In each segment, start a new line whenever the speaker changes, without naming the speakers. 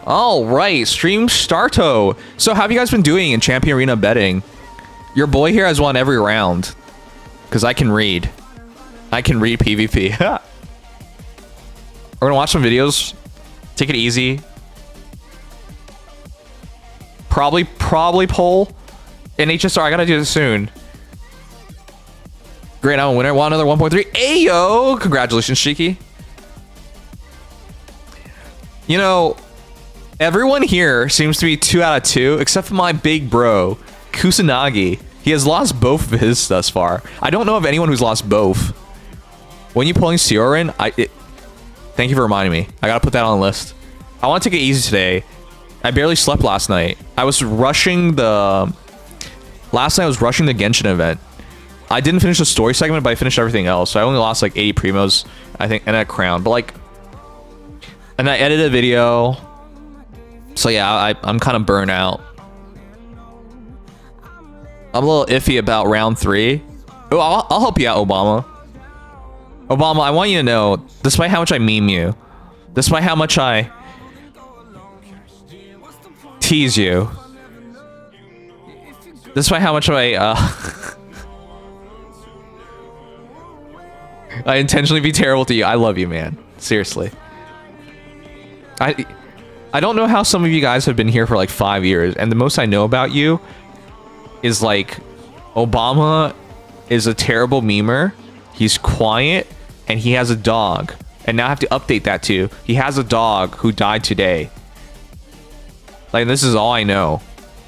All right, stream starto. So how have you guys been doing in Champion Arena betting? Your boy here has won every round. Because I can read. I can read PvP. We're gonna watch some videos. Take it easy. Probably poll. In HSR, I gotta do this soon. Great, I'm a winner. Want another 1.3? Ayo! Congratulations, Shiki. You know, everyone here seems to be 2 out of 2, except for my big bro, Kusanagi. He has lost both of his thus far. I don't know of anyone who's lost both. When you pulling Siorin, thank you for reminding me. I gotta put that on the list. I want to take it easy today. I barely slept last night. I was rushing the... Last night I was rushing the Genshin event. I didn't finish the story segment, but I finished everything else. So I only lost like 80 primos, I think, and a crown. But like... And I edited a video. So yeah, I'm kind of burnt out. I'm a little iffy about round 3. Oh, I'll help you out, Obama. Obama, I want you to know, despite how much I meme you, despite how much I tease you, despite how much I I intentionally be terrible to you, I love you, man. Seriously. I don't know how some of you guys have been here for like 5 years, and the most I know about you is like, Obama is a terrible memer, he's quiet, and he has a dog. And now I have to update that too. He has a dog who died today. Like, this is all I know.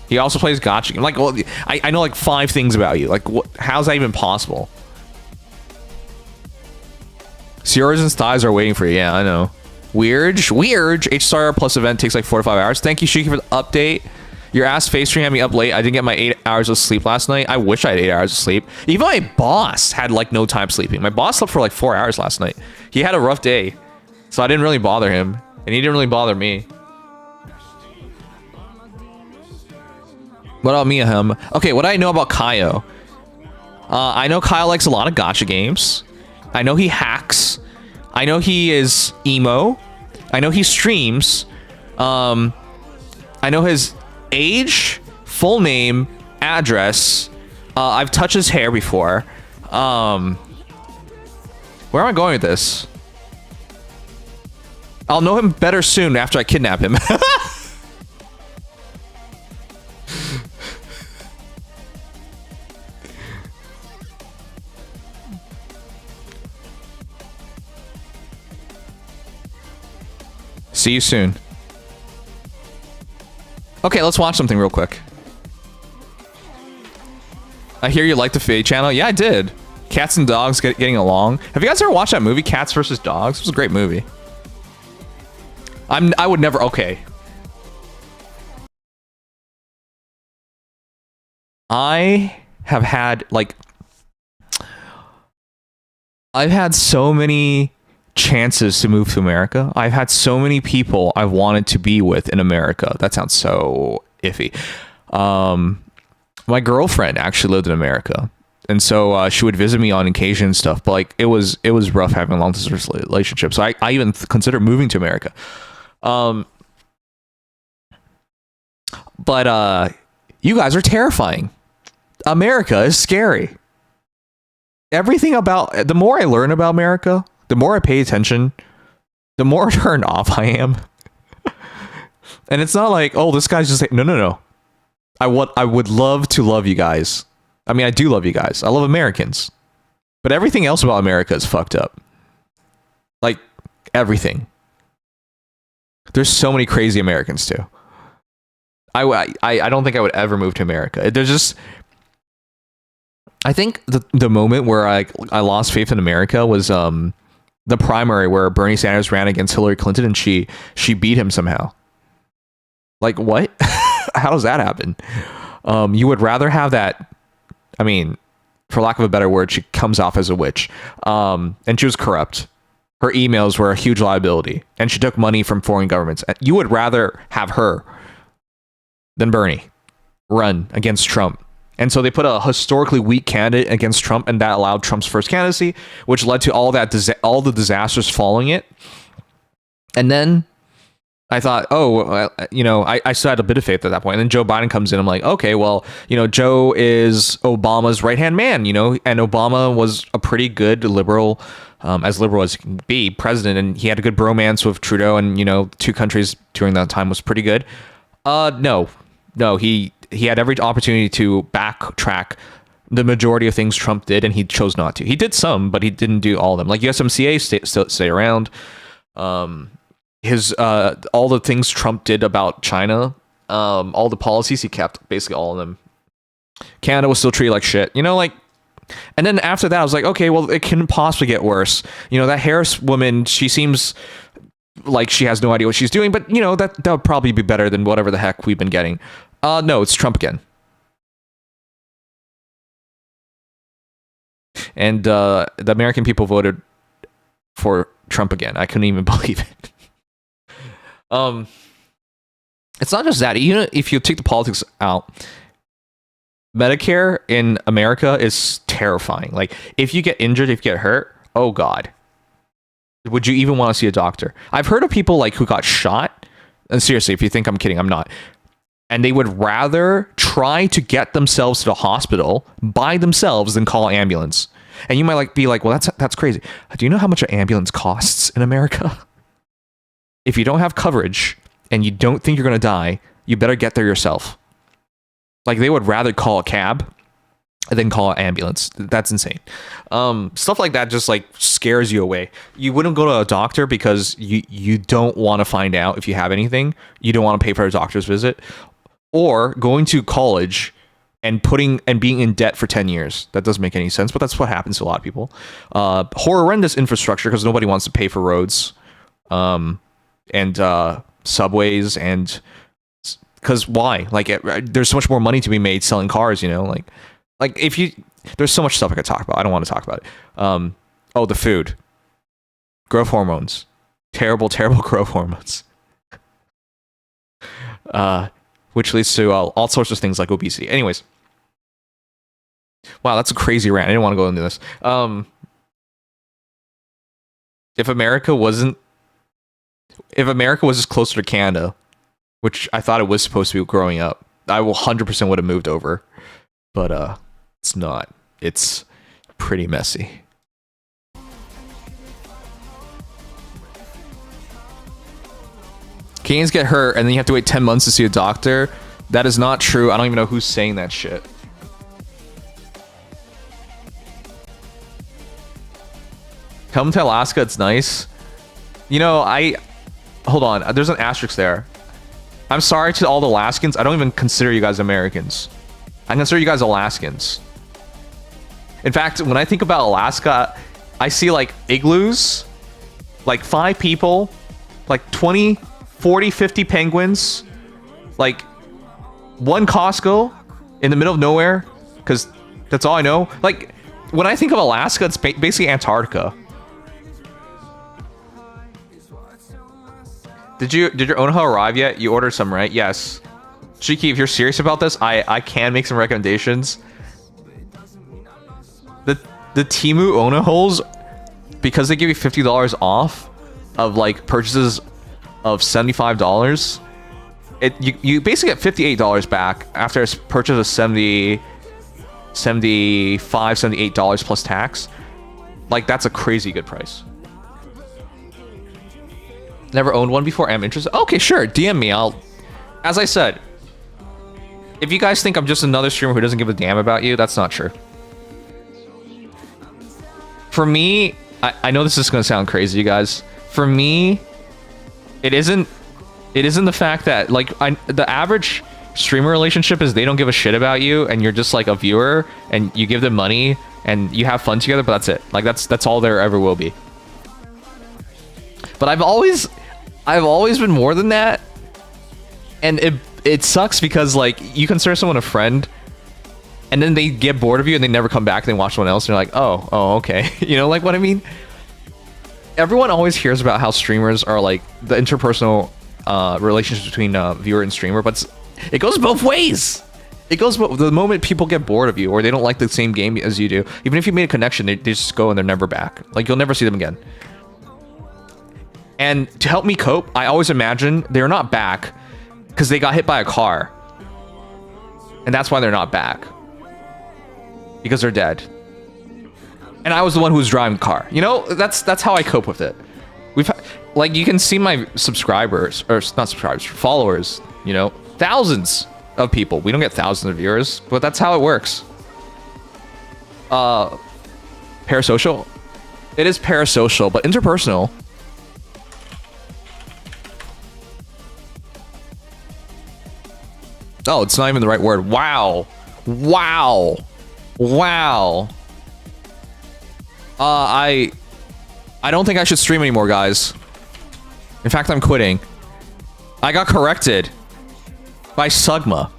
He also plays gacha. Like, well, I know like 5 things about you. Like, what? How's that even possible? Sierras and thighs are waiting for you. Yeah, I know. Weird. HSR plus event takes like 4 to 5 hours. Thank you, Shiki, for the update. Your ass face stream had me up late. I didn't get my 8 hours of sleep last night. I wish I had 8 hours of sleep. Even my boss had like no time sleeping. My boss slept for like 4 hours last night. He had a rough day, so I didn't really bother him, and he didn't really bother me. What about me, Okay, what do I know about Kaio? I know Kaio likes a lot of gacha games. I know he hacks. I know he is emo. I know he streams. I know his age, full name, address. I've touched his hair before. Where am I going with this? I'll know him better soon after I kidnap him. See you soon. Okay, let's watch something real quick. I hear you like the Fade channel. Yeah, I did. Cats and dogs getting along. Have you guys ever watched that movie, Cats vs. Dogs? It was a great movie. I would never... Okay. I have had, like... I've had so many chances to move to America. I've had so many people I've wanted to be with in America. That sounds so iffy. My girlfriend actually lived in America, and so she would visit me on occasion and stuff. But like, it was rough having a long distance relationship. So I even considered moving to America. But you guys are terrifying. America is scary. Everything about, the more I learn about America, the more I pay attention, the more turned off I am. And it's not like, oh, this guy's just like, no. I would love to love you guys. I mean, I do love you guys. I love Americans. But everything else about America is fucked up. Like, everything. There's so many crazy Americans, too. I don't think I would ever move to America. There's just... I think the moment where I lost faith in America was... the primary where Bernie Sanders ran against Hillary Clinton and she beat him somehow. Like, what? How does that happen? You would rather have that... I mean, for lack of a better word, she comes off as a witch. And she was corrupt. Her emails were a huge liability. And she took money from foreign governments. You would rather have her than Bernie run against Trump. And so they put a historically weak candidate against Trump, and that allowed Trump's first candidacy, which led to all the disasters following it. And then I thought, oh, you know, I still had a bit of faith at that point. And then Joe Biden comes in. I'm like, okay, well, you know, Joe is Obama's right-hand man, you know, and Obama was a pretty good liberal, as liberal as he can be, president. And he had a good bromance with Trudeau, and, you know, two countries during that time was pretty good. No, he had every opportunity to backtrack the majority of things Trump did, and he chose not to. He did some, but he didn't do all of them. Like USMCA stay around. His all the things Trump did about China, all the policies he kept, basically all of them. Canada was still treated like shit, you know, like. And then after that, I was like, okay, well, it can possibly get worse. You know, that Harris woman, she seems like she has no idea what she's doing, but you know, that would probably be better than whatever the heck we've been getting. No, it's Trump again. And the American people voted for Trump again. I couldn't even believe it. It's not just that. Even if you take the politics out, Medicare in America is terrifying. Like, if you get injured, if you get hurt, oh god, would you even want to see a doctor? I've heard of people like who got shot. And seriously, if you think I'm kidding, I'm not. And they would rather try to get themselves to the hospital by themselves than call an ambulance. And you might like be like, well, that's crazy. Do you know how much an ambulance costs in America? If you don't have coverage and you don't think you're going to die, you better get there yourself. Like, they would rather call a cab than call an ambulance. That's insane. Stuff like that just like scares you away. You wouldn't go to a doctor because you don't want to find out if you have anything. You don't want to pay for a doctor's visit. Or going to college and being in debt for 10 years. That doesn't make any sense, but that's what happens to a lot of people. Horrendous infrastructure because nobody wants to pay for roads. And subways, and because why? Like, there's so much more money to be made selling cars, you know, like if you, there's so much stuff I could talk about. I don't want to talk about it. Oh, the food, growth hormones, terrible growth hormones, which leads to all sorts of things like obesity. Anyways, wow, that's a crazy rant. I didn't want to go into this. If America was just closer to Canada, which I thought it was supposed to be growing up, I will 100% would have moved over. But it's not. It's pretty messy. Canadians get hurt and then you have to wait 10 months to see a doctor. That is not true. I don't even know who's saying that shit. Come to Alaska, it's nice. You know, hold on, there's an asterisk there. I'm sorry to all the Alaskans. I don't even consider you guys Americans. I consider you guys Alaskans. In fact, when I think about Alaska, I see like igloos, like 5 people, like 20, 40, 50 penguins, like 1 Costco in the middle of nowhere, because that's all I know. Like, when I think of Alaska, it's basically Antarctica. Did your Onaha arrive yet? You ordered some, right? Yes. Shiki, if you're serious about this, I can make some recommendations. The Temu Onahos, because they give you $50 off of like purchases of $75, you basically get $58 back after a purchase of $75, $78 plus tax. Like, that's a crazy good price. Never owned one before. I'm interested. Okay, sure. DM me. As I said, if you guys think I'm just another streamer who doesn't give a damn about you, that's not true. For me, I know this is going to sound crazy, you guys. For me, it isn't the fact that, like, the average streamer relationship is they don't give a shit about you and you're just like a viewer and you give them money and you have fun together, but that's it. Like, that's all there ever will be. But I've always been more than that, and it sucks because, like, you consider someone a friend, and then they get bored of you and they never come back and they watch someone else and you're like, oh, okay. You know, like, what I mean? Everyone always hears about how streamers are like the interpersonal relationship between viewer and streamer, but it goes both ways. It goes the moment people get bored of you or they don't like the same game as you do, even if you made a connection, they just go and they're never back. Like, you'll never see them again. And to help me cope, I always imagine they're not back because they got hit by a car. And that's why they're not back. Because they're dead. And I was the one who was driving the car. You know, that's how I cope with it. Like, you can see my subscribers, or not subscribers, followers, you know, thousands of people. We don't get thousands of viewers, but that's how it works. Parasocial? It is parasocial, but interpersonal. Oh, it's not even the right word. Wow. Wow. Wow. I don't think I should stream anymore, guys. In fact, I'm quitting. I got corrected by Sugma.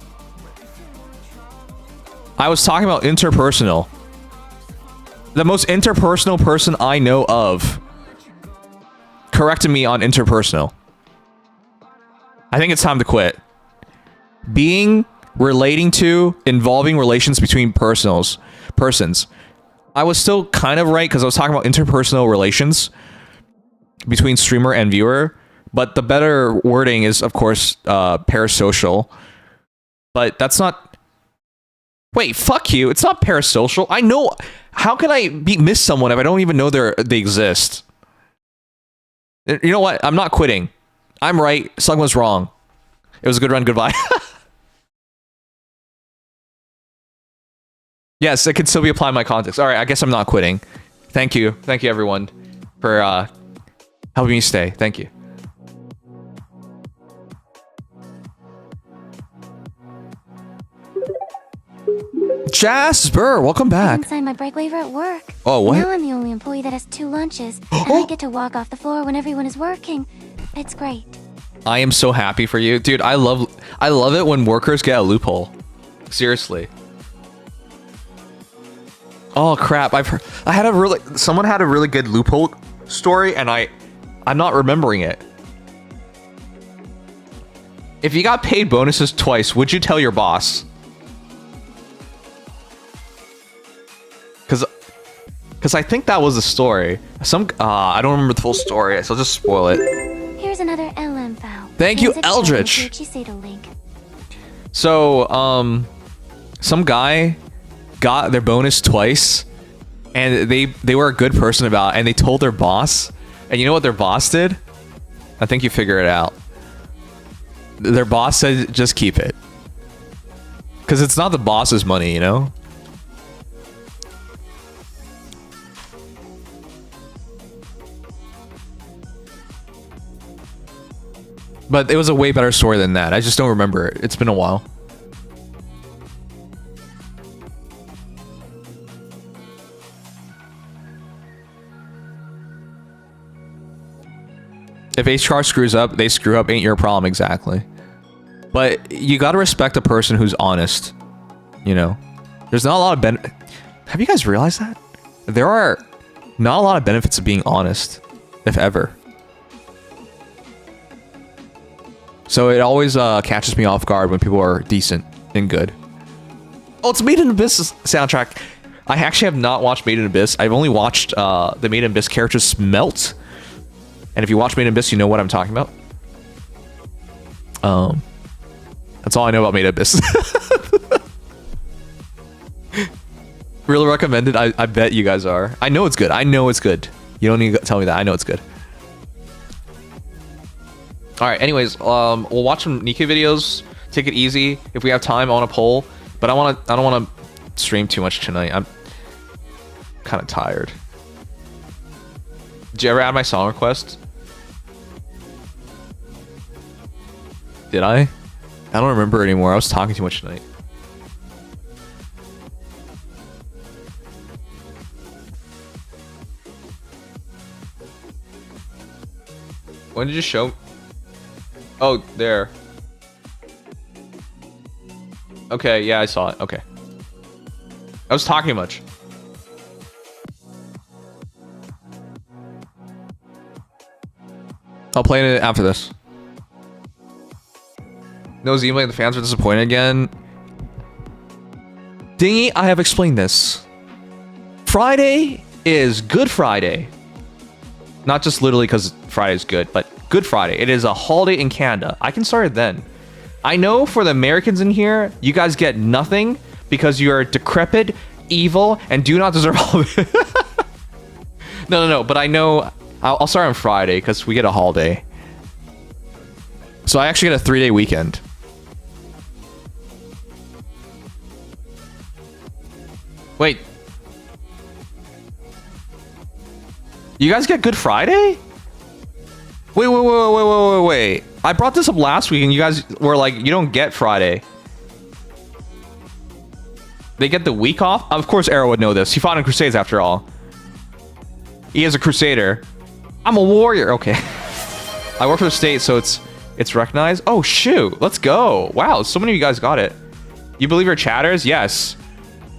I was talking about interpersonal. The most interpersonal person I know of corrected me on interpersonal. I think it's time to quit. Being, relating to, involving relations between persons. I was still kind of right because I was talking about interpersonal relations between streamer and viewer, but the better wording is, of course, parasocial. But that's not... Wait, fuck you. It's not parasocial. I know... How can I miss someone if I don't even know they exist? You know what? I'm not quitting. I'm right. Someone's wrong. It was a good run. Goodbye. Yes, it could still be applying my context. All right, I guess I'm not quitting. Thank you. Thank you, everyone, for helping me stay. Thank you. Jasper, welcome back.
I didn't sign my break waiver at work.
Oh, what?
Now I'm the only employee that has 2 lunches, and I get to walk off the floor when everyone is working. It's great.
I am so happy for you. Dude, I love it when workers get a loophole. Seriously. Oh crap, someone had a really good loophole story and I'm not remembering it. If you got paid bonuses twice, would you tell your boss? Cause I think that was the story. I don't remember the full story, so I'll just spoil it.
Here's another LM file.
Thank you, Eldritch. So, some guy got their bonus twice, and they were a good person about it, and they told their boss. And you know what their boss did? I think you figure it out. Their boss said, just keep it. Because it's not the boss's money, you know? But it was a way better story than that. I just don't remember it. It's been a while. If HR screws up, they screw up. Ain't your problem, exactly. But you gotta respect a person who's honest. You know? There's not a lot of Have you guys realized that? There are not a lot of benefits of being honest. If ever. So it always catches me off guard when people are decent and good. Oh, it's Made in Abyss soundtrack. I actually have not watched Made in Abyss. I've only watched the Made in Abyss characters smelt. And if you watch Made in Abyss, you know what I'm talking about. That's all I know about Made in Abyss. Really recommended. I bet you guys are. I know it's good. I know it's good. You don't need to tell me that. I know it's good. All right. Anyways, we'll watch some Nikke videos. Take it easy. If we have time, I want to poll. But I don't want to stream too much tonight. I'm kind of tired. Did you ever add my song request? Did I? I don't remember anymore. I was talking too much tonight. When did you show? Oh, there. Okay, yeah, I saw it. Okay. I was talking much. I'll play it after this. No Zima, the fans are disappointed again. Dingy, I have explained this. Friday is Good Friday. Not just literally because Friday is good, but Good Friday. It is a holiday in Canada. I can start it then. I know for the Americans in here, you guys get nothing because you're decrepit, evil, and do not deserve holiday. No. But I know I'll start on Friday because we get a holiday. So I actually get a 3-day weekend. Wait. You guys get Good Friday? Wait. I brought this up last week and you guys were like, you don't get Friday. They get the week off? Of course Arrow would know this. He fought in Crusades after all. He is a Crusader. I'm a warrior. Okay. I work for the state, so it's recognized. Oh, shoot. Let's go. Wow, so many of you guys got it. You believe your chatters? Yes.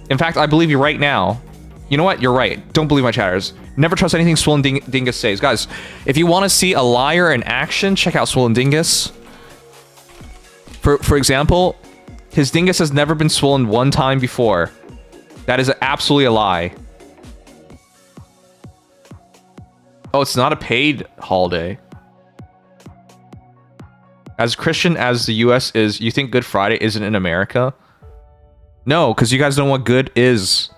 In fact, I believe you right now. You know what? You're right. Don't believe my chatters. Never trust anything Swollen Dingus says. Guys, if you want to see a liar in action, check out Swollen Dingus. For example, his dingus has never been swollen one time before. That is absolutely a lie. Oh, it's not a paid holiday. As Christian as the US is, you think Good Friday isn't in America? No, because you guys don't know what good is.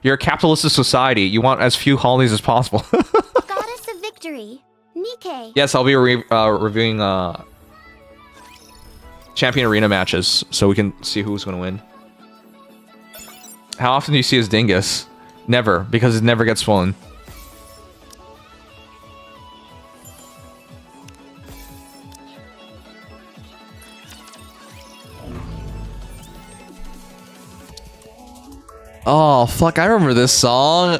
You're a capitalistic society. You want as few holidays as possible.
Goddess of Victory, Nikke.
Yes, I'll be reviewing Champion Arena matches so we can see who's going to win. How often do you see his dingus? Never, because it never gets swollen. Oh, fuck, I remember this song.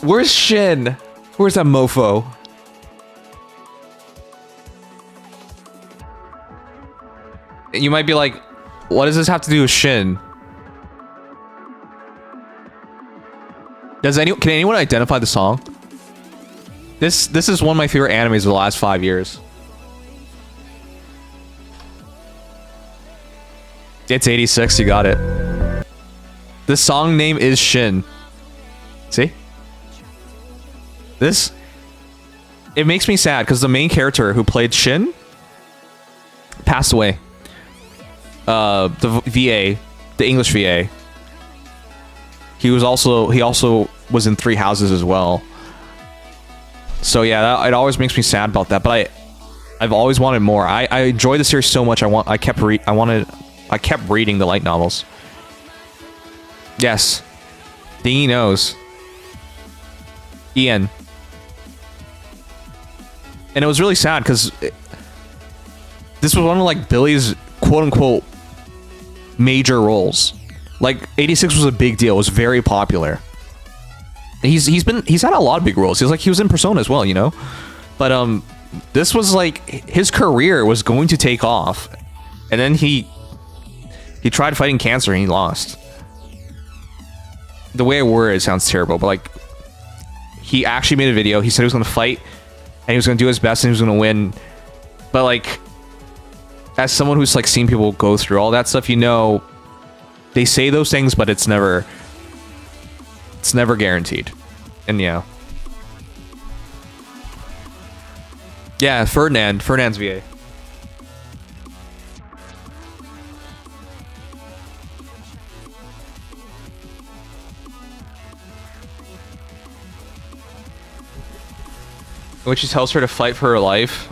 Where's Shin? Where's that mofo? You might be like, what does this have to do with Shin? Can anyone identify the song? This is one of my favorite animes of the last 5 years. It's 86, you got it. The song name is Shin. See? It makes me sad because the main character who played Shin passed away. The VA, the English VA. He also was in 3 Houses as well. So yeah, it always makes me sad about that. But I've always wanted more. I enjoyed the series so much. I kept reading the light novels. Yes. Dingy knows. Ian. And it was really sad because this was one of like Billy's quote-unquote major roles. Like 86 was a big deal. It was very popular. He's had a lot of big roles. He was in Persona as well, you know? But this was like his career was going to take off. And then he tried fighting cancer and he lost. The way I word it sounds terrible, but like he actually made a video. He said he was going to fight and he was going to do his best and he was going to win. But like, as someone who's like seen people go through all that stuff, you know, they say those things, but it's never guaranteed. And yeah. Yeah, Ferdinand's VA. Which he tells her to fight for her life.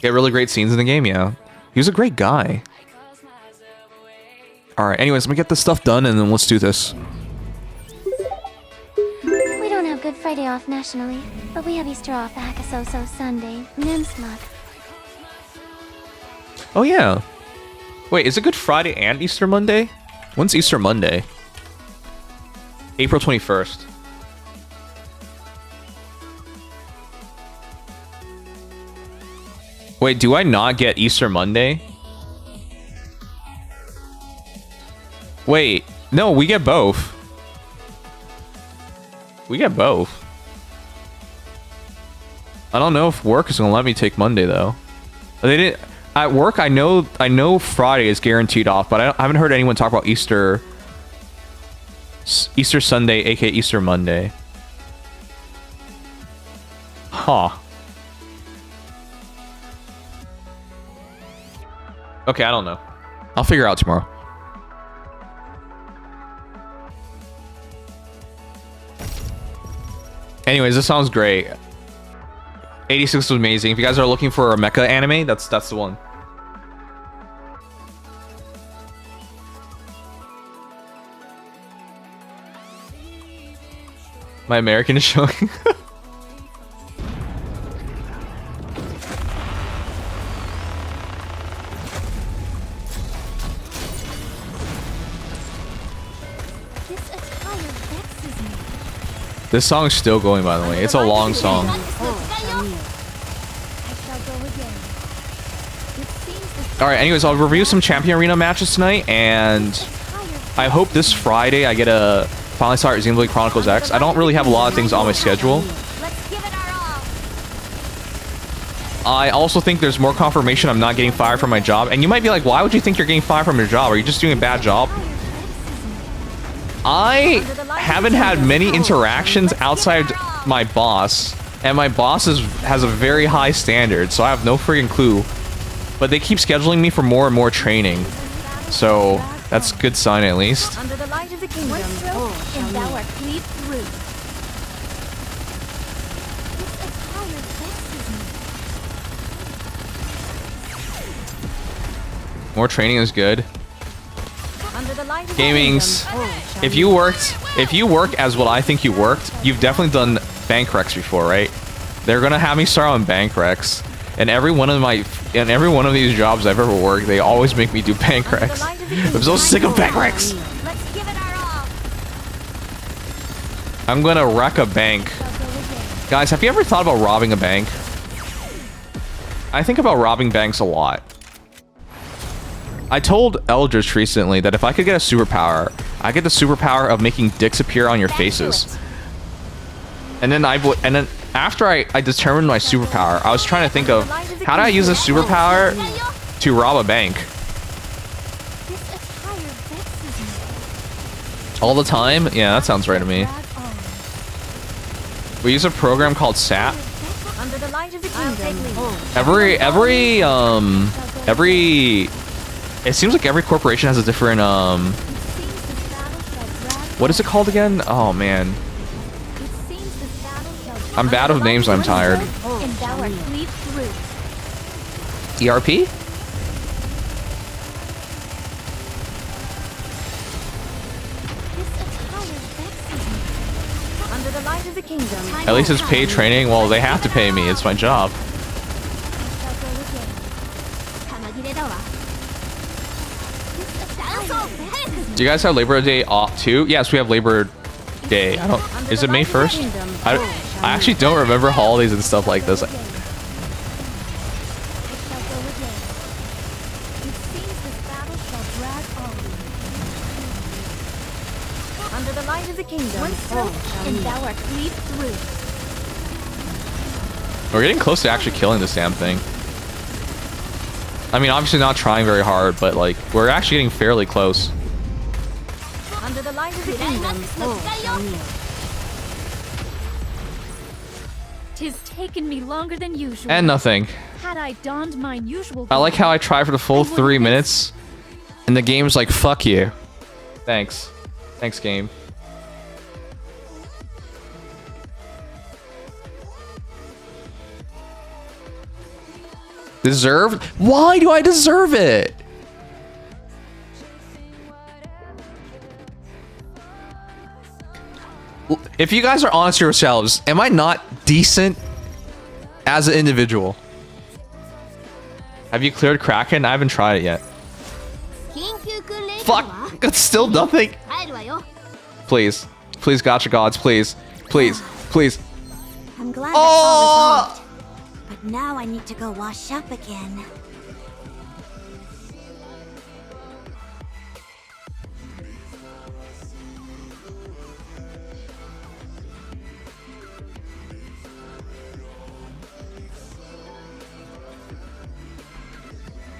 Get really great scenes in the game, yeah. He was a great guy. Alright, anyways, let me get this stuff done and then let's do this.
We don't have Good Friday off nationally, but we have Easter off Hakasoso Sunday, Nemsmuk.
Oh yeah. Wait, is it Good Friday and Easter Monday? When's Easter Monday? April 21st. Wait, do I not get Easter Monday? Wait, no, we get both. We get both. I don't know if work is gonna let me take Monday though. They didn't at work. I know Friday is guaranteed off, but I haven't heard anyone talk about Easter Sunday, aka Easter Monday. Huh. Okay, I don't know. I'll figure out tomorrow. Anyways, this sounds great. 86 was amazing. If you guys are looking for a mecha anime, that's the one. My American is showing. This song's still going, by the way. It's a long song. Alright, anyways, I'll review some Champion Arena matches tonight, and I hope this Friday I get to finally start Xenoblade Chronicles X. I don't really have a lot of things on my schedule. I also think there's more confirmation I'm not getting fired from my job. And you might be like, why would you think you're getting fired from your job? Are you just doing a bad job? I haven't had many interactions outside my boss, and my boss has a very high standard, so I have no freaking clue. But they keep scheduling me for more and more training, so that's a good sign at least.
Under the light of the kingdom, and thou art cleaved through.
More training is good. Gamings, if you work as what I think you worked, you've definitely done bank recs before, right? They're gonna have me start on bank recs, and every one of these jobs I've ever worked, they always make me do bank recs. I'm so sick of bank recs. I'm gonna wreck a bank. Guys, have you ever thought about robbing a bank? I think about robbing banks a lot. I told Eldritch recently that if I could get a superpower, I get the superpower of making dicks appear on your faces. And then after I determined my superpower, I was trying to think of how do I use this superpower to rob a bank? All the time? Yeah, that sounds right to me. We use a program called SAP. It seems like every corporation has a different, what is it called again? Oh, man. I'm bad with names, I'm tired. ERP? At least it's paid training. Well, they have to pay me. It's my job. Do you guys have Labor Day off too? Yes, we have Labor Day. Is it May 1st? I actually don't remember holidays and stuff like this.
Under the light of the kingdom, and thou art cleaved through.
We're getting close to actually killing this damn thing. I mean, obviously not trying very hard, but like, we're actually getting fairly close.
Under the light of the kingdom,
Tis taken me longer than usual.
And nothing.
Had I donned mine usual.
I like how I try for the full 3 minutes, and the game's like, fuck you. Thanks. Thanks, game. Deserved? Why do I deserve it? If you guys are honest to yourselves, am I not decent as an individual? Have you cleared Kraken? I haven't tried it yet. Fuck! It's still nothing. Please. Please, gotcha gods. Please. Please. Please.
I'm glad that's all resolved. But now I need to go wash up again.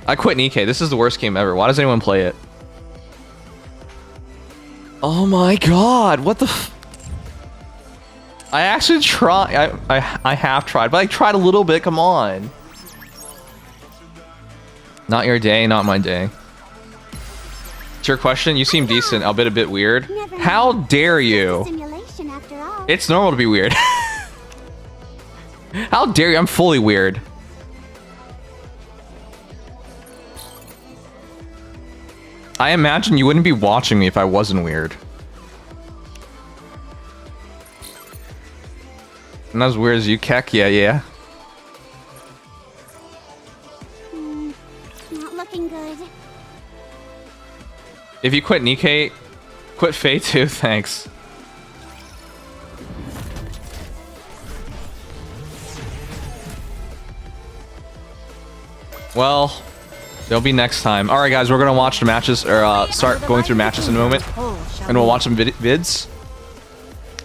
I quit Nikke. This is the worst game ever. Why does anyone play it? Oh my god, what the f- I actually try. I have tried, but I tried a little bit. Come on. Not your day, not my day. To your question, you seem decent, albeit a bit weird. How dare you?
Simulation after all.
It's normal to be weird. How dare you? I'm fully weird. I imagine you wouldn't be watching me if I wasn't weird. Not as weird as you, Keck. Yeah.
Not looking good.
If you quit Nikke, quit Faye too. Thanks. Well, there'll be next time. All right, guys, we're gonna watch the matches, or start going through matches in a moment, and we'll watch some vids.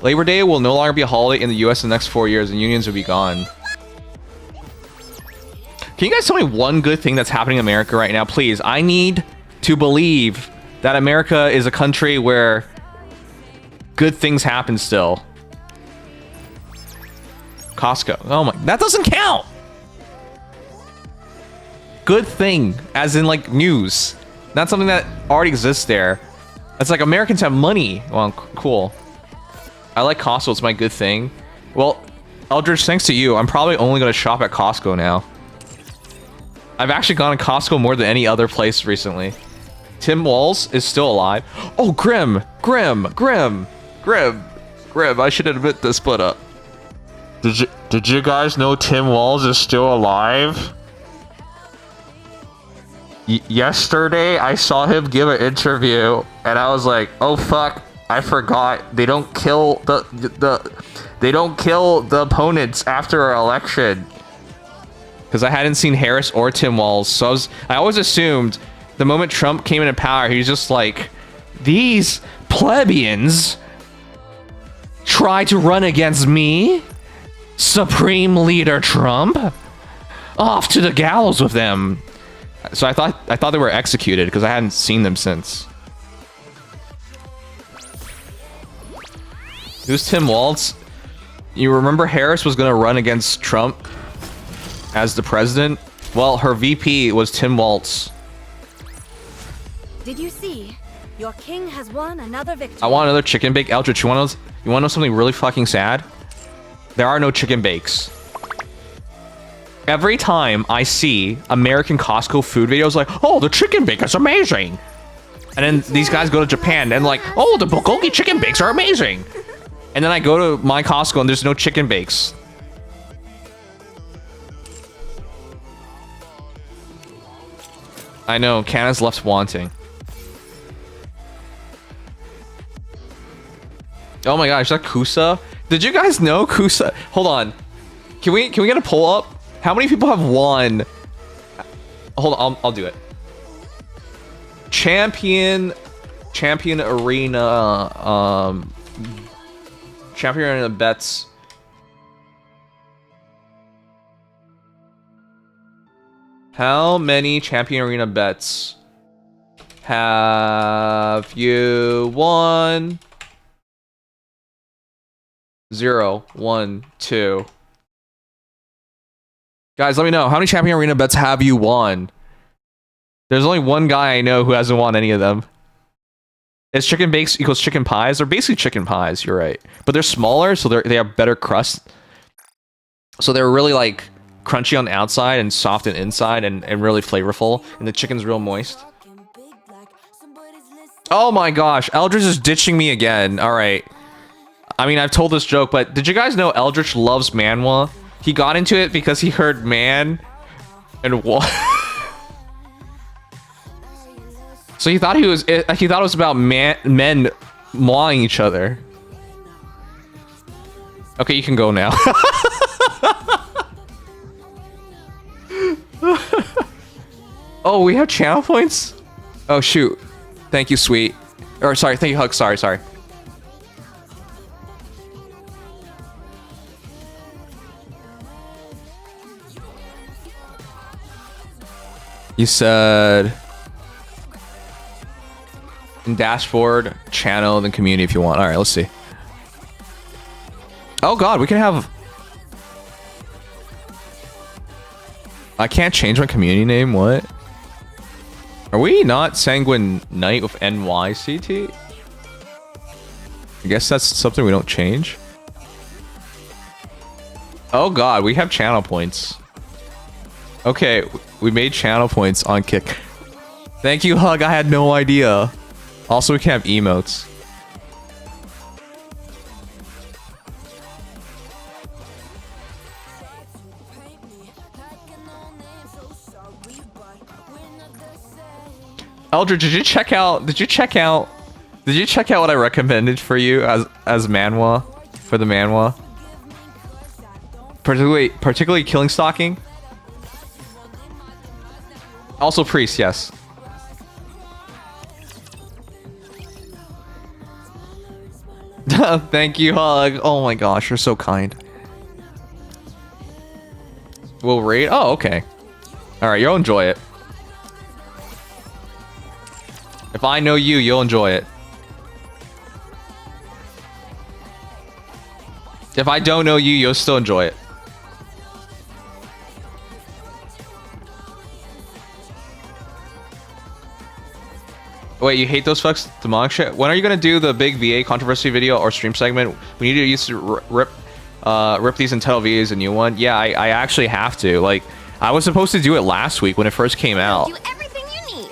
Labor Day will no longer be a holiday in the U.S. in the next 4 years, and unions will be gone. Can you guys tell me one good thing that's happening in America right now, please? I need to believe that America is a country where good things happen still. Costco. Oh my, that doesn't count. Good thing, as in like news. Not something that already exists there. It's like Americans have money. Well, cool. I like Costco, it's my good thing. Well, Eldridge, thanks to you, I'm probably only going to shop at Costco now. I've actually gone to Costco more than any other place recently. Tim Walz is still alive. Oh, Grim, I should admit this, but did you guys know Tim Walz is still alive? Yesterday, I saw him give an interview, and I was like, oh fuck. I forgot they don't kill the opponents after an election, because I hadn't seen Harris or Tim Walz, so I always assumed the moment Trump came into power, he was just like, these plebeians try to run against me, Supreme Leader Trump, off to the gallows with them. So I thought they were executed because I hadn't seen them since. Who's Tim Walz? You remember Harris was gonna run against Trump as the president? Well, her VP was Tim Walz.
Did you see? Your king has won another victory.
I want another chicken bake. Eldritch, you wanna know something really fucking sad? There are no chicken bakes. Every time I see American Costco food videos like, oh, the chicken bake is amazing. And then these guys go to Japan and like, oh, the bulgogi chicken bakes are amazing. And then I go to my Costco and there's no chicken bakes. I know, Canada's left wanting. Oh my gosh, is that Kusa? Did you guys know Kusa? Hold on. Can we get a poll up? How many people have won? Hold on, I'll do it. Champion Arena Champion Arena bets. How many Champion Arena bets have you won? 0, 1, 2. Guys, let me know. How many Champion Arena bets have you won? There's only one guy I know who hasn't won any of them. Is chicken bakes equals chicken pies? They're basically chicken pies, you're right. But they're smaller, so they have better crust. So they're really like crunchy on the outside and soft on the inside and really flavorful. And the chicken's real moist. Oh my gosh, Eldritch is ditching me again. Alright. I mean, I've told this joke, but did you guys know Eldritch loves manhwa? He got into it because he heard man and what? So he thought it was about men mawing each other. Okay, you can go now. Oh, we have channel points? Oh shoot. Thank you, sweet. Or sorry, thank you, Hug. Sorry. You said in dashboard, channel, then community if you want. All right, let's see. Oh god, we can have... I can't change my community name, what? Are we not Sanguine Knight with NYCT? I guess that's something we don't change. Oh god, we have channel points. Okay, we made channel points on Kick. Thank you, Hug, I had no idea. Also, we can have emotes. Eldred, did you check out what I recommended for you as manhwa for the manhwa? Particularly killing stalking. Also priest, yes. Thank you, Hug. Oh my gosh, you're so kind. We'll rate. Oh, okay. All right, you'll enjoy it. If I know you, you'll enjoy it. If I don't know you, you'll still enjoy it. Wait, you hate those fucks? Demonic shit? When are you gonna do the big VA controversy video or stream segment? We need to use rip these and tell VAs a new one. Yeah, I actually have to. Like, I was supposed to do it last week when it first came out.
Do everything you need.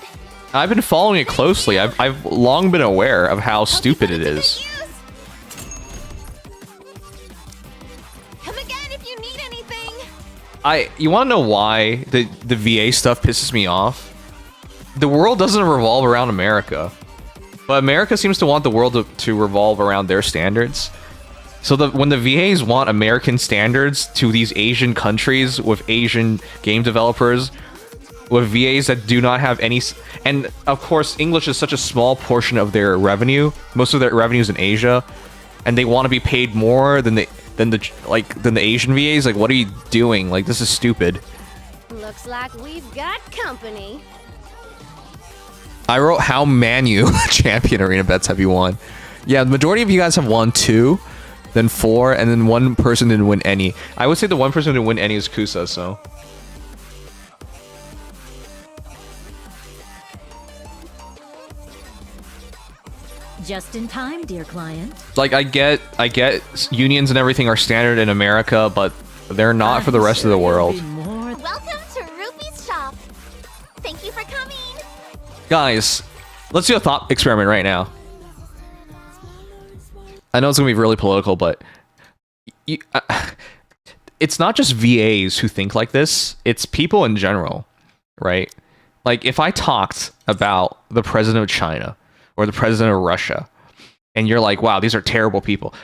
I've been following it closely. I've long been aware of how stupid it is.
Come again if you need anything.
You want to know why the VA stuff pisses me off? The world doesn't revolve around America, but America seems to want the world to revolve around their standards. So when the VAs want American standards to these Asian countries with Asian game developers, with VAs that do not have any, and of course English is such a small portion of their revenue. Most of their revenue is in Asia, and they want to be paid more than the Asian VAs. Like, what are you doing? Like, this is stupid.
Looks like we've got company.
I wrote, how Manu champion arena bets have you won? Yeah, the majority of you guys have won 2, then 4, and then 1 person didn't win any. I would say the 1 person who didn't win any is Kusa, so.
Just in time, dear client.
Like, I get unions and everything are standard in America, but they're not for the rest of the world.
Welcome to Rupee's shop. Thank you for coming.
Guys, let's do a thought experiment right now. I know it's gonna be really political, but it's not just VAs who think like this. It's people in general, right? Like, if I talked about the president of China or the president of Russia, and you're like, wow, these are terrible people.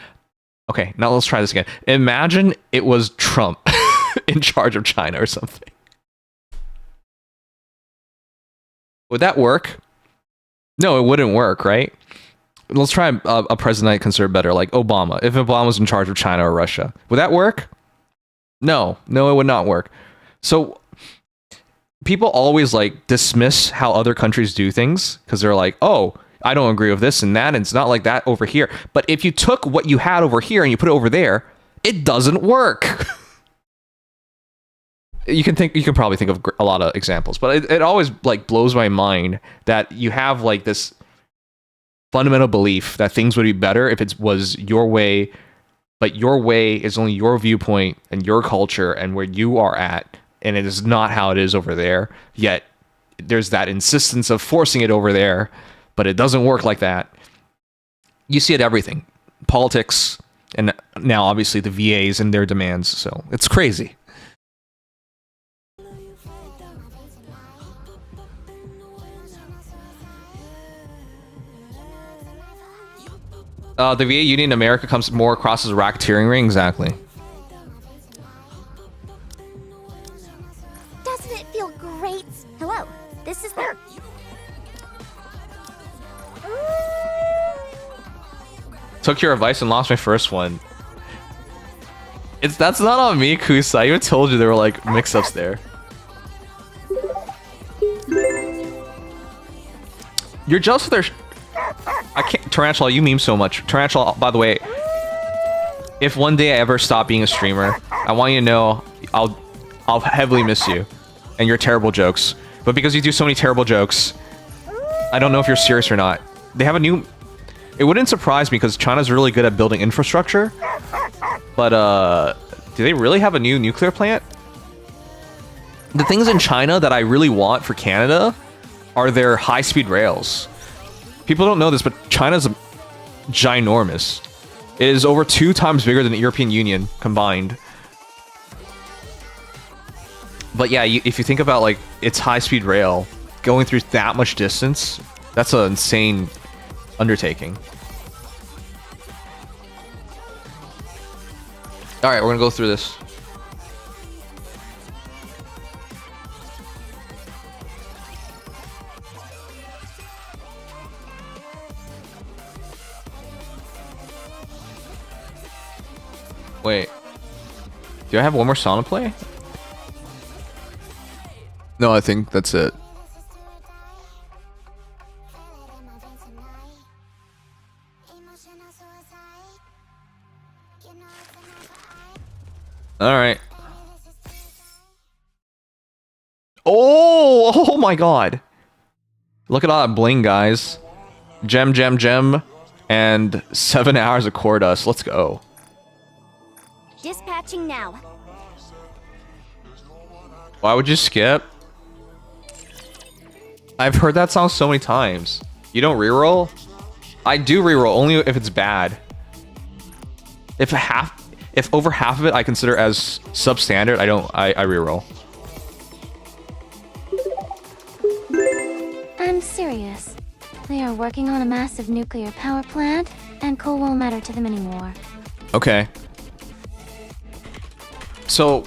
Okay, now let's try this again. Imagine it was Trump in charge of China or something. Would that work? No, it wouldn't work, right? Let's try a president I consider better, like Obama. If Obama was in charge of China or Russia, would that work? No, it would not work. So people always like dismiss how other countries do things because they're like, oh, I don't agree with this and that, and it's not like that over here. But if you took what you had over here and you put it over there, it doesn't work. You can probably think of a lot of examples, but it always like blows my mind that you have like this fundamental belief that things would be better if it was your way, but your way is only your viewpoint and your culture and where you are at, and it is not how it is over there. Yet there's that insistence of forcing it over there, but it doesn't work like that. You see it everything, politics, and now obviously the VAs and their demands. So it's crazy. The VA union in America comes more across as a racketeering ring, exactly.
Doesn't it feel great? Hello, this is the...
Took your advice and lost my first one. That's not on me, Kusa. I even told you there were like mix-ups there. You're jealous of their... I can't... Tarantula, you meme so much. Tarantula, by the way... if one day I ever stop being a streamer, I want you to know I'll heavily miss you and your terrible jokes. But because you do so many terrible jokes, I don't know if you're serious or not. They have a new... It wouldn't surprise me because China's really good at building infrastructure. But, do they really have a new nuclear plant? The things in China that I really want for Canada are their high-speed rails. People don't know this, but China's ginormous. It is over 2 times bigger than the European Union combined. But yeah, if you think about like its high-speed rail going through that much distance, that's an insane undertaking. All right, we're gonna go through this. Wait, do I have one more song to play? No, I think that's it. All right. Oh my god. Look at all that bling, guys. Gem, gem, gem. And 7 hours of core dust. Let's go.
Dispatching now.
Why would you skip? I've heard that song so many times. You don't reroll? I do reroll, only if it's bad. If over half of it I consider as substandard, I reroll.
I'm serious. They are working on a massive nuclear power plant, and coal won't matter to them anymore.
Okay. So,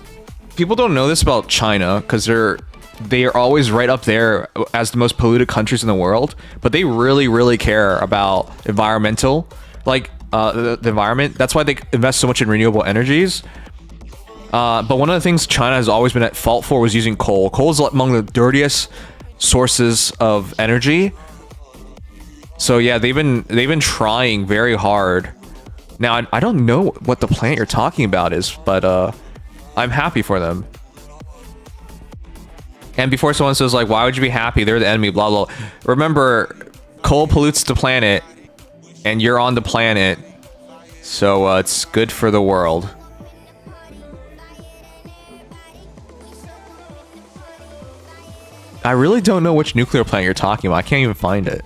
people don't know this about China, because they are always right up there as the most polluted countries in the world, but they really care about environmental, like the environment. That's why they invest so much in renewable energies. But one of the things China has always been at fault for was using coal. Coal is among the dirtiest sources of energy. So yeah, they've been trying very hard. Now I don't know what the plant you're talking about is, but I'm happy for them. And before someone says like, why would you be happy? They're the enemy, blah, blah. Remember, coal pollutes the planet and you're on the planet. So it's good for the world. I really don't know which nuclear plant you're talking about. I can't even find it.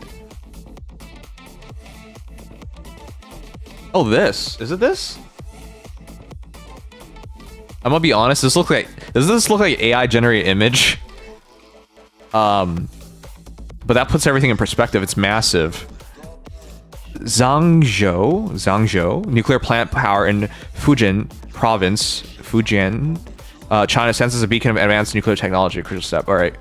Oh, this. Is it this? I'm gonna be honest, does this look like AI generated image? But that puts everything in perspective. It's massive. Zhangzhou nuclear plant power in Fujian province, China stands as a beacon of advanced nuclear technology. A crucial step. All right.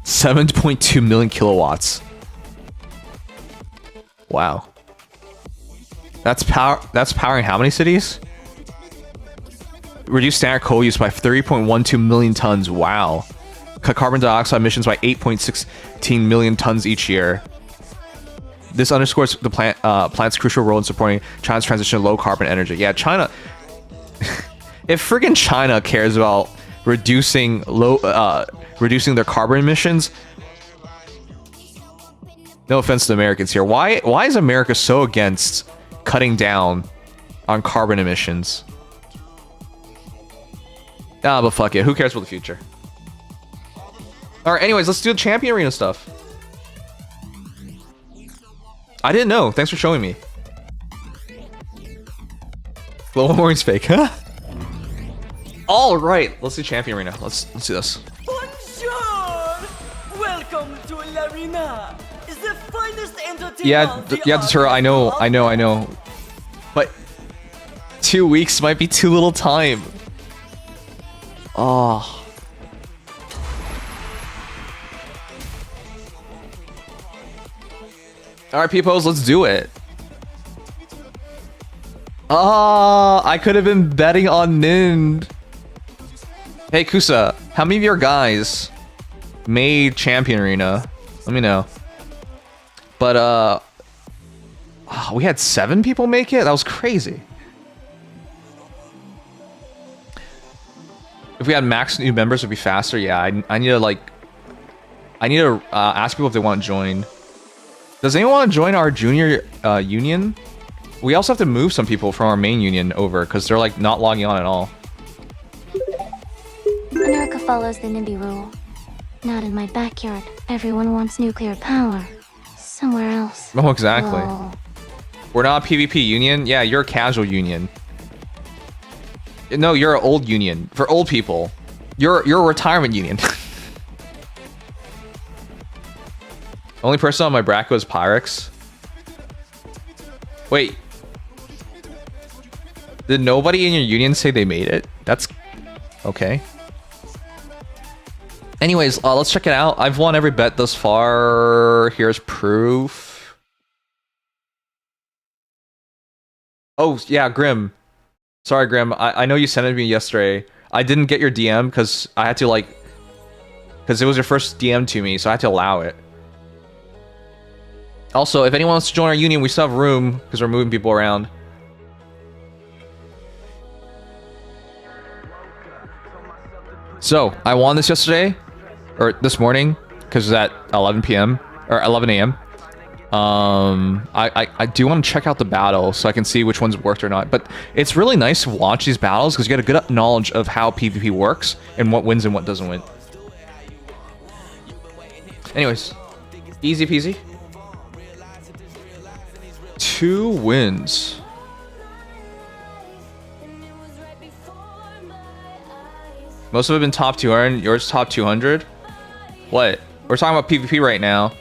$7.2 million kilowatts. Wow. That's powering how many cities? Reduce standard coal use by 3.12 million tons. Wow. Cut carbon dioxide emissions by 8.16 million tons each year. This underscores the plant's crucial role in supporting China's transition to low carbon energy. Yeah, China. If friggin' China cares about reducing their carbon emissions. No offense to Americans here. Why is America so against cutting down on carbon emissions? Ah, but fuck it. Who cares about the future? Alright, anyways, let's do the champion arena stuff. I didn't know. Thanks for showing me. Global warming's fake, huh? Alright, let's do champion arena. Let's do this.
Bonjour! Welcome to L'arena, the finest entertainment.
Yeah, Deterra, I know. But 2 weeks might be too little time. Oh. Alright, peoples, let's do it. I could have been betting on Nind. Hey Kusa, how many of your guys made Champion Arena? Let me know. But we had 7 people make it? That was crazy. If we had max new members, it would be faster. Yeah, I need to like... I need to ask people if they want to join. Does anyone want to join our junior union? We also have to move some people from our main union over because they're like not logging on at all.
America follows the NIMBY rule. Not in my backyard. Everyone wants nuclear power. Somewhere else.
Oh, exactly.
Whoa.
We're not a PvP union. Yeah, you're a casual union. No, you're an old union for old people. You're a retirement union. Only person on my bracket was Pyrex. Wait. Did nobody in your union say they made it? That's okay. Anyways, let's check it out. I've won every bet thus far. Here's proof. Oh, yeah, Grim. Sorry, Grim. I know you sent it to me yesterday. I didn't get your DM because I had to like... Because it was your first DM to me, so I had to allow it. Also, if anyone wants to join our union, we still have room because we're moving people around. So, I won this yesterday, or this morning, because it was at 11 p.m. or 11 a.m. I do want to check out the battle so I can see which ones worked or not. But it's really nice to watch these battles because you get a good knowledge of how PvP works and what wins and what doesn't win. Anyways, easy peasy. 2 wins. Most of it have been top 200. Yours top 200. What? We're talking about PvP right now.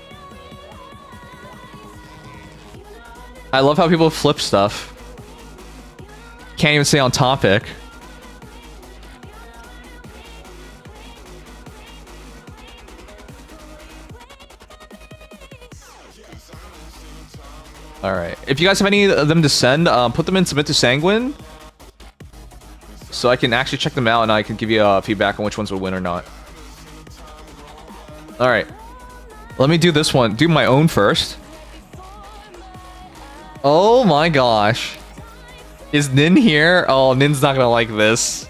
I love how people flip stuff. Can't even stay on topic. Alright. If you guys have any of them to send, put them in Submit to Sanguine. So I can actually check them out and I can give you feedback on which ones will win or not. Alright. Let me do this one. Do my own first. Oh my gosh. Is Nin here? Oh, Nin's not gonna like this.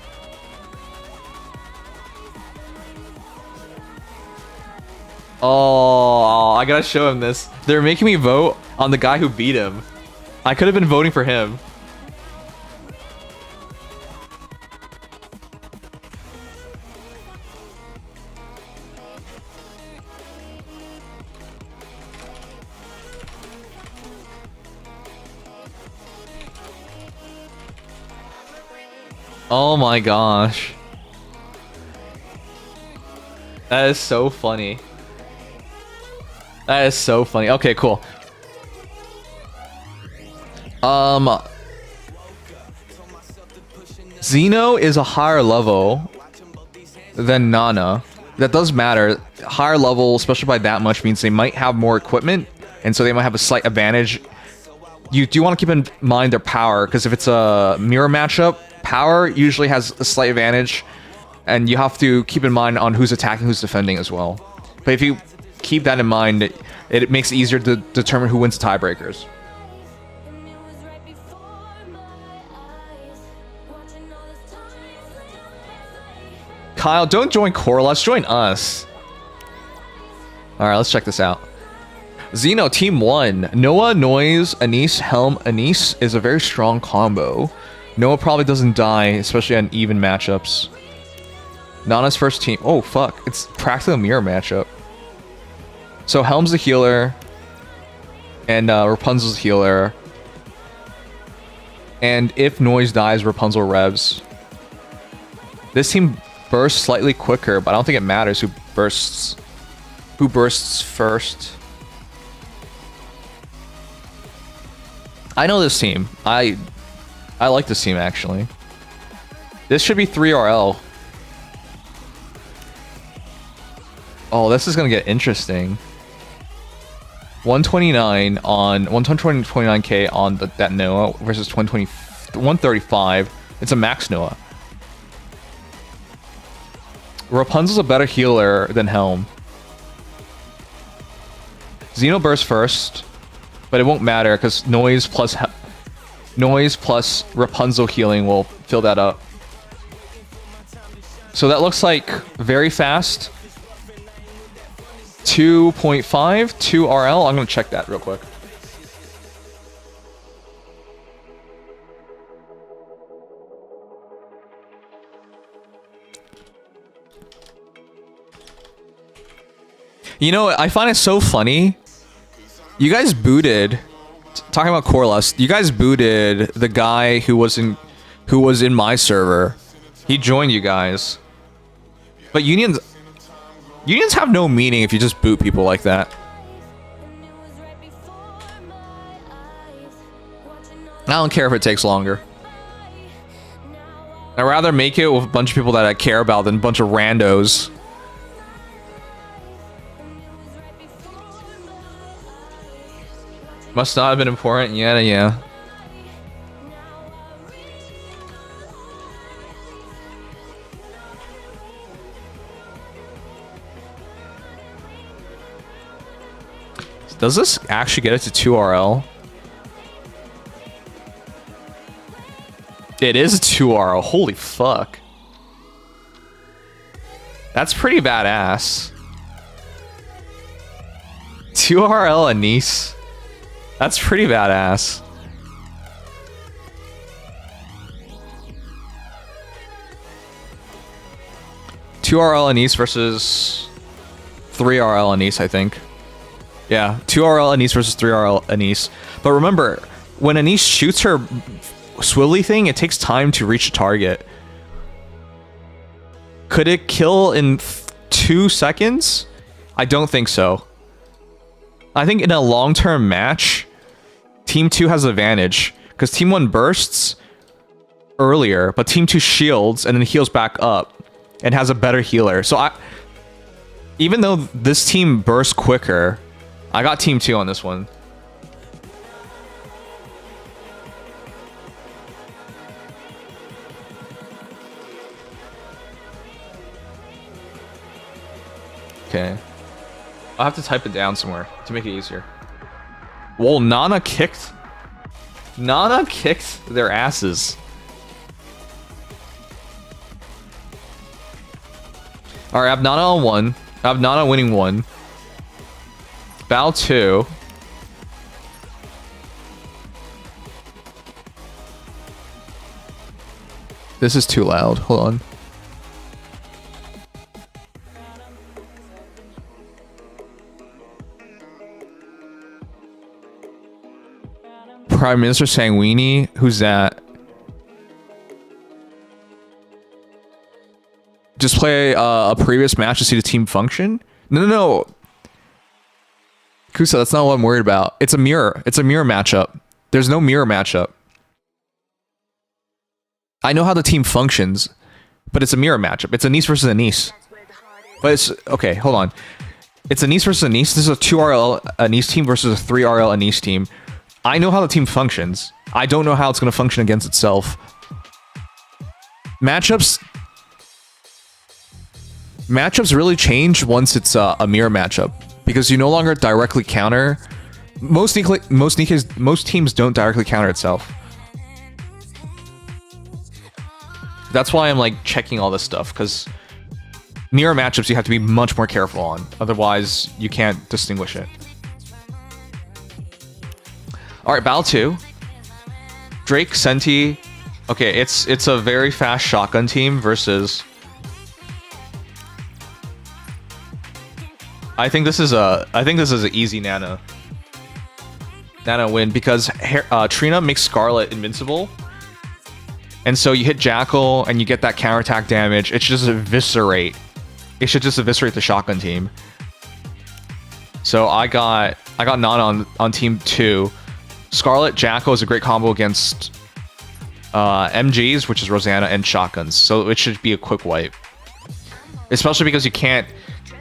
Oh, I gotta show him this. They're making me vote on the guy who beat him. I could have been voting for him. Oh my gosh. That is so funny. That is so funny. Okay, cool. Xeno is a higher level than Nana. That does matter. Higher level, especially by that much, means they might have more equipment, and so they might have a slight advantage. You do want to keep in mind their power, because if it's a mirror matchup, power usually has a slight advantage, and you have to keep in mind on who's attacking, who's defending as well. But if you keep that in mind, it makes it easier to determine who wins the tiebreakers. Kyle, don't join Corliss, join us. Alright, let's check this out. Xeno, Team 1. Noah, Noise, Anise, Helm, Anise is a very strong combo. Noah probably doesn't die, especially on even matchups. Nana's first team. Oh, fuck. It's practically a mirror matchup. So Helm's the healer. And Rapunzel's the healer. And if Noise dies, Rapunzel revs. This team bursts slightly quicker, but I don't think it matters who bursts first. I know this team. I like this team, actually. This should be 3RL. Oh, this is gonna get interesting. 129 on 129k on that Noah versus 135. It's a max Noah. Rapunzel's a better healer than Helm. Xeno burst first, but it won't matter because noise plus Rapunzel healing will fill that up. So that looks like very fast. 2.5, 2 RL. I'm gonna check that real quick. You know, I find it so funny. You guys booted, talking about Corlust, you guys booted the guy who was in my server. He joined you guys. But unions have no meaning if you just boot people like that. I don't care if it takes longer. I'd rather make it with a bunch of people that I care about than a bunch of randos. Must not have been important. Yeah. Does this actually get it to 2 RL? It is 2 RL. Holy fuck. That's pretty badass. 2 RL Anise. That's pretty badass. Two RL Anise versus 3 RL Anise, I think. Yeah, 2 RL Anise versus 3 RL Anise. But remember, when Anise shoots her swilly thing, it takes time to reach a target. Could it kill in 2 seconds? I don't think so. I think in a long-term match, Team 2 has the advantage. Because Team 1 bursts earlier, but Team 2 shields and then heals back up. And has a better healer. So even though this team bursts quicker, I got Team 2 on this one. Okay. I'll have to type it down somewhere to make it easier. Well, Nana kicked their asses. Alright, I have Nana on 1. I have Nana winning 1. Bow 2. This is too loud. Hold on. Prime Minister Sanguini? Who's that? Just play a previous match to see the team function? No. Kusa, that's not what I'm worried about. It's a mirror. It's a mirror matchup. There's no mirror matchup. I know how the team functions, but it's a mirror matchup. It's Anise versus Anise. But it's... Okay, hold on. It's Anise versus Anise. This is a 2 RL Anise team versus a 3 RL Anise team. I know how the team functions. I don't know how it's going to function against itself. Matchups really change once it's a mirror matchup, because you no longer directly counter. Most teams don't directly counter itself. That's why I'm like checking all this stuff, because mirror matchups you have to be much more careful on, otherwise you can't distinguish it. All right, battle 2. Drake, Senti. Okay, it's a very fast shotgun team versus. I think this is an easy Nana win, because Trina makes Scarlet invincible, and so you hit Jackal and you get that counterattack damage. It should just eviscerate. It should just eviscerate the shotgun team. So I got Nana on team 2. Scarlet Jackal is a great combo against MGs, which is Rosanna, and shotguns. So it should be a quick wipe, especially because you can't.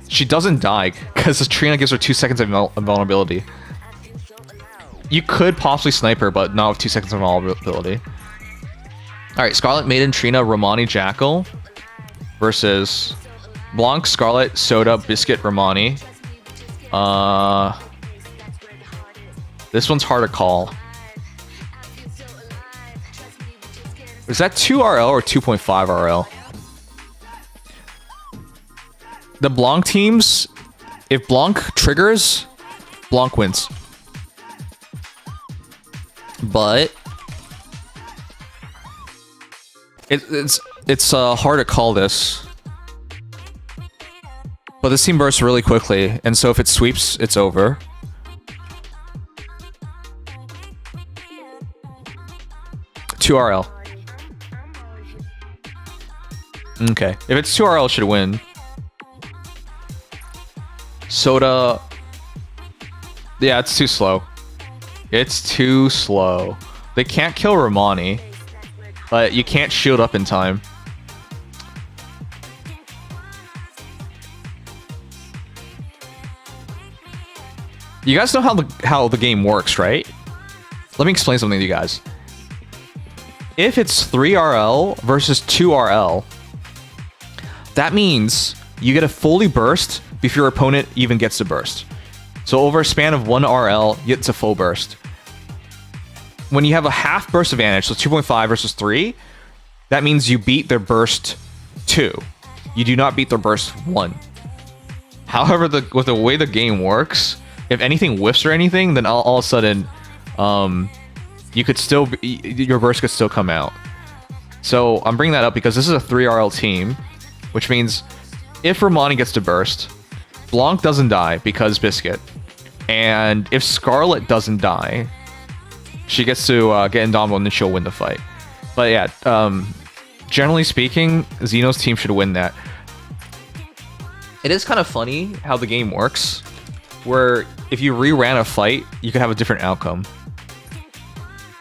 She doesn't die because Trina gives her 2 seconds of invulnerability. You could possibly snipe her, but not with 2 seconds of invulnerability. Alright, Scarlet Maiden, Trina, Romani, Jackal versus Blanc, Scarlet, Soda, Biscuit, Romani. This one's hard to call. Is that 2 RL or 2.5 RL? The Blanc teams, if Blanc triggers, Blanc wins. But it's hard to call this. But this team bursts really quickly, and so if it sweeps, it's over. Two RL. Okay, if it's 2 RL, it should win. Soda. Yeah, it's too slow. It's too slow. They can't kill Romani, but you can't shield up in time. You guys know how the game works, right? Let me explain something to you guys. If it's 3 RL versus 2 RL, that means you get a fully burst before your opponent even gets to burst. So over a span of 1 RL, you get to full burst. When you have a half burst advantage, so 2.5 versus 3, that means you beat their burst 2. You do not beat their burst 1. However, with the way the game works, if anything whiffs or anything, then all of a sudden, you could still your burst could still come out. So I'm bringing that up because this is a 3 RL team, which means if Romani gets to burst, Blanc doesn't die because Biscuit, and if Scarlet doesn't die, she gets to get Indomitable and then she'll win the fight. But yeah, generally speaking, Xeno's team should win that. It is kind of funny how the game works, where if you re-ran a fight, you could have a different outcome.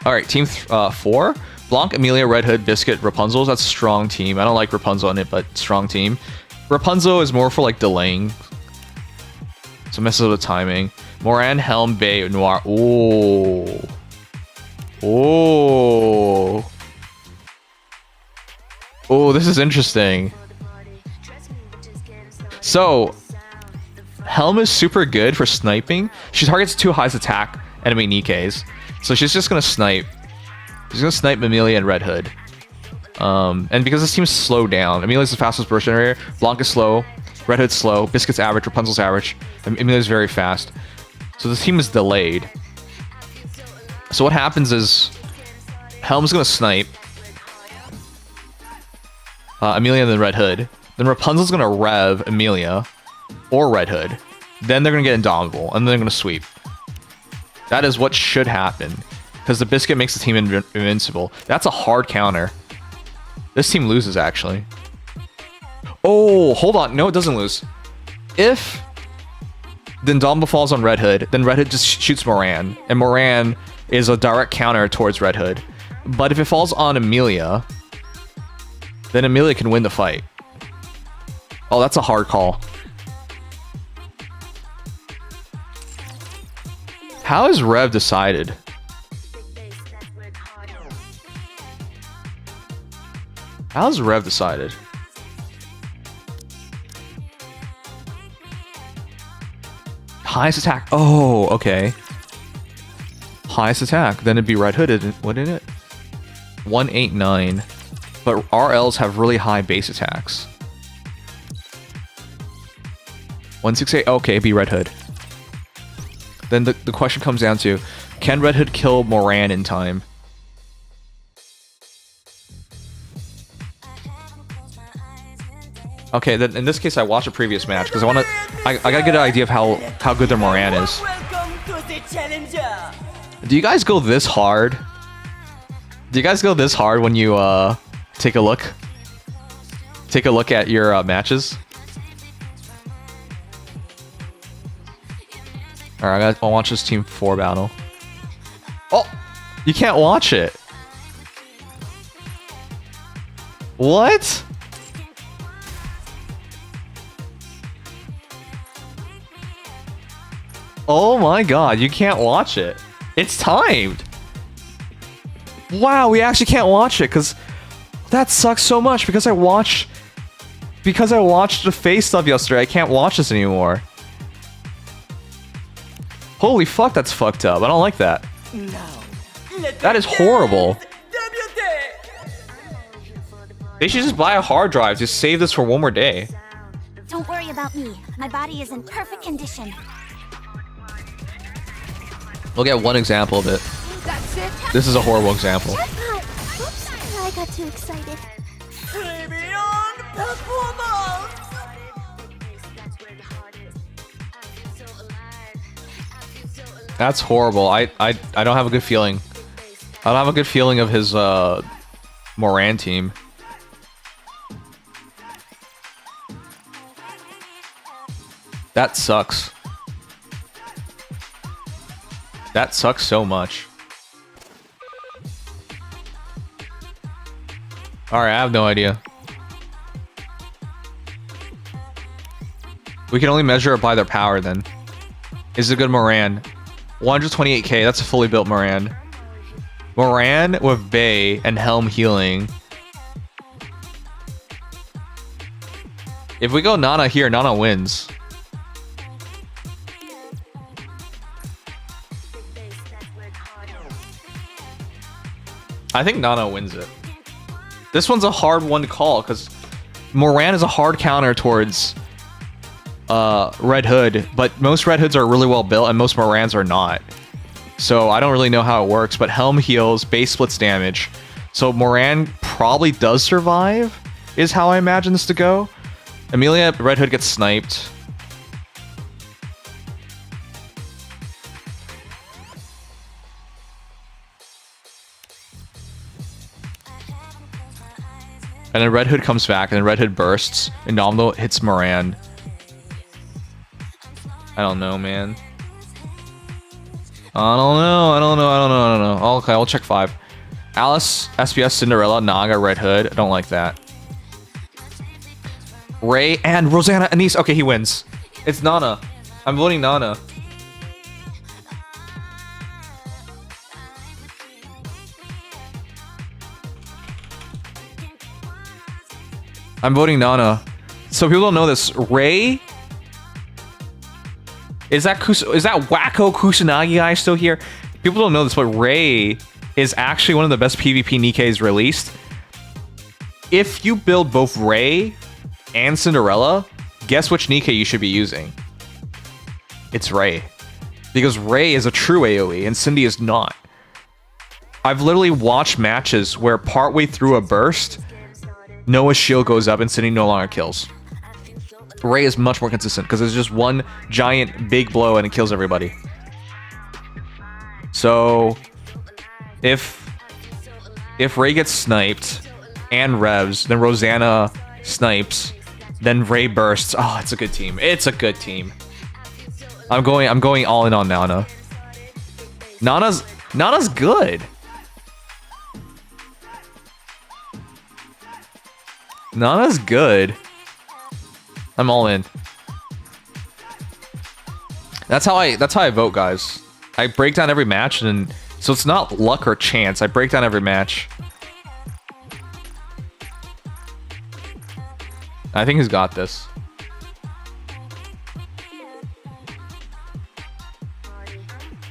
Alright, team 4. Blanc, Amelia, Red Hood, Biscuit, Rapunzel. That's a strong team. I don't like Rapunzel in it, but strong team. Rapunzel is more for like delaying. So messes with the timing. Moran, Helm, Bay, Noir. Oh. Oh. Oh, this is interesting. So, Helm is super good for sniping. She targets 2 highest attack enemy Nikkes. So she's just gonna snipe. She's gonna snipe Amelia and Red Hood. And because this team's slowed down, Amelia's the fastest burst generator, Blanc is slow, Red Hood's slow, Biscuit's average, Rapunzel's average, and Amelia's very fast. So this team is delayed. So what happens is Helm's gonna snipe Amelia and then Red Hood. Then Rapunzel's gonna rev Amelia or Red Hood. Then they're gonna get Indomitable, and then they're gonna sweep. That is what should happen, because the Biscuit makes the team invincible. That's a hard counter. This team loses, actually. Oh, hold on. No, it doesn't lose. If the Indomitable falls on Red Hood, then Red Hood just shoots Moran, and Moran is a direct counter towards Red Hood. But if it falls on Amelia, then Amelia can win the fight. Oh, that's a hard call. How is Rev decided? How's Rev decided? Highest attack. Oh, okay. Highest attack. Then it'd be Red Hood, wouldn't it? 189. But RLs have really high base attacks. 168. Okay, it'd be Red Hood. Then the question comes down to, can Red Hood kill Moran in time? Okay, then in this case I watched a previous match because I gotta get an idea of how good their Moran is.
Welcome to the challenger.
Do you guys go this hard? Do you guys go this hard when you take a look? Take a look at your matches? Alright, I'll watch this team 4 battle. Oh! You can't watch it! What? Oh my god, you can't watch it. It's timed! Wow, we actually can't watch it, because that sucks so much, because I watched because I watched the face stuff yesterday, I can't watch this anymore. Holy fuck, that's fucked up. I don't like that. That is horrible. They should just buy a hard drive to save this for one more day.
Don't worry about me. My body is in perfect condition.
We'll get one example of it. This is a horrible example.
Jackpot! Oops, I got too excited.
Premium performance.
That's horrible. I don't have a good feeling. I don't have a good feeling of his Moran team. That sucks. That sucks so much. Alright, I have no idea. We can only measure it by their power then. Is it a good Moran? 128k, that's a fully built Moran. Moran with Bay and Helm healing. If we go Nana here, Nana wins. I think Nana wins it. This one's a hard one to call because Moran is a hard counter towards Red Hood, but most Red Hoods are really well built and most Morans are not. So I don't really know how it works, but Helm heals, base splits damage. So Moran probably does survive, is how I imagine this to go. Amelia, Red Hood gets sniped. And then Red Hood comes back, and then Red Hood bursts, and Nomno hits Moran. I don't know, man. I don't know. Okay, I'll check 5. Alice, SPS, Cinderella, Naga, Red Hood. I don't like that. Ray and Rosanna Anise. Okay, he wins. It's Nana. I'm voting Nana. I'm voting Nana. So people don't know this. Ray, is that wacko Kusanagi guy still here? People don't know this, but Ray is actually one of the best PvP Nikke's released. If you build both Ray and Cinderella, guess which Nikke you should be using? It's Ray. Because Ray is a true AoE and Cindy is not. I've literally watched matches where partway through a burst, Noah's shield goes up and Cindy no longer kills. Ray is much more consistent because there's just one giant big blow and it kills everybody. So if Ray gets sniped and revs, then Rosanna snipes, then Ray bursts. Oh, it's a good team. It's a good team. I'm going all in on Nana. Nana's good. Nana's good. I'm all in. That's how I vote, guys. I break down every match, and so it's not luck or chance. I break down every match. I think he's got this.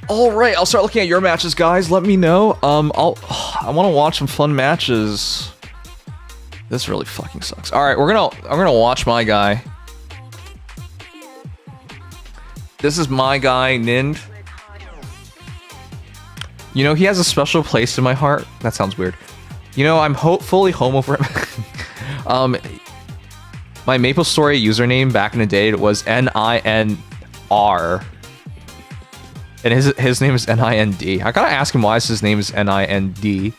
All right, I'll start looking at your matches, guys. Let me know. I want to watch some fun matches. This really fucking sucks. All right, I'm gonna watch my guy. This is my guy, Nind. You know, he has a special place in my heart. That sounds weird. You know, I'm fully homo for him. My Maple Story username back in the day was NINR. And his name is NIND. I gotta ask him why his name is NIND.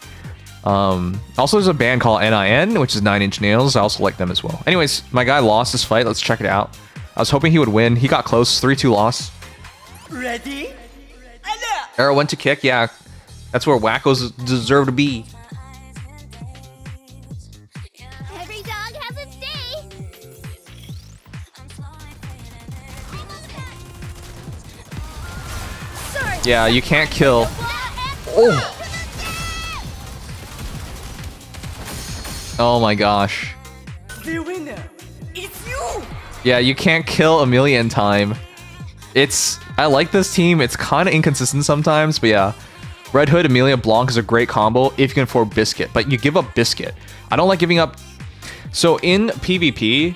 Also, there's a band called NIN, which is 9 Inch Nails. I also like them as well. Anyways, my guy lost this fight. Let's check it out. I was hoping he would win. He got close. 3-2 loss.
Ready?
Arrow went to kick. Yeah, that's where wackos deserve to be.
Every dog has its day.
Yeah, you can't kill. Oh. Oh my gosh.
The winner
Yeah, you can't kill Amelia in time. I like this team. It's kind of inconsistent sometimes, but yeah. Red Hood, Amelia, Blanc is a great combo if you can afford Biscuit, but you give up Biscuit. I don't like giving up. So in PvP,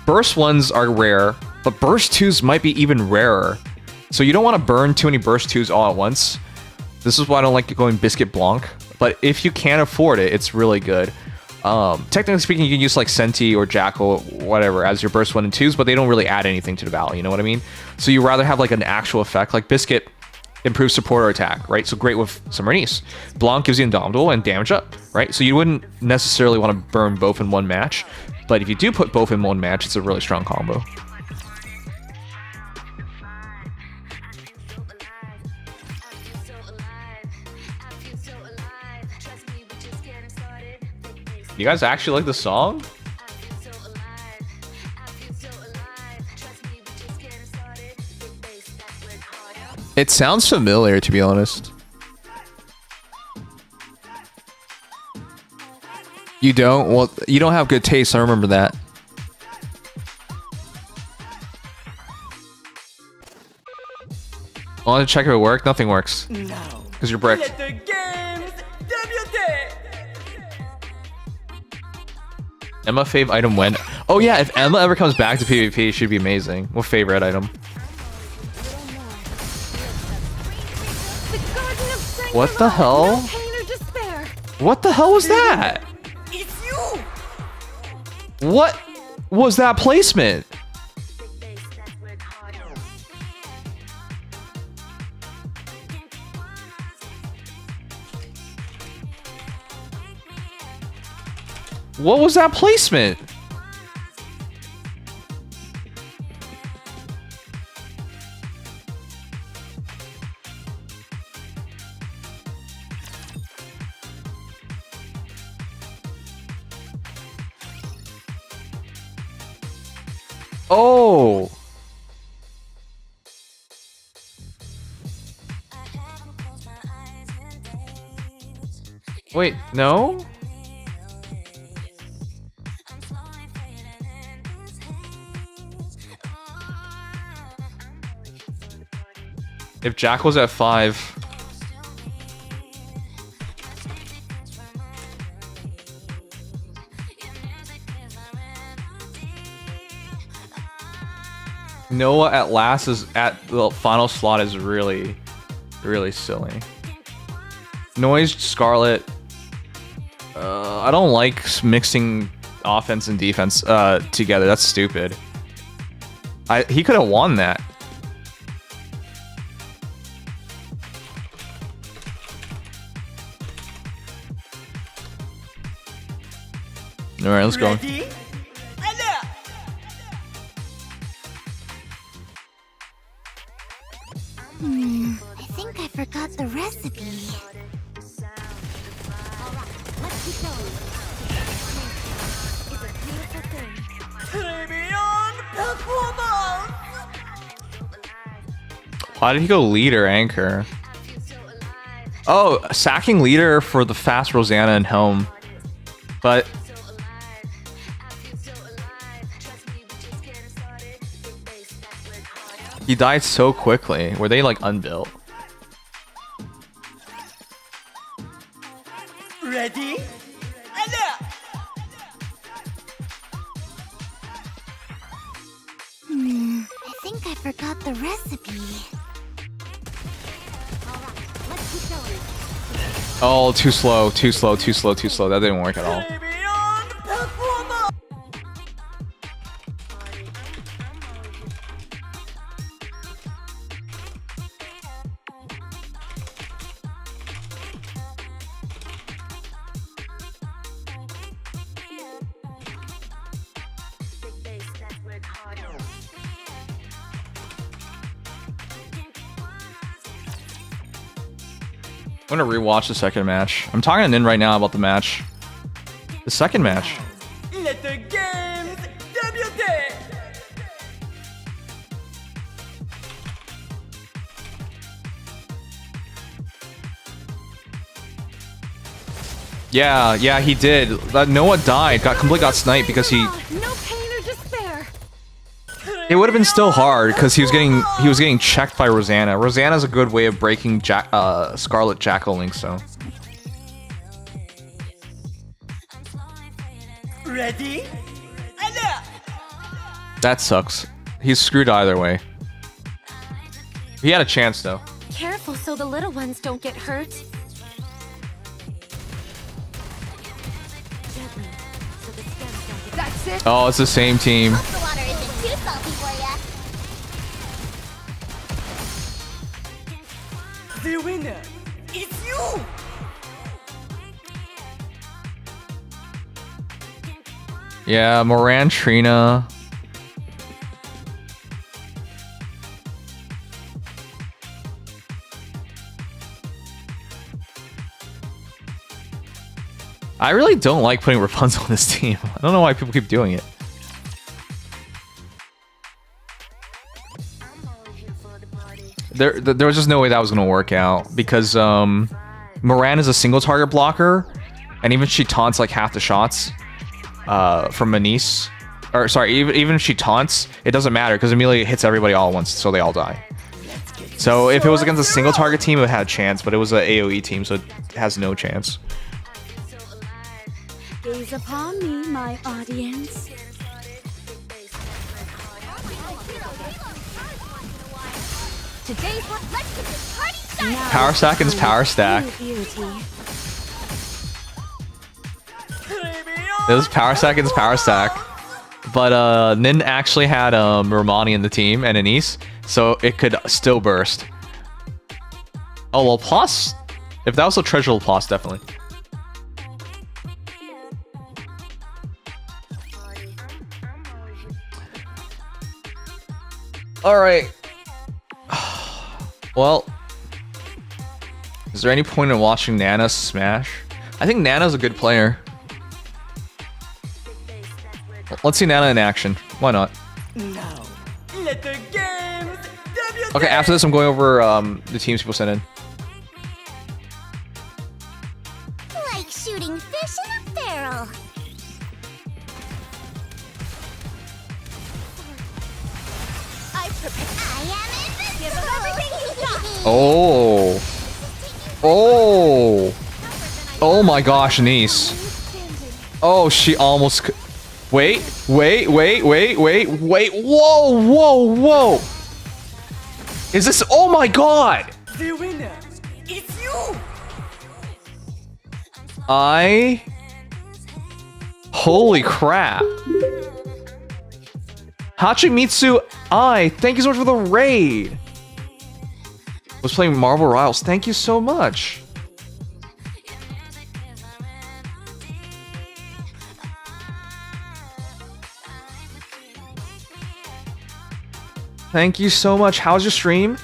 Burst 1s are rare, but Burst 2s might be even rarer. So you don't want to burn too many Burst 2s all at once. This is why I don't like going Biscuit Blanc. But if you can afford it, it's really good. Technically speaking, you can use like Senti or Jackal, whatever, as your Burst 1 and 2s, but they don't really add anything to the battle, you know what I mean? So you rather have like an actual effect, like Biscuit improves support or attack, right? So great with Summerniece. Blanc gives you Indomitable and damage up, right? So you wouldn't necessarily want to burn both in one match, but if you do put both in one match, it's a really strong combo. You guys actually like the song? It sounds familiar, to be honest. You don't? Well, you don't have good taste, I remember that. I wanted to check if it worked. Nothing works.
Now,
Because you're bricked.
let the games debut.
Emma fave item when? Oh yeah, if Emma ever comes back to PvP, she'd be amazing. What favorite item? What the hell?
No pain or despair.
What the hell was that?
It's you.
What was that placement? What was that placement? Oh. Wait, no? If Jack was at 5. Noah at last is at the final slot is really, really silly. Noise, Scarlet. I don't like mixing offense and defense together. That's stupid. He could have won that. All right, let's go.
Ready? And now.
I think I forgot the recipe.
Let's keep going. It's a beautiful thing.
Premium performance.
Why did he go leader anchor? Oh, sacking leader for the fast Rosanna and Helm. But he died so quickly. Were they like unbuilt?
Ready? And now.
I think I forgot the recipe.
Let's keep going.
Oh, too slow, too slow, too slow, too slow. That didn't work at all.
Premium performance.
I'm gonna rewatch the second match. I'm talking to Nin right now about the match. The second match.
Let the games debut.
Yeah, he did. Noah died. Completely got sniped because he.
No pain or despair.
It would have been still hard because he was getting checked by Rosanna. Rosanna's a good way of breaking Scarlet Jackal Link, so.
Ready? Alert!
That sucks. He's screwed either way. He had a chance though.
Careful so the little ones don't get hurt. Gently, so the stems don't get. That's it.
Oh, it's the same team.
The water isn't too salty for ya.
The winner is you!
Yeah, Moran, Trina. I really don't like putting Rapunzel on this team. I don't know why people keep doing it. There was just no way that was going to work out because Moran is a single target blocker, and even if she taunts like half the shots from Manice, or sorry, even if she taunts, it doesn't matter because Amelia hits everybody all at once, so they all die. So if it was against a single target team, it had a chance, but it was an AoE team, so it has no chance.
Gaze upon me, my audience. Today's what? Let's get this party started.
Power stack against power stack. It was power stack against power stack. But Nin actually had Romani in the team and Anise, so it could still burst. Oh well, plus if that was a treasure, plus definitely. All right. Well, is there any point in watching Nana smash? I think Nana's a good player. Let's see Nana in action. Why not?
Now, let the games debut.
Okay, after this, I'm going over the teams people sent in.
Like shooting fish in a barrel. I am invincible. Everything you got.
Oh. Oh. Oh my gosh, Nice. Oh, she almost... Wait. Whoa. Is this... Oh my god.
The winner is you!
Holy crap. Hachimitsu, thank you so much for the raid. Was playing Marvel Rivals. Thank you so much. Thank you so much. How's your stream?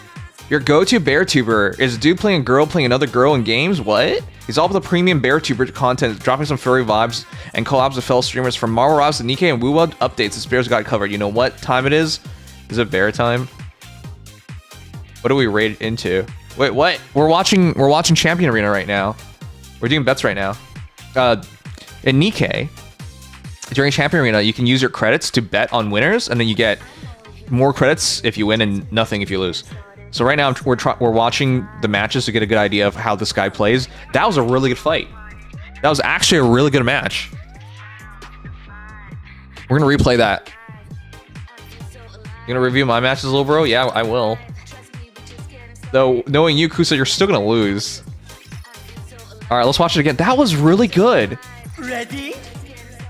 Your go-to bear tuber is a dude playing a girl playing another girl in games? What? He's all about the premium bear tuber content, dropping some furry vibes and collabs with fellow streamers from Marvel Rivals to Nikke and Woo updates. This bear's got it covered. You know what time it is? Is it bear time? What do we rate into? Wait, what? We're watching Champion Arena right now. We're doing bets right now. In Nikke, during Champion Arena, you can use your credits to bet on winners, and then you get more credits if you win and nothing if you lose. So right now we're watching the matches to get a good idea of how this guy plays. That was a really good fight. That was actually a really good match. We're gonna replay that. You gonna review my matches, little bro? Yeah, I will. Though knowing you, Kusa, you're still gonna lose. All right, let's watch it again. That was really good.
Ready?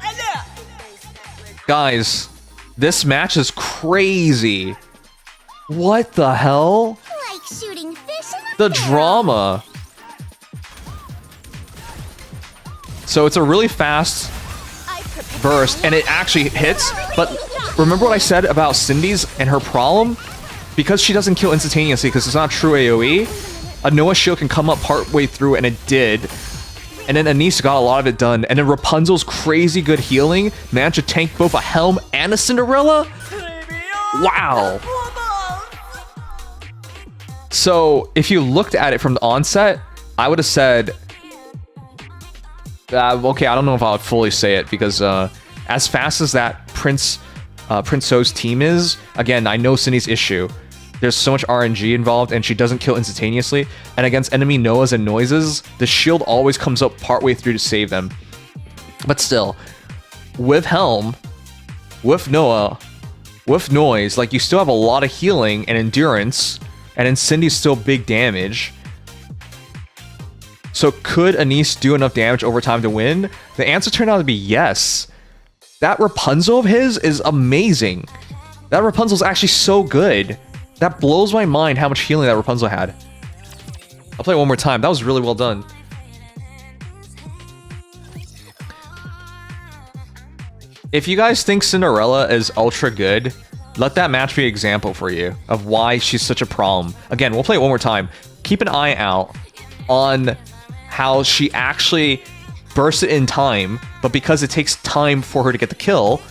Alert!
Guys, this match is crazy. What the hell?
Like shooting fish in a
The
barrel.
drama. So it's a really fast burst, and it actually hits. But remember what I said about Cindy's and her problem? Because she doesn't kill instantaneously, because it's not true AoE, a Noah shield can come up partway through, and it did. And then Anise got a lot of it done. And then Rapunzel's crazy good healing managed to tank both a Helm and a Cinderella? Wow. So if you looked at it from the onset, I would have said, okay, I don't know if I would fully say it because as fast as that Prince Prince So's team is. Again, I know Cindy's issue. There's so much RNG involved, and she doesn't kill instantaneously. And against enemy Noahs and noises, the shield always comes up partway through to save them. But still, with Helm, with Noah, with noise, like, you still have a lot of healing and endurance, and in Cindy's still big damage. So could Anise do enough damage over time to win? The answer turned out to be yes. That Rapunzel of his is amazing. That Rapunzel's actually so good. That blows my mind how much healing that Rapunzel had. I'll play it one more time. That was really well done. If you guys think Cinderella is ultra good, let that match be an example for you of why she's such a problem. Again, we'll play it one more time. Keep an eye out on how she actually burst it in time, but because it takes time for her to get the kill,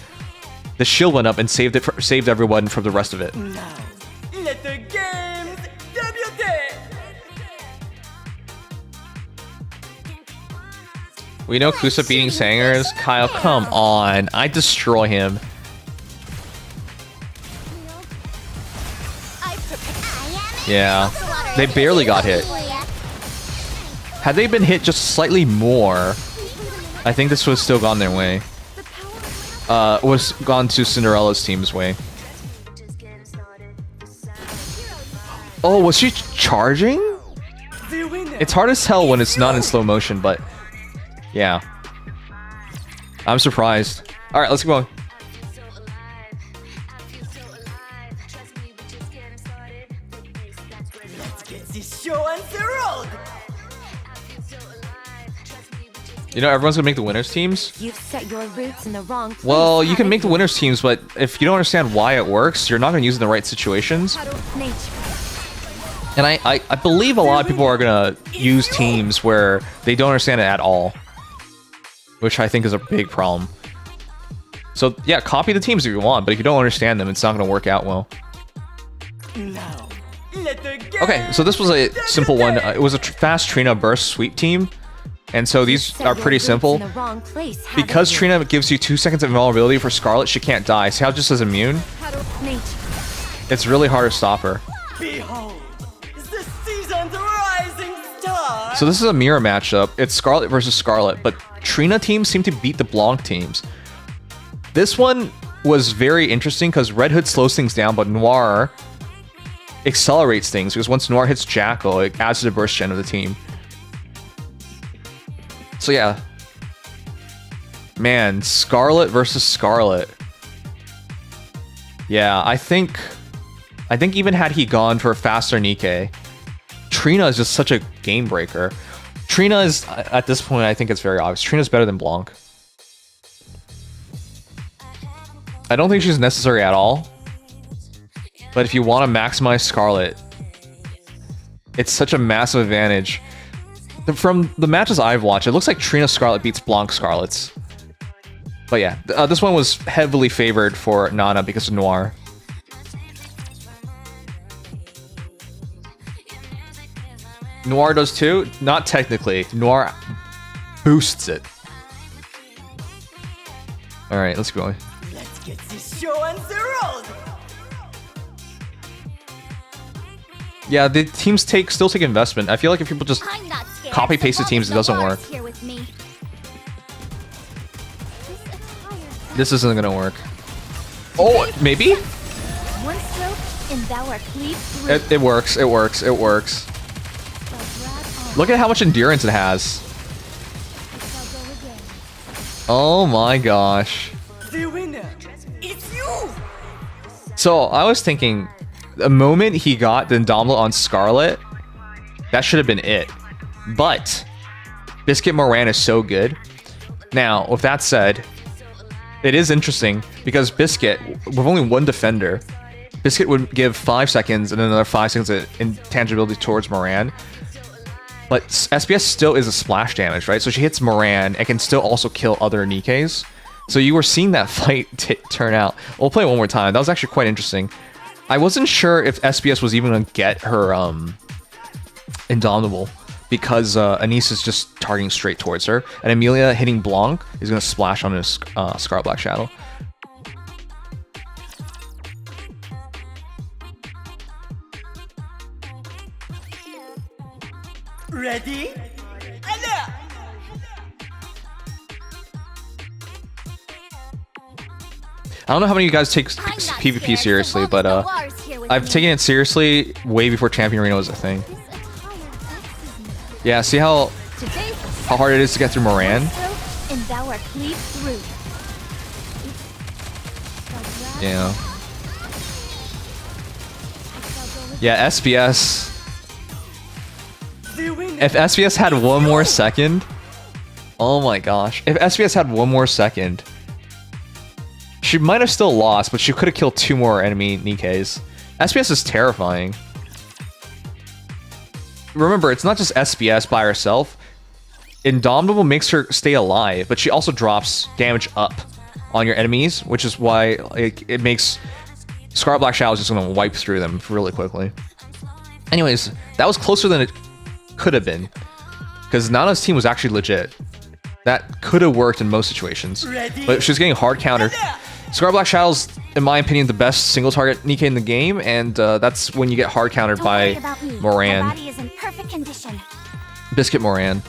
the shield went up and saved everyone from the rest of it.
Now, let the games debut.
We know Kusa beating Sangers. Kyle, come on. I destroy him. Yeah, they barely got hit. Had they been hit just slightly more, I think this was still gone their way. Was gone to Cinderella's team's way. Oh, was she charging? It's hard to tell when it's not in slow motion, but yeah. I'm surprised. Alright, let's keep going.
Let's get this show on the road.
You know, everyone's gonna make the winners teams.
You've set your roots in the wrong place.
Well, you can make the winners teams, but if you don't understand why it works, you're not gonna use it in the right situations.
Nature.
And I believe a lot of people are gonna use teams where they don't understand it at all, which I think is a big problem. So yeah, copy the teams if you want, but if you don't understand them, it's not gonna work out well.
Now, let the games
Okay, so this was a simple one. It was a fast Trina burst sweep team, and so these are pretty simple. Because Trina gives you 2 seconds of invulnerability for Scarlet, she can't die. See how it just says immune? It's really hard to stop her.
behold the season's rising star.
So this is a mirror matchup. It's Scarlet versus Scarlet, but Trina teams seem to beat the Blanc teams. This one was very interesting because Red Hood slows things down, but Noir accelerates things because once Noir hits Jackal, it adds to the burst gen of the team. So yeah. Man, Scarlet versus Scarlet. Yeah, I think even had he gone for a faster Nikke, Trina is just such a game breaker. Trina is, at this point, I think it's very obvious. Trina's better than Blanc. I don't think she's necessary at all. But if you want to maximize Scarlet, it's such a massive advantage. From the matches I've watched, it looks like Trina Scarlet beats Blanc Scarlets. But yeah, this one was heavily favored for Nana because of Noir. Noir does too? Not technically. Noir boosts it. Alright, let's go.
Let's get this show on the road.
Yeah, the teams still take investment. I feel like if people just
I'm not scared.
copy paste the teams, it doesn't work.
Here with me.
This isn't gonna work. Oh, maybe?
One stroke and thou art cleaved through.
It works, it works, it works. Look at how much endurance it has. Oh my gosh.
The winner, it's you.
So I was thinking, the moment he got the Indomitable on Scarlet, that should have been it. But Biscuit Moran is so good. Now, with that said, it is interesting because Biscuit, with only one defender, Biscuit would give 5 seconds and another 5 seconds of intangibility towards Moran. But SPS still is a splash damage, right? So she hits Moran and can still also kill other Nikkes. So you were seeing that fight turn out. We'll play it one more time. That was actually quite interesting. I wasn't sure if SPS was even going to get her Indomitable because Anise is just targeting straight towards her. And Amelia hitting Blanc is going to splash on his Scarlet Black Shadow.
Ready? And
I don't know how many of you guys take PvP seriously, but I've taken it seriously way before Champion Arena was a thing. Yeah, see how hard it is to get through Moran?
And thou art cleaved through.
Yeah. Yeah, SBS. If SBS had one more second, oh my gosh. If SBS had one more second, she might have still lost, but she could have killed 2 more enemy Nikkes. SBS is terrifying. Remember, it's not just SBS by herself. Indomitable makes her stay alive, but she also drops damage up on your enemies, which is why it makes Scarlet Black Shadow just gonna wipe through them really quickly. Anyways, that was closer than it could have been, because Nana's team was actually legit. That could have worked in most situations, but she was getting hard countered. Scarlet Black Shadow's, in my opinion, the best single target Nikke in the game, and that's when you get hard countered by Moran.
My body is in perfect condition.
Biscuit Moran.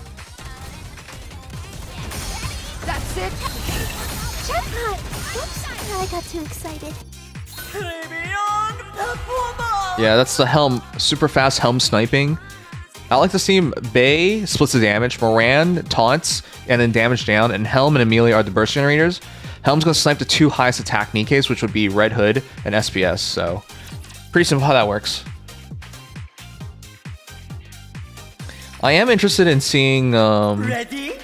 That's it.
Jackpot! Oops, I got too excited.
Premium performance!
Yeah, that's the Helm, super fast Helm sniping. I like to see Bay splits the damage, Moran taunts, and then damage down, and Helm and Amelia are the burst generators. Helm's gonna snipe the 2 highest attack Nikkes, which would be Red Hood and SBS, so pretty simple how that works. I am interested in seeing
Ready?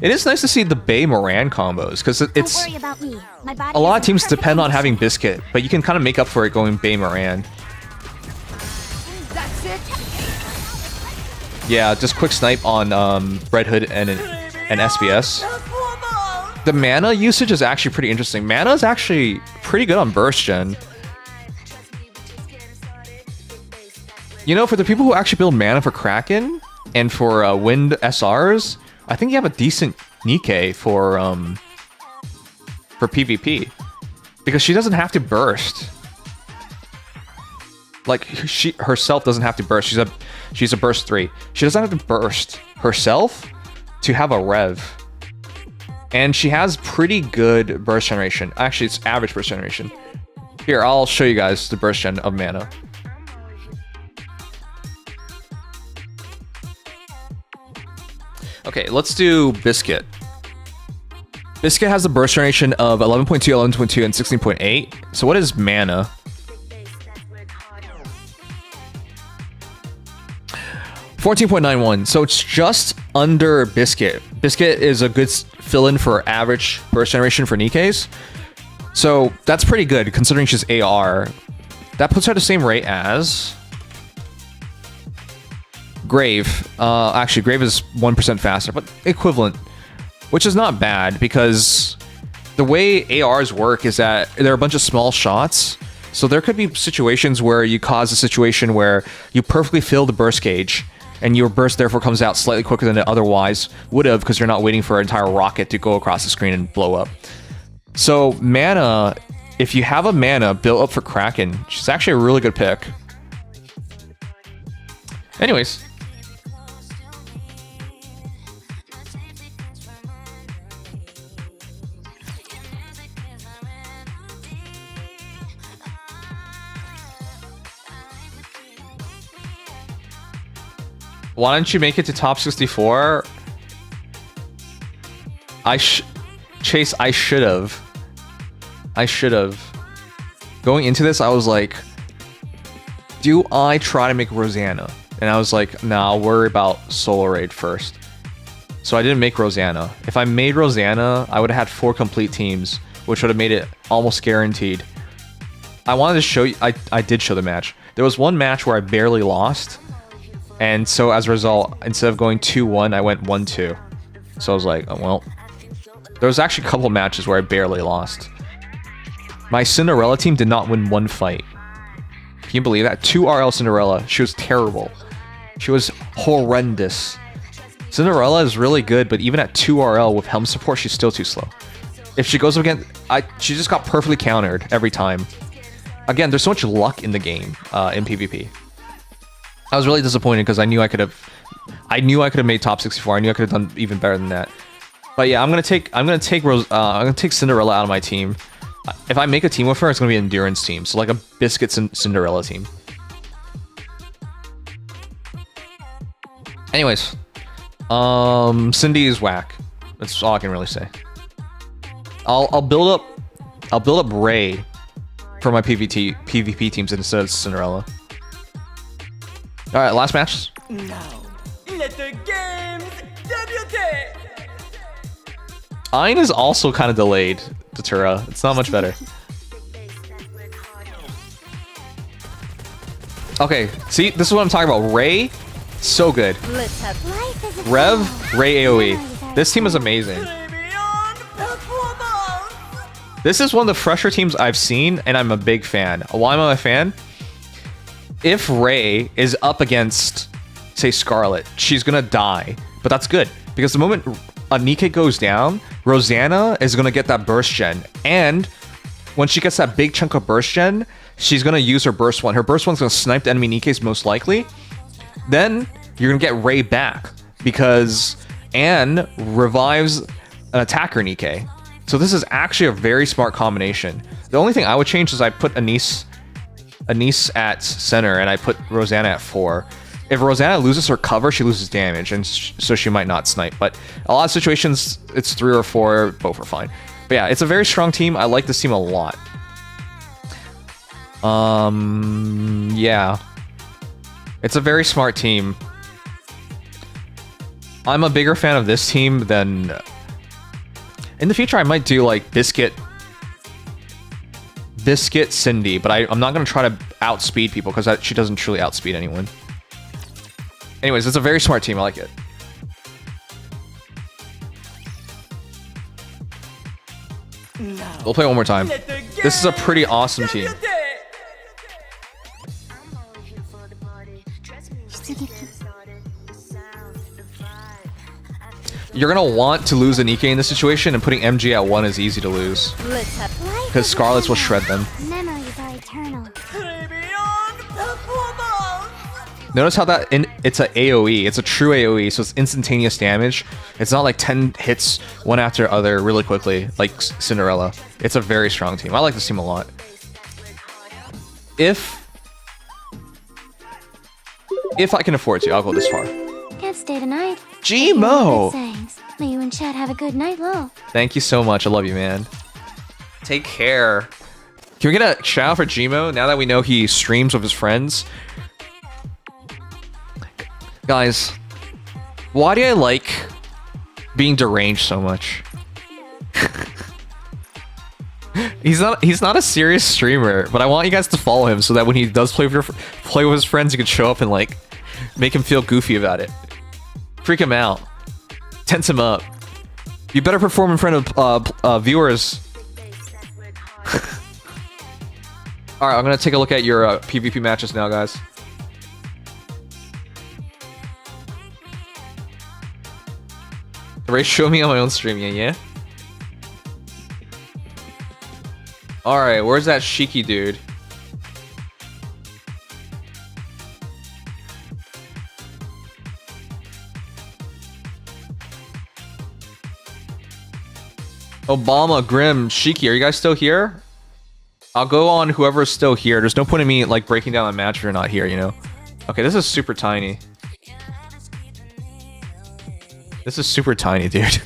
And
it is nice to see the Bay Moran combos, because
Don't
it's
worry about me. My body
a lot of
is in
teams
perfect
depend on having
condition.
Biscuit, but you can kind of make up for it going Bay Moran.
That's it.
Yeah, just quick snipe on Red Hood and SBS.
performance!
The mana usage is actually pretty interesting. Mana is actually pretty good on burst gen. You know, for the people who actually build mana for Kraken and for Wind SRs, I think you have a decent Nikke for PvP, because she doesn't have to burst. Like, she herself doesn't have to burst. She's a burst 3. She doesn't have to burst herself to have a rev. And she has pretty good burst generation. Actually, it's average burst generation. Here, I'll show you guys the burst gen of mana. Okay, let's do Biscuit. Biscuit has the burst generation of 11.2, 11.2, and 16.8. So what is mana? 14.91, so it's just under Biscuit. Biscuit is a good fill-in for average burst generation for Nikkes. So that's pretty good, considering she's AR. That puts her at the same rate as Grave. Actually, Grave is 1% faster, but equivalent. Which is not bad, because the way ARs work is that there are a bunch of small shots. So there could be situations where you cause a situation where you perfectly fill the burst gauge, and your burst therefore comes out slightly quicker than it otherwise would have, because you're not waiting for an entire rocket to go across the screen and blow up. So mana, if you have a mana built up for Kraken, she's actually a really good pick. Anyways. Why don't you make it to top 64? Chase, I should have. Going into this, I was like, do I try to make Rosanna? And I was like, nah, I'll worry about Solar Raid first. So I didn't make Rosanna. If I made Rosanna, I would have had 4 complete teams, which would have made it almost guaranteed. I wanted to show you, I did show the match. There was one match where I barely lost. And so as a result, instead of going 2-1, I went 1-2. So I was like, oh, well. There was actually a couple matches where I barely lost. My Cinderella team did not win 1 fight. Can you believe that? 2 RL Cinderella. She was terrible. She was horrendous. Cinderella is really good, but even at 2 RL with Helm support, she's still too slow. If she goes up again, she just got perfectly countered every time. again, there's so much luck in the game in PvP. I was really disappointed because I knew I could have made top 64. I knew I could have done even better than that. But yeah, I'm gonna take Cinderella out of my team. If I make a team with her, it's gonna be an endurance team, so like a Biscuit Cinderella team. Anyways, Cindy is whack. That's all I can really say. I'll build up Ray for my PvP teams instead of Cinderella. All right, last match.
Now, let the games debut.
Ein is also kind of delayed, Datura. It's not much better. Okay, see, this is what I'm talking about. Ray, so good.
Let's have
Life is a
Rev, Ray AoE. This team is amazing.
Premium performance.
This is one of the fresher teams I've seen, and I'm a big fan. Why am I a fan? If Ray is up against, say, Scarlet, she's gonna die. But that's good, because the moment a Nikke goes down, Rosanna is gonna get that burst gen. And when she gets that big chunk of burst gen, she's gonna use her burst one. Her burst one's gonna snipe the enemy Nikkes most likely. Then you're gonna get Ray back, because Anne revives an attacker Nikke. So this is actually a very smart combination. The only thing I would change is I put Anise at center and I put Rosanna at 4. If Rosanna loses her cover, she loses damage, and so she might not snipe. But a lot of situations, it's 3 or 4, both are fine. But yeah, it's a very strong team. I like this team a lot. Yeah. It's a very smart team. I'm a bigger fan of this team than... In the future, I might do like Biscuit Cindy, but I'm not going to try to outspeed people because she doesn't truly outspeed anyone. Anyways, it's a very smart team. I like it. We'll play one more time. This is a pretty awesome team. You're going to want to lose a Nikke in this situation, and putting MG at 1 is easy to lose.
let's have
Because Scarlets will shred them.
Memories are eternal.
Premium performance.
Notice how it's a AoE. It's a true AoE, so it's instantaneous damage. It's not like 10 hits one after other really quickly, like Cinderella. It's a very strong team. I like this team a lot. If I can afford to, I'll go this far.
Can't stay tonight.
Gmo!
Sayings. May you and Chad have a good night, lol.
Thank you so much. I love you, man. Take care. Can we get a shout out for Gmo now that we know he streams with his friends? Guys, why do I like being deranged so much? He's not a serious streamer, but I want you guys to follow him so that when he does play with his friends, you can show up and like make him feel goofy about it. Freak him out. Tense him up. You better perform in front of viewers. Alright, I'm gonna take a look at your PvP matches now, guys. Ray, show me on my own stream, yeah? Alright, where's that Shiki dude? Obama, Grim, Shiki, are you guys still here? I'll go on whoever's still here. There's no point in me like breaking down a match if you're not here, you know? Okay, this is super tiny. This is super tiny, dude.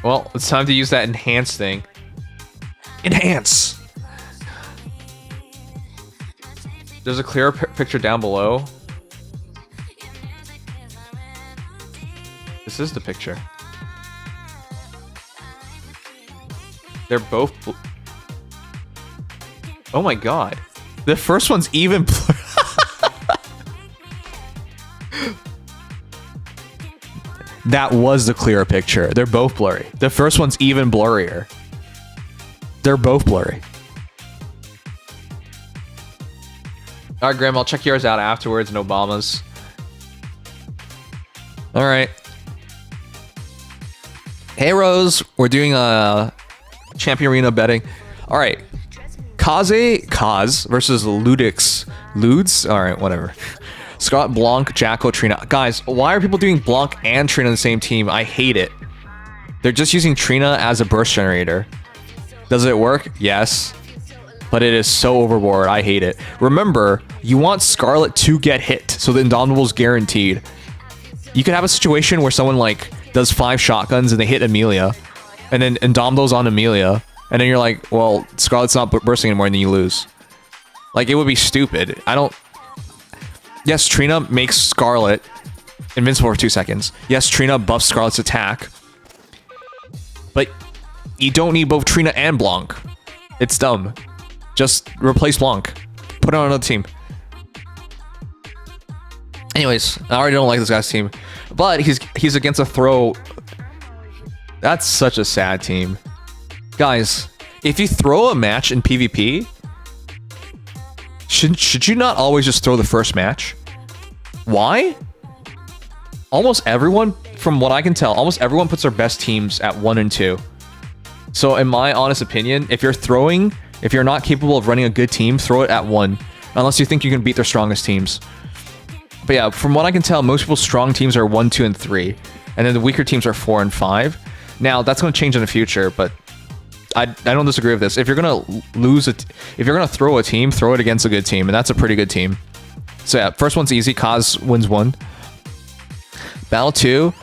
Well, it's time to use that enhance thing. Enhance! There's a clearer picture down below. This is the picture. They're both... Oh my god. The first one's even blurry. That was the clearer picture. They're both blurry. The first one's even blurrier. They're both blurry. Alright, Graham, I'll check yours out afterwards and Obama's. Alright. Hey, Rose. We're doing Champion Arena betting. All right. Kaz versus Ludes. All right, whatever. Scott, Blanc, Jacko, Trina. Guys, why are people doing Blanc and Trina on the same team? I hate it. They're just using Trina as a burst generator. Does it work? Yes. But it is so overboard. I hate it. Remember, you want Scarlet to get hit, so the Indomitable's guaranteed. You could have a situation where someone like does 5 shotguns and they hit Amelia, and then Indomitable's on Amelia, and then you're like, well, Scarlet's not bursting anymore, and then you lose. Like, it would be stupid. Yes, Trina makes Scarlet invincible for 2 seconds. Yes, Trina buffs Scarlet's attack. But you don't need both Trina and Blanc. It's dumb. Just replace Blanc. Put it on another team. Anyways, I already don't like this guy's team. But he's against a throw. That's such a sad team. Guys, if you throw a match in PvP, should you not always just throw the first match? Why? Almost everyone, from what I can tell, almost everyone puts their best teams at 1 and 2. So in my honest opinion, if you're not capable of running a good team, throw it at 1. Unless you think you can beat their strongest teams. But yeah, from what I can tell, most people's strong teams are 1, 2, and 3. And then the weaker teams are 4 and 5. Now, that's going to change in the future, but I don't disagree with this. If you're going to if you're going to throw a team, throw it against a good team, and that's a pretty good team. So yeah, first one's easy. Kaz wins 1. Battle 2.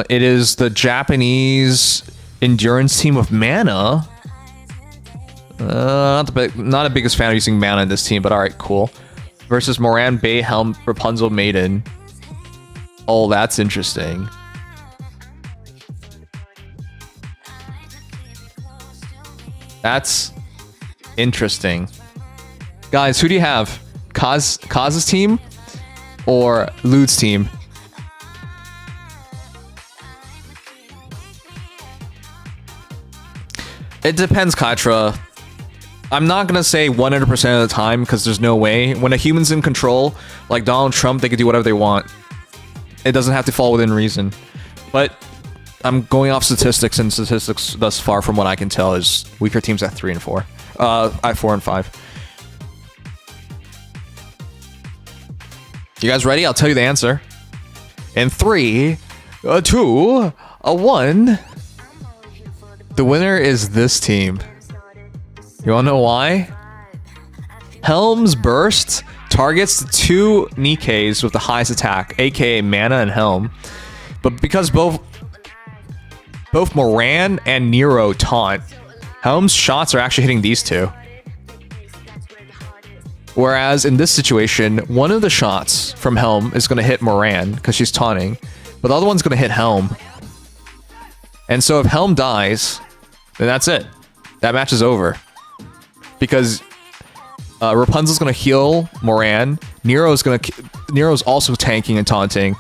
It is the Japanese endurance team of Mana. Not the biggest fan of using Mana in this team, but alright, cool. Versus Moran, Bay, Helm, Rapunzel, Maiden. Oh, that's interesting. That's interesting. Guys, who do you have? Kaz's team or Lude's team? It depends, Katra. I'm not gonna say 100% of the time because there's no way. When a human's in control, like Donald Trump, they can do whatever they want. It doesn't have to fall within reason. But I'm going off statistics, and statistics thus far, from what I can tell, is weaker teams at 3 and 4. At 4 and 5. You guys ready? I'll tell you the answer. In 3, 2, 1. The winner is this team. You wanna know why? Helm's Burst targets the 2 Nikkes with the highest attack, aka Mana and Helm. But because both Moran and Nero taunt, Helm's shots are actually hitting these 2. Whereas in this situation, one of the shots from Helm is going to hit Moran because she's taunting, but the other one's going to hit Helm. And so if Helm dies, then that's it. That match is over. Because Rapunzel's going to heal Moran, Nero's also tanking and taunting.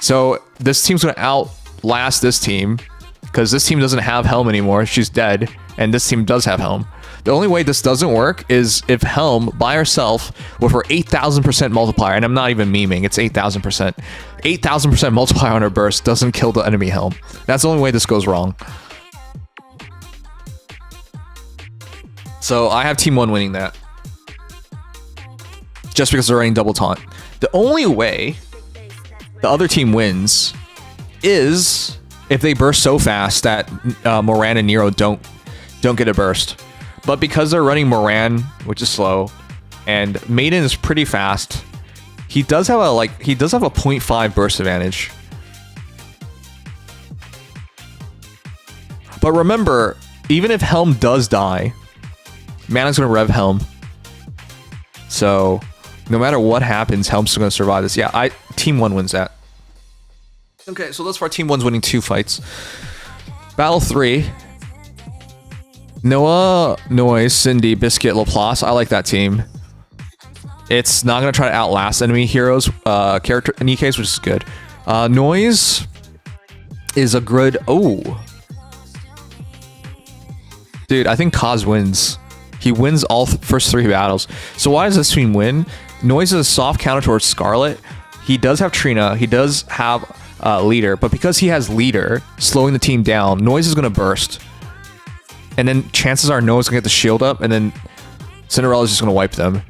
So this team's going to outlast this team because this team doesn't have Helm anymore. She's dead, and this team does have Helm. The only way this doesn't work is if Helm, by herself, with her 8,000% multiplier, and I'm not even memeing, it's 8,000%. 8,000% multiplier on her burst doesn't kill the enemy Helm. That's the only way this goes wrong. So I have Team 1 winning that. Just because they're running double taunt. The only way the other team wins is if they burst so fast that Moran and Nero don't get a burst. But because they're running Moran, which is slow, and Maiden is pretty fast, he does have a 0.5 burst advantage. But remember, even if Helm does die, Mana's gonna rev Helm. So no matter what happens, Helm's still gonna survive this. Yeah, Team 1 wins that. Okay, so thus far Team 1's winning 2 fights. Battle 3. Noah, Noise, Cindy, Biscuit, Laplace. I like that team. It's not going to try to outlast enemy heroes, character Nikkes, which is good. Noise is a good... Oh. Dude, I think Kaz wins. He wins all first 3 battles. So why does this team win? Noise is a soft counter towards Scarlet. He does have Trina. He does have Leader. But because he has Leader, slowing the team down, Noise is going to burst. And then chances are Noah's gonna get the shield up, and then Cinderella's just gonna wipe them.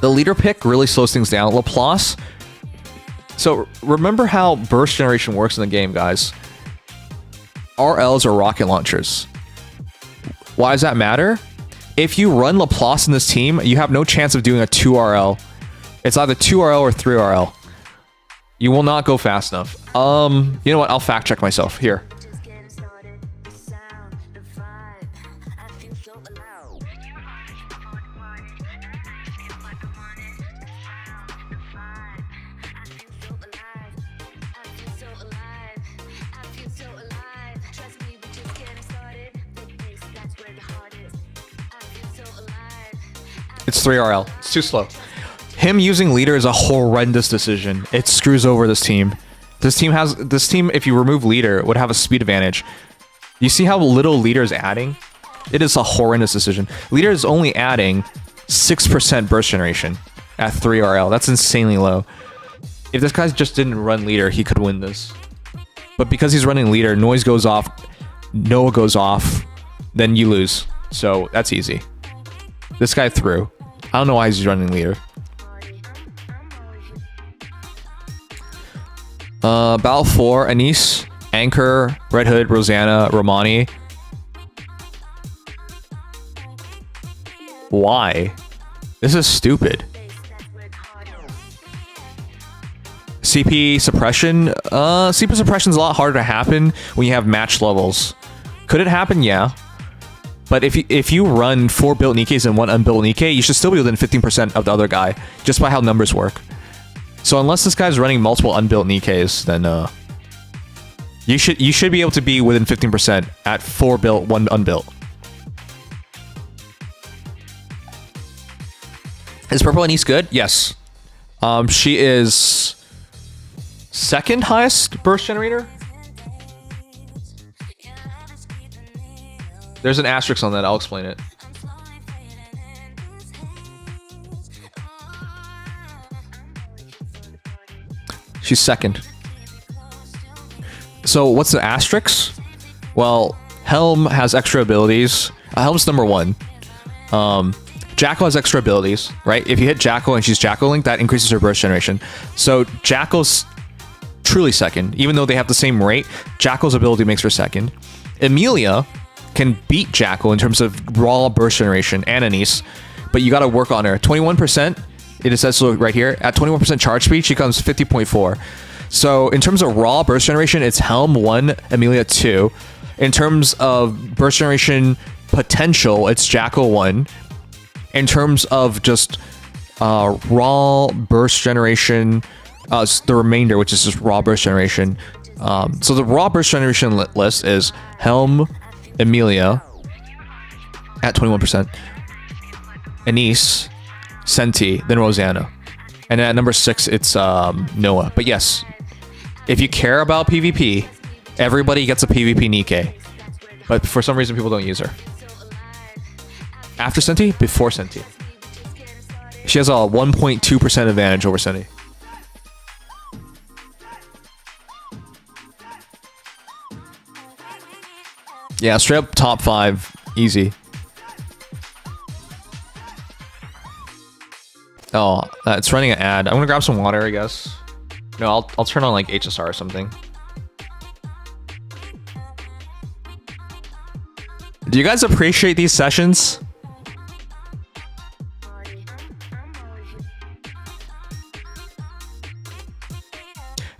The leader pick really slows things down. Laplace. So remember how burst generation works in the game, guys. RLs are rocket launchers. Why does that matter? If you run Laplace in this team, you have no chance of doing a 2RL. It's either 2RL or 3RL. You will not go fast enough. You know what? I'll fact check myself here. It's 3RL. It's too slow. Him using leader is a horrendous decision. It screws over this team. This team, if you remove leader, would have a speed advantage. You see how little leader is adding? It is a horrendous decision. Leader is only adding 6% burst generation at 3RL. That's insanely low. If this guy just didn't run leader, he could win this. But because he's running leader, noise goes off, Noah goes off, then you lose. So that's easy. This guy threw. I don't know why he's running leader. Battle 4, Anise, Anchor, Red Hood, Rosanna, Romani. Why? This is stupid. CP suppression? CP suppression is a lot harder to happen when you have match levels. Could it happen? Yeah. But if you run 4 built Nikkes and 1 unbuilt Nikke, you should still be within 15% of the other guy, just by how numbers work. So unless this guy's running multiple unbuilt Nikkes, then you should be able to be within 15% at 4 built, 1 unbuilt. Is Purple Anise good? Yes. She is second highest burst generator. There's an asterisk on that. I'll explain it. She's second. So what's the asterisk? Well, Helm has extra abilities. Helm's number 1. Jackal has extra abilities, right? If you hit Jackal and she's Jackal-Link, that increases her burst generation. So Jackal's truly second. Even though they have the same rate, Jackal's ability makes her second. Emilia can beat Jackal in terms of raw burst generation and Anise, but you got to work on her. 21%, it says so right here. At 21% charge speed, she comes 50.4. So in terms of raw burst generation, it's Helm 1, Emilia 2. In terms of burst generation potential, it's Jackal 1. In terms of just raw burst generation, the remainder, which is just raw burst generation. So the raw burst generation list is Helm, Emilia at 21%, Anise, Senti, then Rosanna, and at number 6 it's Noah. But yes, if you care about PvP, everybody gets a PvP Nikke, but for some reason people don't use her. After Senti, before Senti, she has a 1.2% advantage over Senti. Yeah, straight up top 5, easy. Oh, it's running an ad. I'm gonna grab some water, I guess. No, I'll turn on like HSR or something. Do you guys appreciate these sessions?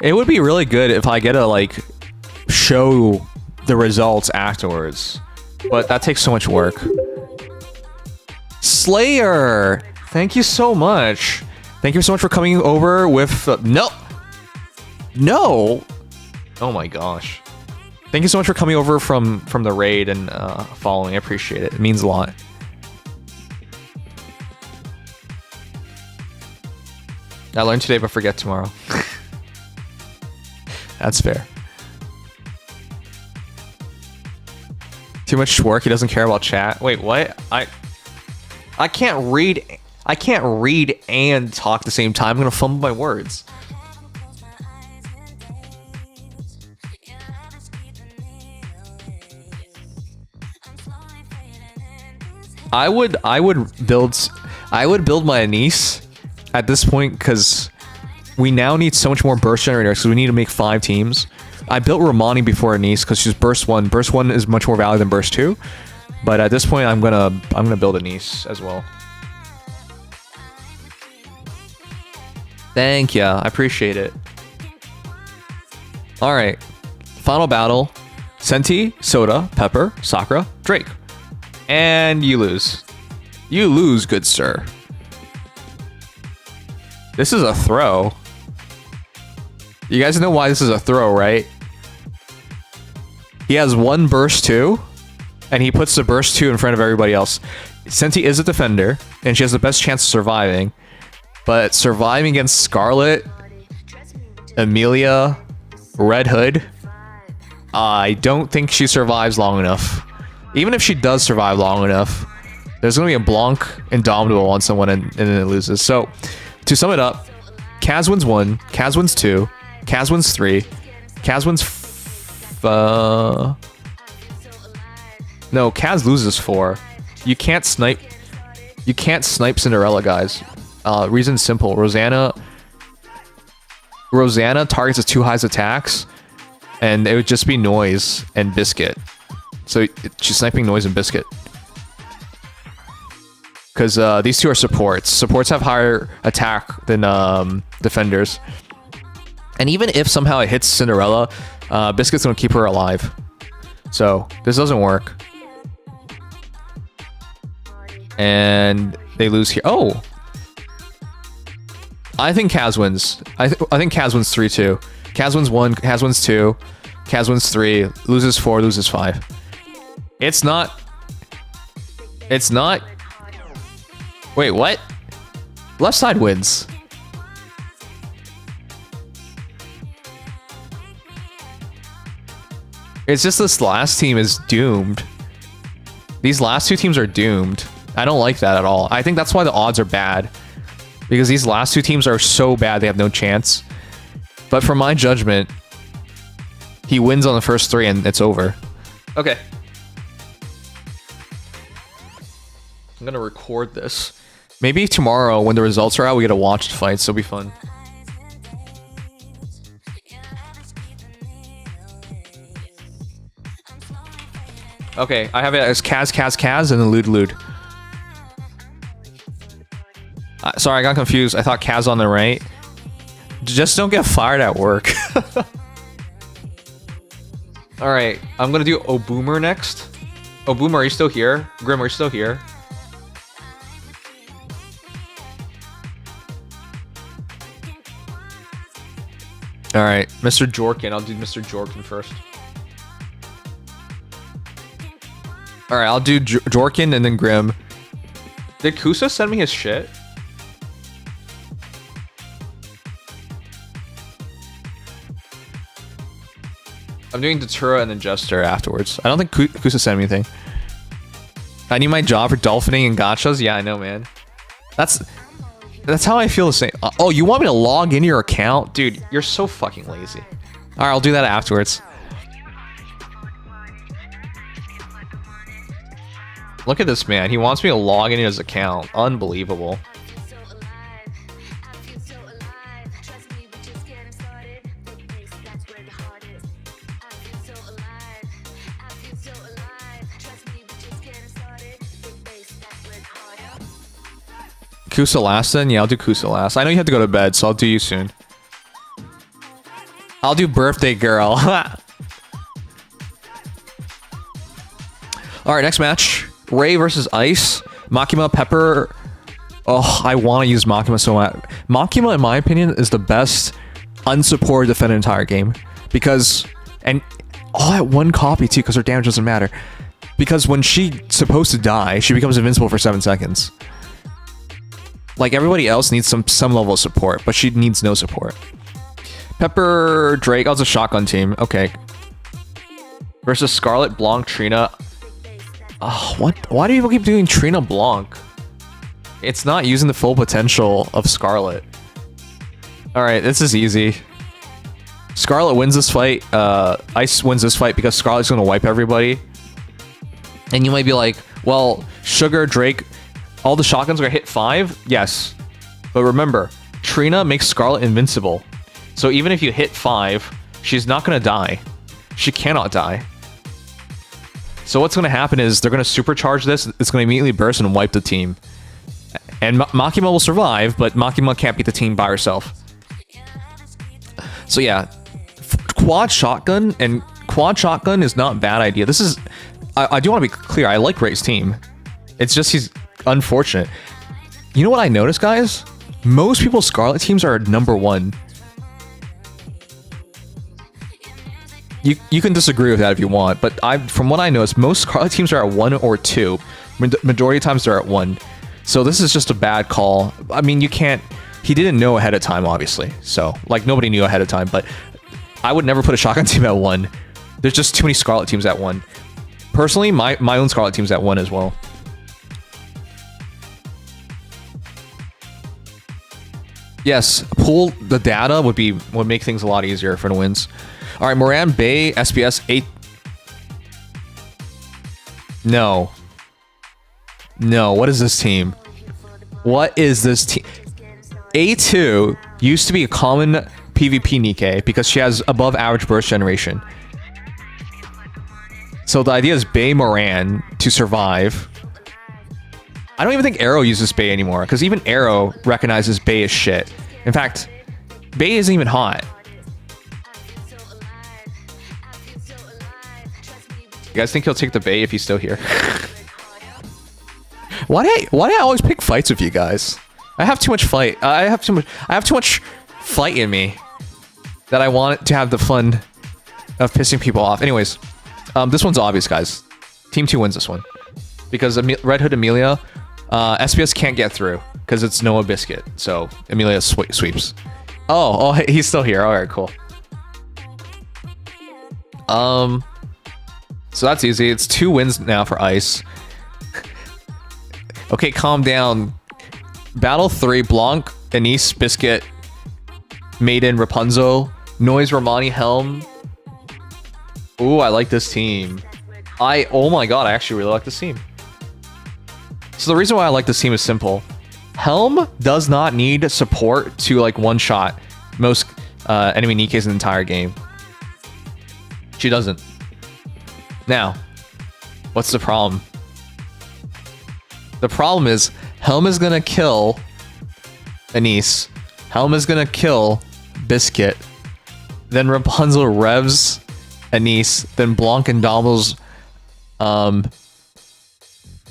It would be really good if I get to like show the results afterwards, but that takes so much work. Slayer, thank you so much. Thank you so much for coming over with no. Oh my gosh. Thank you so much for coming over from the raid and following. I appreciate it. It means a lot. I learned today but forget tomorrow. That's fair. Too much work. He doesn't care about chat. Wait, what? I can't read. I can't read and talk at the same time. I'm gonna fumble my words. I would build my Anise at this point because we now need so much more burst generators because we need to make 5 teams. I built Romani before Anise because she's burst 1. Burst 1 is much more value than burst 2. But at this point, I'm gonna build Anise as well. Thank ya, I appreciate it. All right, final battle: Senti, Soda, Pepper, Sakura, Drake, and you lose. You lose, good sir. This is a throw. You guys know why this is a throw, right? He has 1 burst 2, and he puts the burst 2 in front of everybody else. Senti is a defender, and she has the best chance of surviving. But surviving against Scarlet, Amelia, Red Hood, I don't think she survives long enough. Even if she does survive long enough, there's going to be a Blanc Indomitable on someone and then it loses. So, to sum it up, Kaz wins 1, Kaz wins 2, Kaz wins 3, Kaz wins... no, Kaz loses 4. You can't snipe Cinderella, guys. Reason's simple. Rosanna targets with 2 highest attacks, and it would just be Noise and Biscuit. So she's sniping Noise and Biscuit. Because these 2 are supports. Supports have higher attack than defenders. And even if somehow it hits Cinderella, Biscuit's gonna keep her alive. So this doesn't work. And they lose here. Oh! I think Kaz wins. I think Kaz wins 3-2. Kaz wins 1, Kaz wins 2, Kaz wins 3, loses 4, loses 5. It's not... Wait, what? Left side wins. It's just this last team is doomed. These last 2 teams are doomed. I don't like that at all. I think that's why the odds are bad. Because these last 2 teams are so bad they have no chance. But for my judgment, he wins on the first 3 and it's over. Okay. I'm gonna record this. Maybe tomorrow when the results are out, we get to watch the fights. It'll be fun. Okay, I have it as Kaz, and then Lude. Sorry, I got confused. I thought Kaz on the right. Just don't get fired at work. Alright, I'm gonna do Oboomer next. Oboomer, are you still here? Grim, are you still here? Alright, Mr. Jorkin. I'll do Mr. Jorkin first. Alright, I'll do Jorkin and then Grim. Did Kusa send me his shit? I'm doing Datura and then Jester afterwards. I don't think Kusa sent me anything. I need my job for dolphining and gachas? Yeah, I know, man. That's how I feel the same. Oh, you want me to log into your account? Dude, you're so fucking lazy. Alright, I'll do that afterwards. Look at this man. He wants me to log into his account. Unbelievable. Kusa last then? Yeah, I'll do Kusa last. I know you have to go to bed, so I'll do you soon. I'll do birthday girl. Alright, next match. Ray versus Ice. Makima, Pepper. Oh, I want to use Makima so much. Makima, in my opinion, is the best unsupported defender in the entire game. Because... And all at 1 copy, too, because her damage doesn't matter. Because when she's supposed to die, she becomes invincible for 7 seconds. Like, everybody else needs some level of support, but she needs no support. Pepper, Drake. Oh, it's a shotgun team. Okay. Versus Scarlet, Blanc, Trina. Oh, what? Why do people keep doing Trina Blanc? It's not using the full potential of Scarlet. Alright, this is easy. Scarlet wins this fight. Ice wins this fight because Scarlet's gonna wipe everybody. And you might be like, Well, Sugar, Drake, all the shotguns are gonna hit 5? Yes. But remember, Trina makes Scarlet invincible. So even if you hit 5, she's not gonna die. She cannot die. So what's gonna happen is they're gonna supercharge this, it's gonna immediately burst and wipe the team. And Makima will survive, but Makima can't beat the team by herself. So yeah, quad shotgun is not a bad idea. This is, I do want to be clear, I like Ray's team. It's just he's unfortunate. You know what I noticed, guys? Most people's Scarlet teams are number 1. You can disagree with that if you want, but from what I noticed, most Scarlet teams are at 1 or 2. Majority of times they're at 1. So this is just a bad call. I mean, you can't... He didn't know ahead of time, obviously. So, like, nobody knew ahead of time, but I would never put a shotgun team at 1. There's just too many Scarlet teams at 1. Personally, my own Scarlet team's at 1 as well. Yes, pull the data would make things a lot easier for the wins. All right, Moran, Bay, SPS, 8. No. No, what is this team? What is this team? A2 used to be a common PvP Nikke because she has above average burst generation. So the idea is Bay Moran to survive. I don't even think Arrow uses Bay anymore because even Arrow recognizes Bay as shit. In fact, Bay isn't even hot. You guys think he'll take the Bay if he's still here? Why do I always pick fights with you guys? I have too much fight. I have too much fight in me that I want to have the fun of pissing people off. Anyways, this one's obvious, guys. Team 2 wins this one because Red Hood Amelia, SPS can't get through because it's Noah Biscuit. So Amelia sweeps. Oh, he's still here. All right, cool. So that's easy. It's 2 wins now for Ice. Okay, calm down. Battle 3, Blanc, Anise, Biscuit, Maiden, Rapunzel, Noise, Romani, Helm. Ooh, I like this team. Oh my god, I actually really like this team. So the reason why I like this team is simple. Helm does not need support to like one-shot most enemy Nikkes in the entire game. She doesn't. Now, what's the problem? The problem is Helm is gonna kill Anise. Helm is gonna kill Biscuit. Then Rapunzel revs Anise. Then Blanc and Dommel's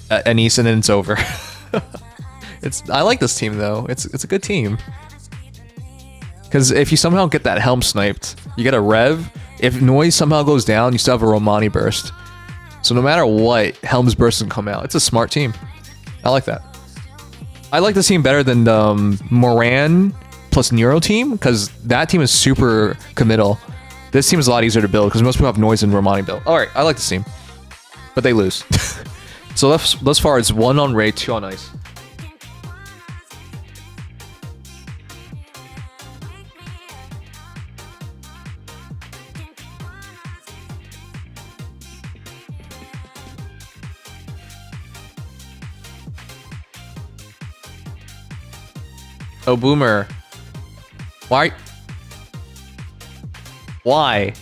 Anise, and then it's over. I like this team though. It's a good team. Because if you somehow get that Helm sniped, you get a rev. If Noise somehow goes down, you still have a Romani burst. So no matter what, Helm's burst can come out. It's a smart team. I like that. I like this team better than the Moran plus Nero team, because that team is super committal. This team is a lot easier to build, because most people have Noise and Romani built. Alright, I like this team. But they lose. So thus far, it's 1 on Ray, 2 on Ice. Oh, Boomer. Why? Why?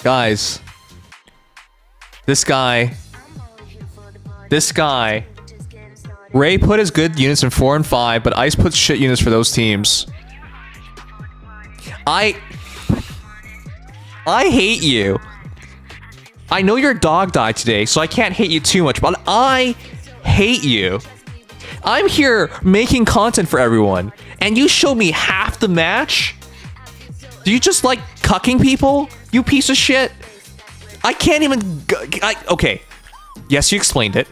Guys. This guy. Ray put his good units in 4 and 5, but Ice puts shit units for those teams. I hate you. I know your dog died today, so I can't hate you too much, but I hate you. I'm here making content for everyone, and you show me half the match? Do you just like cucking people? You piece of shit. I can't even... okay. Yes, you explained it.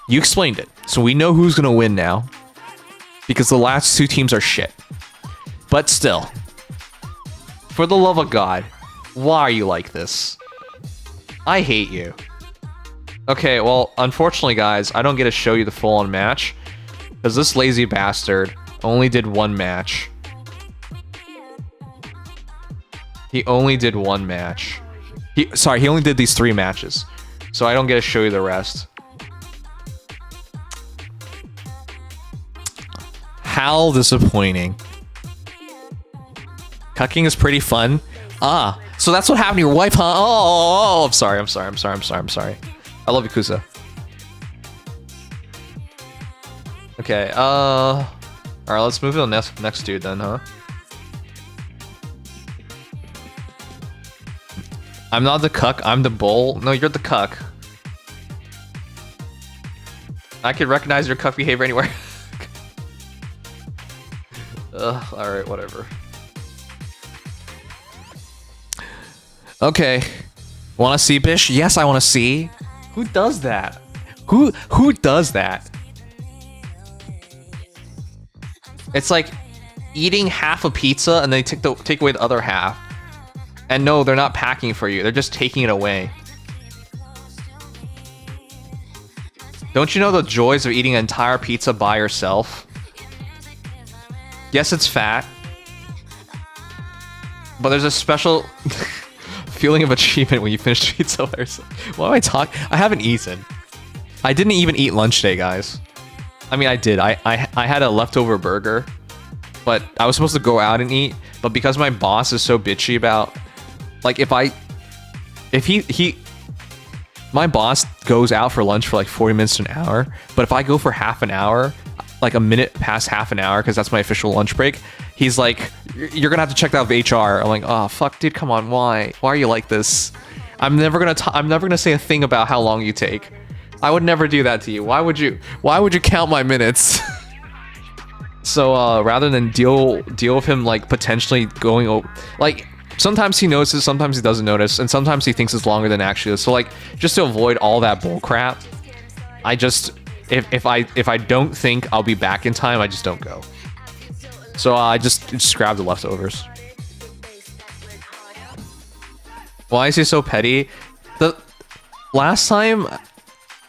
You explained it. So we know who's gonna win now. Because the last 2 teams are shit. But still. For the love of God. Why are you like this? I hate you. Okay, well, unfortunately, guys, I don't get to show you the full-on match. Because this lazy bastard only did 1 match. He only did 1 match. He only did these 3 matches. So I don't get to show you the rest. How disappointing. Cucking is pretty fun. Ah, so that's what happened to your wife, huh? Oh, I'm sorry. I'm sorry. I love you, Kusa. Okay, alright, let's move to the next dude then, huh? I'm not the cuck, I'm the bull. No, you're the cuck. I could recognize your cuck behavior anywhere. Ugh, alright, whatever. Okay. Wanna see, Bish? Yes, I wanna see. Who does that? Who does that? It's like eating half a pizza and they take away the other half. And no, they're not packing for you. They're just taking it away. Don't you know the joys of eating an entire pizza by yourself? Yes, it's fat. But there's a special feeling of achievement when you finish pizza by yourself. Why am I talking? I haven't eaten. I didn't even eat lunch today, guys. I mean, I did. I had a leftover burger. But I was supposed to go out and eat. But because my boss is so bitchy about... Like, my boss goes out for lunch for like 40 minutes to an hour, but if I go for half an hour, like a minute past half an hour, because that's my official lunch break, he's like, you're gonna have to check that with HR. I'm like, oh fuck, dude, come on, why are you like this? I'm never gonna say a thing about how long you take. I would never do that to you. Why would you count my minutes? So rather than deal with him like potentially going over, like, sometimes he notices, sometimes he doesn't notice, and sometimes he thinks it's longer than it actually is. So like, just to avoid all that bull crap, I just, if I don't think I'll be back in time, I just don't go. So I just grab the leftovers. Why is he so petty? The last time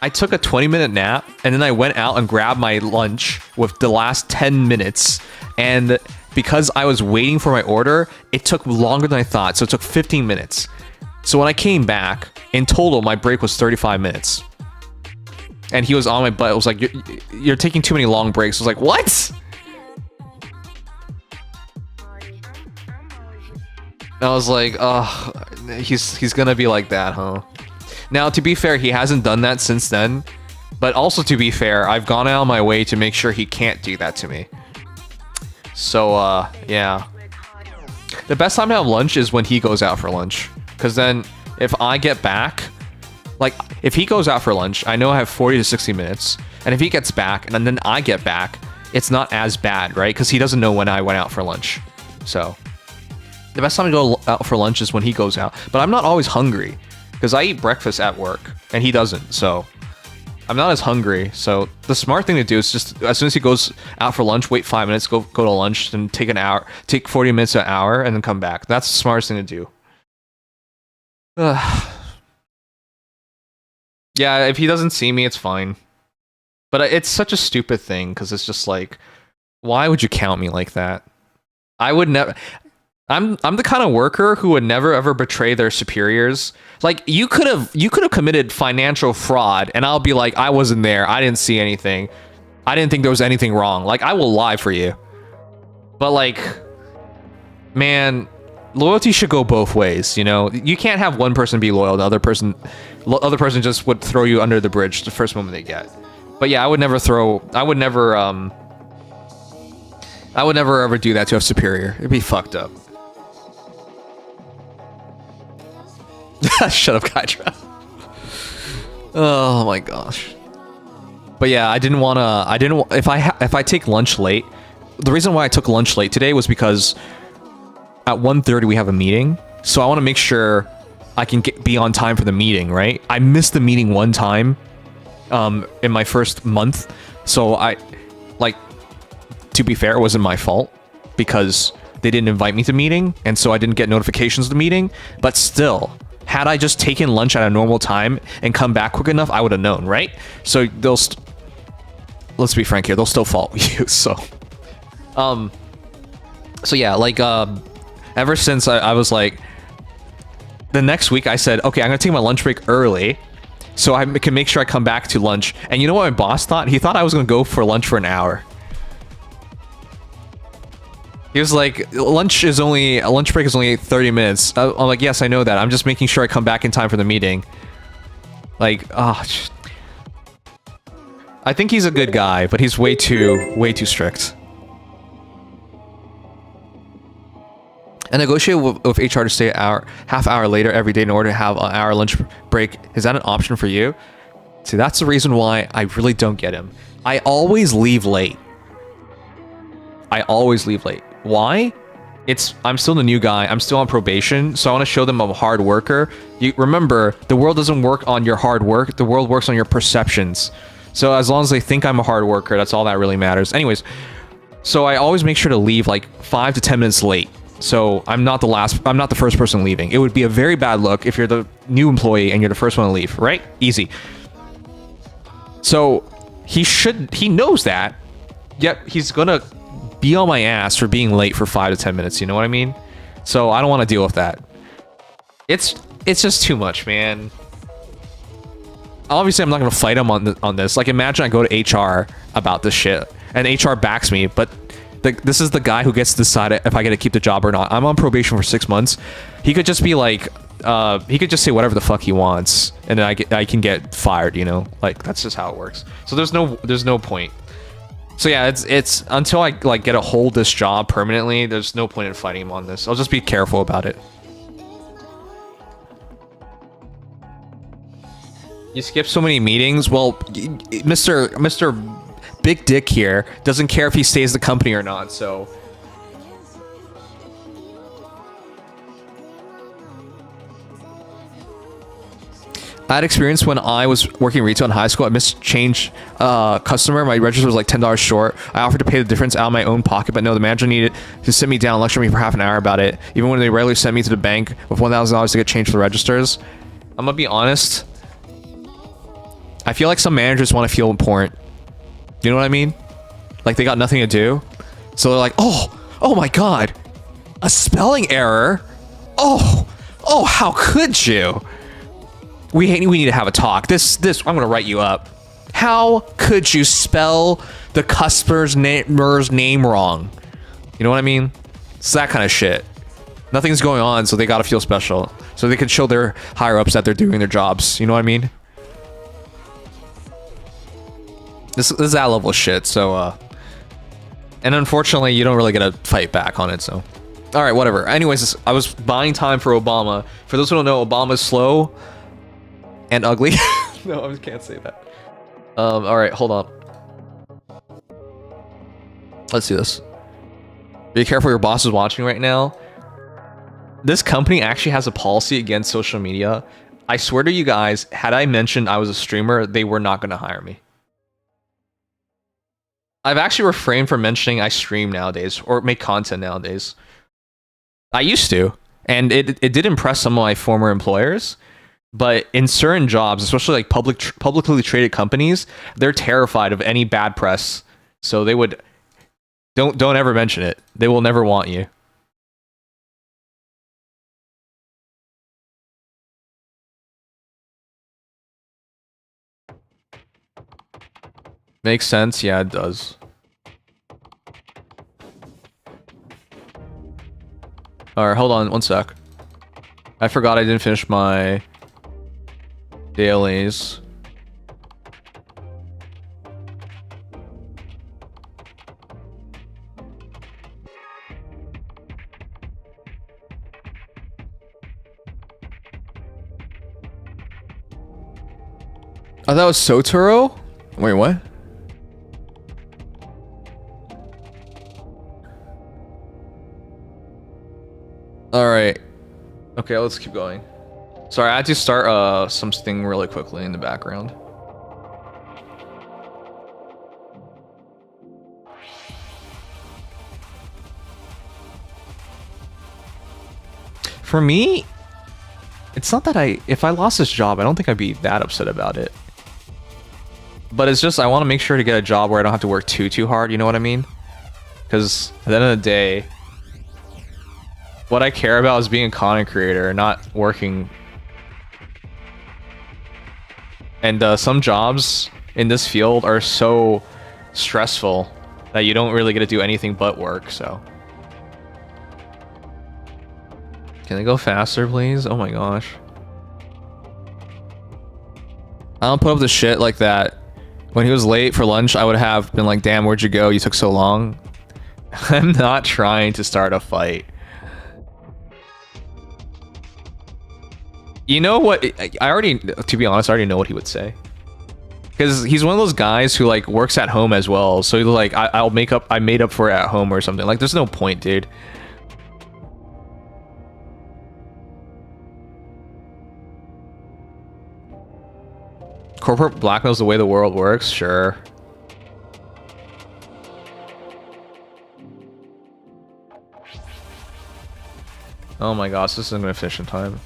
I took a 20-minute nap and then I went out and grabbed my lunch with the last 10 minutes, and because I was waiting for my order, it took longer than I thought, so it took 15 minutes. So when I came back, in total, my break was 35 minutes. And he was on my butt. It was like, you're taking too many long breaks. I was like, what? I was like, oh, he's gonna be like that, huh? Now, to be fair, he hasn't done that since then. But also, to be fair, I've gone out of my way to make sure he can't do that to me. So, yeah. The best time to have lunch is when he goes out for lunch. Because then, if I get back... Like, if he goes out for lunch, I know I have 40 to 60 minutes. And if he gets back, and then I get back, it's not as bad, right? Because he doesn't know when I went out for lunch. So, the best time to go out for lunch is when he goes out. But I'm not always hungry. Because I eat breakfast at work, and he doesn't, so... I'm not as hungry, so the smart thing to do is just, as soon as he goes out for lunch, wait 5 minutes, go to lunch, and take 40 minutes to an hour, and then come back. That's the smartest thing to do. Yeah, if he doesn't see me, it's fine. But it's such a stupid thing, because it's just like, why would you count me like that? I would never... I'm the kind of worker who would never ever betray their superiors. Like, you could have committed financial fraud, and I'll be like, I wasn't there, I didn't see anything, I didn't think there was anything wrong. Like, I will lie for you. But like, man, loyalty should go both ways, you know? You can't have one person be loyal, the other person just would throw you under the bridge the first moment they get. But yeah, I would never ever do that to a superior. It'd be fucked up. Shut up, Kydra. Oh my gosh. But yeah, if I take lunch late, the reason why I took lunch late today was because at 1:30 we have a meeting, so I want to make sure I can be on time for the meeting, right? I missed the meeting one time in my first month, so to be fair, it wasn't my fault because they didn't invite me to the meeting, and so I didn't get notifications of the meeting. But still, had I just taken lunch at a normal time and come back quick enough, I would have known, right? So let's be frank here, they'll still follow you. So yeah, like ever since I was like, the next week I said, okay, I'm gonna take my lunch break early, so I can make sure I come back to lunch. And you know what my boss thought? He thought I was gonna go for lunch for an hour. He was like, lunch break is only 30 minutes. I'm like, yes, I know that. I'm just making sure I come back in time for the meeting. Like, I think he's a good guy, but he's way too strict. And negotiate with HR to stay half hour later every day in order to have an hour lunch break. Is that an option for you? See, that's the reason why I really don't get him. I always leave late. Why? I'm still the new guy. I'm still on probation, so I want to show them I'm a hard worker. You remember, the world doesn't work on your hard work. The world works on your perceptions. So as long as they think I'm a hard worker, that's all that really matters. Anyways, so I always make sure to leave like 5 to 10 minutes late. So I'm not the first person leaving. It would be a very bad look if you're the new employee and you're the first one to leave, right? Easy. So he knows that, yet he's gonna be on my ass for being late for 5 to 10 minutes, you know what I mean? So I don't want to deal with that. It's just too much, man. Obviously, I'm not gonna fight him on this. Like, imagine I go to HR about this shit, and HR backs me, but this is the guy who gets to decide if I get to keep the job or not. I'm on probation for 6 months. He could just be like, he could just say whatever the fuck he wants, and then I can get fired, you know? Like, that's just how it works. So there's no point. So yeah, it's until I like get a hold this job permanently, there's no point in fighting him on this. I'll just be careful about it. You skip so many meetings. Well, Mr. Big Dick here doesn't care if he stays the company or not, so I had experience when I was working retail in high school. I missed change customer. My register was like $10 short. I offered to pay the difference out of my own pocket, but no, the manager needed to sit me down and lecture me for half an hour about it, even when they regularly sent me to the bank with $1,000 to get change for the registers. I'm gonna be honest. I feel like some managers want to feel important. You know what I mean? Like they got nothing to do. So they're like, oh my God, a spelling error. Oh, how could you? We need to have a talk. This, I'm gonna write you up. How could you spell the customer's name wrong? You know what I mean? It's that kind of shit. Nothing's going on, so they gotta feel special. So they can show their higher ups that they're doing their jobs. You know what I mean? This is that level of shit, so, and unfortunately, you don't really get a fight back on it, so. Alright, whatever. Anyways, I was buying time for Obama. For those who don't know, Obama's slow and ugly. No, I can't say that. Alright, hold on. Let's do this. Be careful, your boss is watching right now. This company actually has a policy against social media. I swear to you guys, had I mentioned I was a streamer, they were not going to hire me. I've actually refrained from mentioning I stream nowadays or make content nowadays. I used to, and it did impress some of my former employers, but in certain jobs, especially like publicly traded companies, they're terrified of any bad press. So they would don't ever mention it. They will never want you. Makes sense. Yeah, it does. Alright, hold on one sec. I forgot I didn't finish my dailies. Oh, that was Sotoro? Wait, what? Alright. Okay, let's keep going. Sorry, I had to start something really quickly in the background. For me, it's not that if I lost this job, I don't think I'd be that upset about it. But it's just, I want to make sure to get a job where I don't have to work too hard, you know what I mean? Because at the end of the day, what I care about is being a content creator, not working. And some jobs in this field are so stressful that you don't really get to do anything but work, so. Can they go faster, please? Oh my gosh. I don't put up the shit like that. When he was late for lunch, I would have been like, damn, where'd you go? You took so long. I'm not trying to start a fight. You know what? I already, to be honest, I already know what he would say. Because he's one of those guys who like works at home as well. So he's like, I made up for it at home or something. Like, there's no point, dude. Corporate blackmail's the way the world works? Sure. Oh my gosh, this isn't gonna finish in time.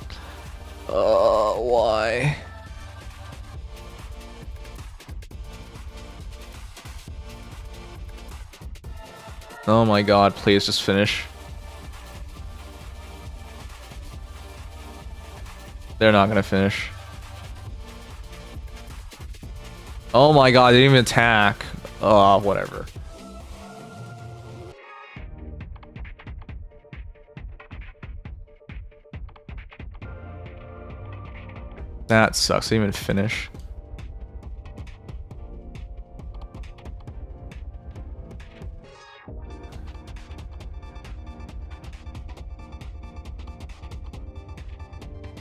Why? Oh my god, please just finish. They're not gonna finish. Oh my god, they didn't even attack. Oh, whatever. That sucks. They didn't even finish.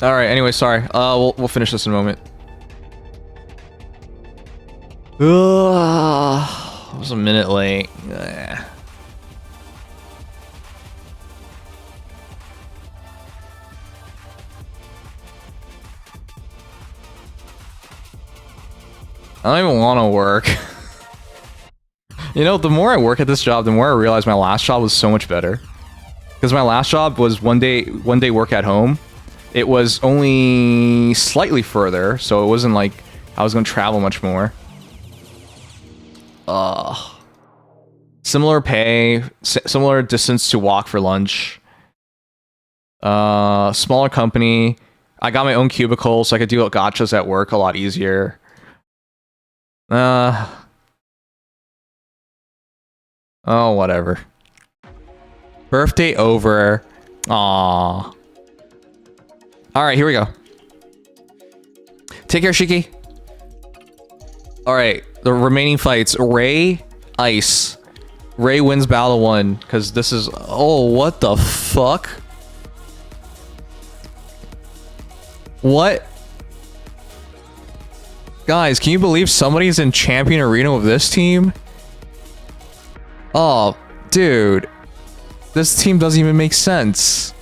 All right. Anyway, sorry. We'll finish this in a moment. I was a minute late. Ugh. I don't even want to work. You know, the more I work at this job, the more I realize my last job was so much better. Because my last job was one day work at home. It was only slightly further, so it wasn't like I was going to travel much more. Similar pay, similar distance to walk for lunch. Smaller company. I got my own cubicle, so I could do gotchas at work a lot easier. Oh, whatever. Birthday over. Aww. Alright, here we go. Take care, Shiki. Alright, the remaining fights. Ray, Ice. Ray wins battle 1, because this is... Oh, what the fuck? What? Guys, can you believe somebody's in Champion Arena with this team? Oh, dude. This team doesn't even make sense.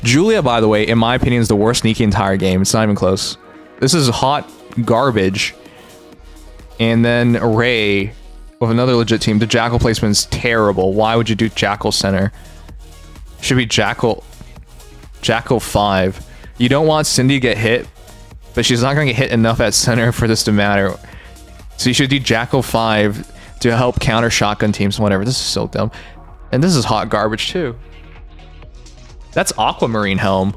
Julia, by the way, in my opinion, is the worst Nikke entire game. It's not even close. This is hot garbage. And then Ray with another legit team. The Jackal placement is terrible. Why would you do Jackal center? Should be Jackal 5. You don't want Cindy to get hit, but she's not going to get hit enough at center for this to matter. So you should do Jackal 5 to help counter shotgun teams, whatever. This is so dumb. And this is hot garbage too. That's Aquamarine Helm.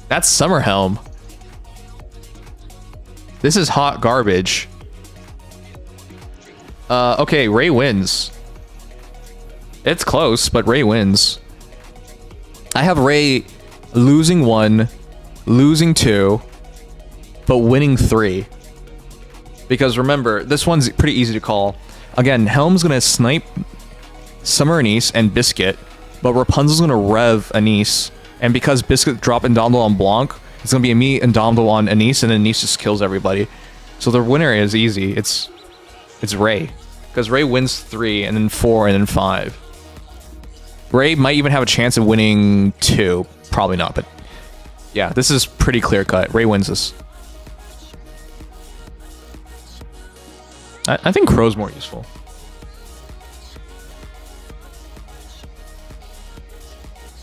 That's Summer Helm. This is hot garbage. Okay, Ray wins. It's close, but Ray wins. I have Ray losing 1, losing 2, but winning 3. Because remember, this one's pretty easy to call. Again, Helm's gonna snipe Summer Anise and Biscuit, but Rapunzel's gonna rev Anise, and because Biscuit dropped Indomitable on Blanc, it's gonna be me Indomitable on Anise, and Anise just kills everybody. So the winner is easy. It's Ray, because Ray wins 3, and then 4, and then 5. Ray might even have a chance of winning 2. Probably not, but yeah, this is pretty clear cut. Ray wins this. I think Crow's more useful.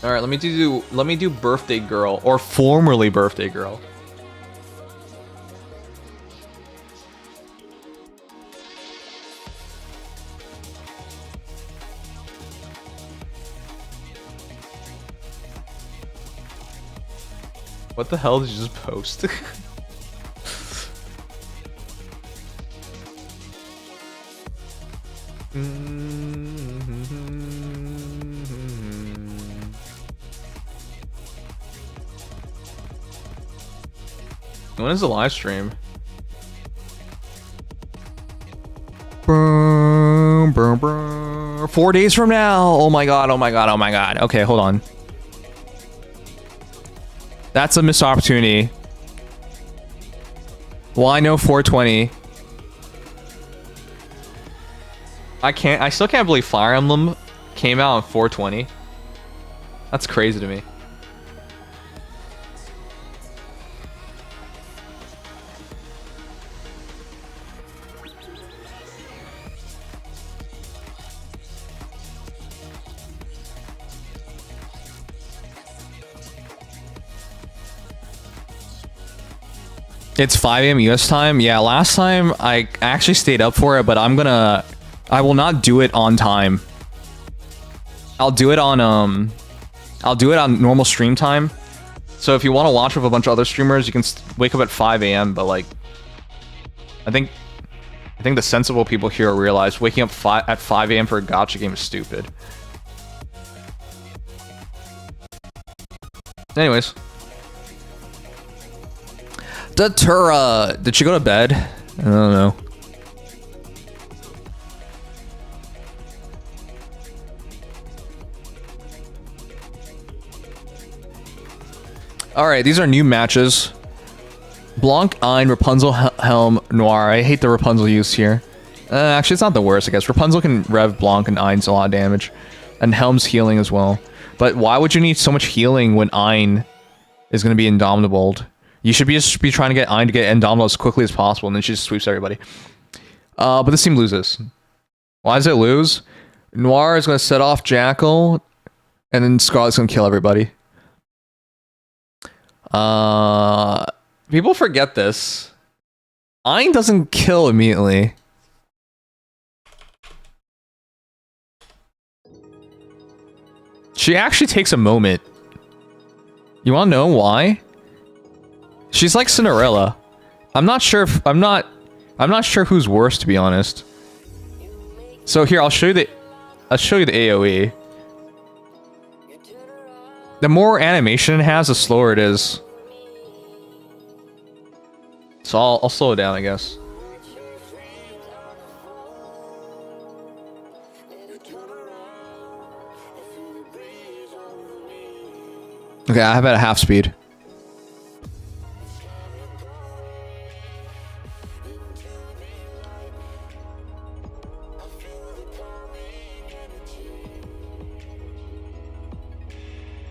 All right, let me do Birthday Girl, or formerly Birthday Girl. What the hell did you just post? When is the live stream? 4 days from now. Oh my god, oh my god, oh my god. Okay, hold on. That's a missed opportunity. Well, I know 420. I still can't believe Fire Emblem came out on 420. That's crazy to me. It's 5 a.m. US time. Yeah, last time I actually stayed up for it, but I will not do it on time. I'll do it on normal stream time. So if you want to watch with a bunch of other streamers, you can wake up at 5 a.m. But like, I think the sensible people here realize waking up at 5 a.m. for a gacha game is stupid. Anyways. Datura, did she go to bed? I don't know. Alright, these are new matches. Blanc, Ein, Rapunzel, Helm, Noir. I hate the Rapunzel use here. Actually, it's not the worst, I guess. Rapunzel can rev Blanc and Ein's a lot of damage. And Helm's healing as well. But why would you need so much healing when Ein is going to be indomitable? You should just be trying to get Ein to get indomitable as quickly as possible, and then she just sweeps everybody. But this team loses. Why does it lose? Noir is going to set off Jackal, and then Scarlet's going to kill everybody. People forget this. Ein doesn't kill immediately. She actually takes a moment. You want to know why? She's like Cinderella. I'm not sure who's worse, to be honest. So here, I'll show you the AoE. The more animation it has, the slower it is. So I'll slow it down, I guess. Okay, I have it at half speed.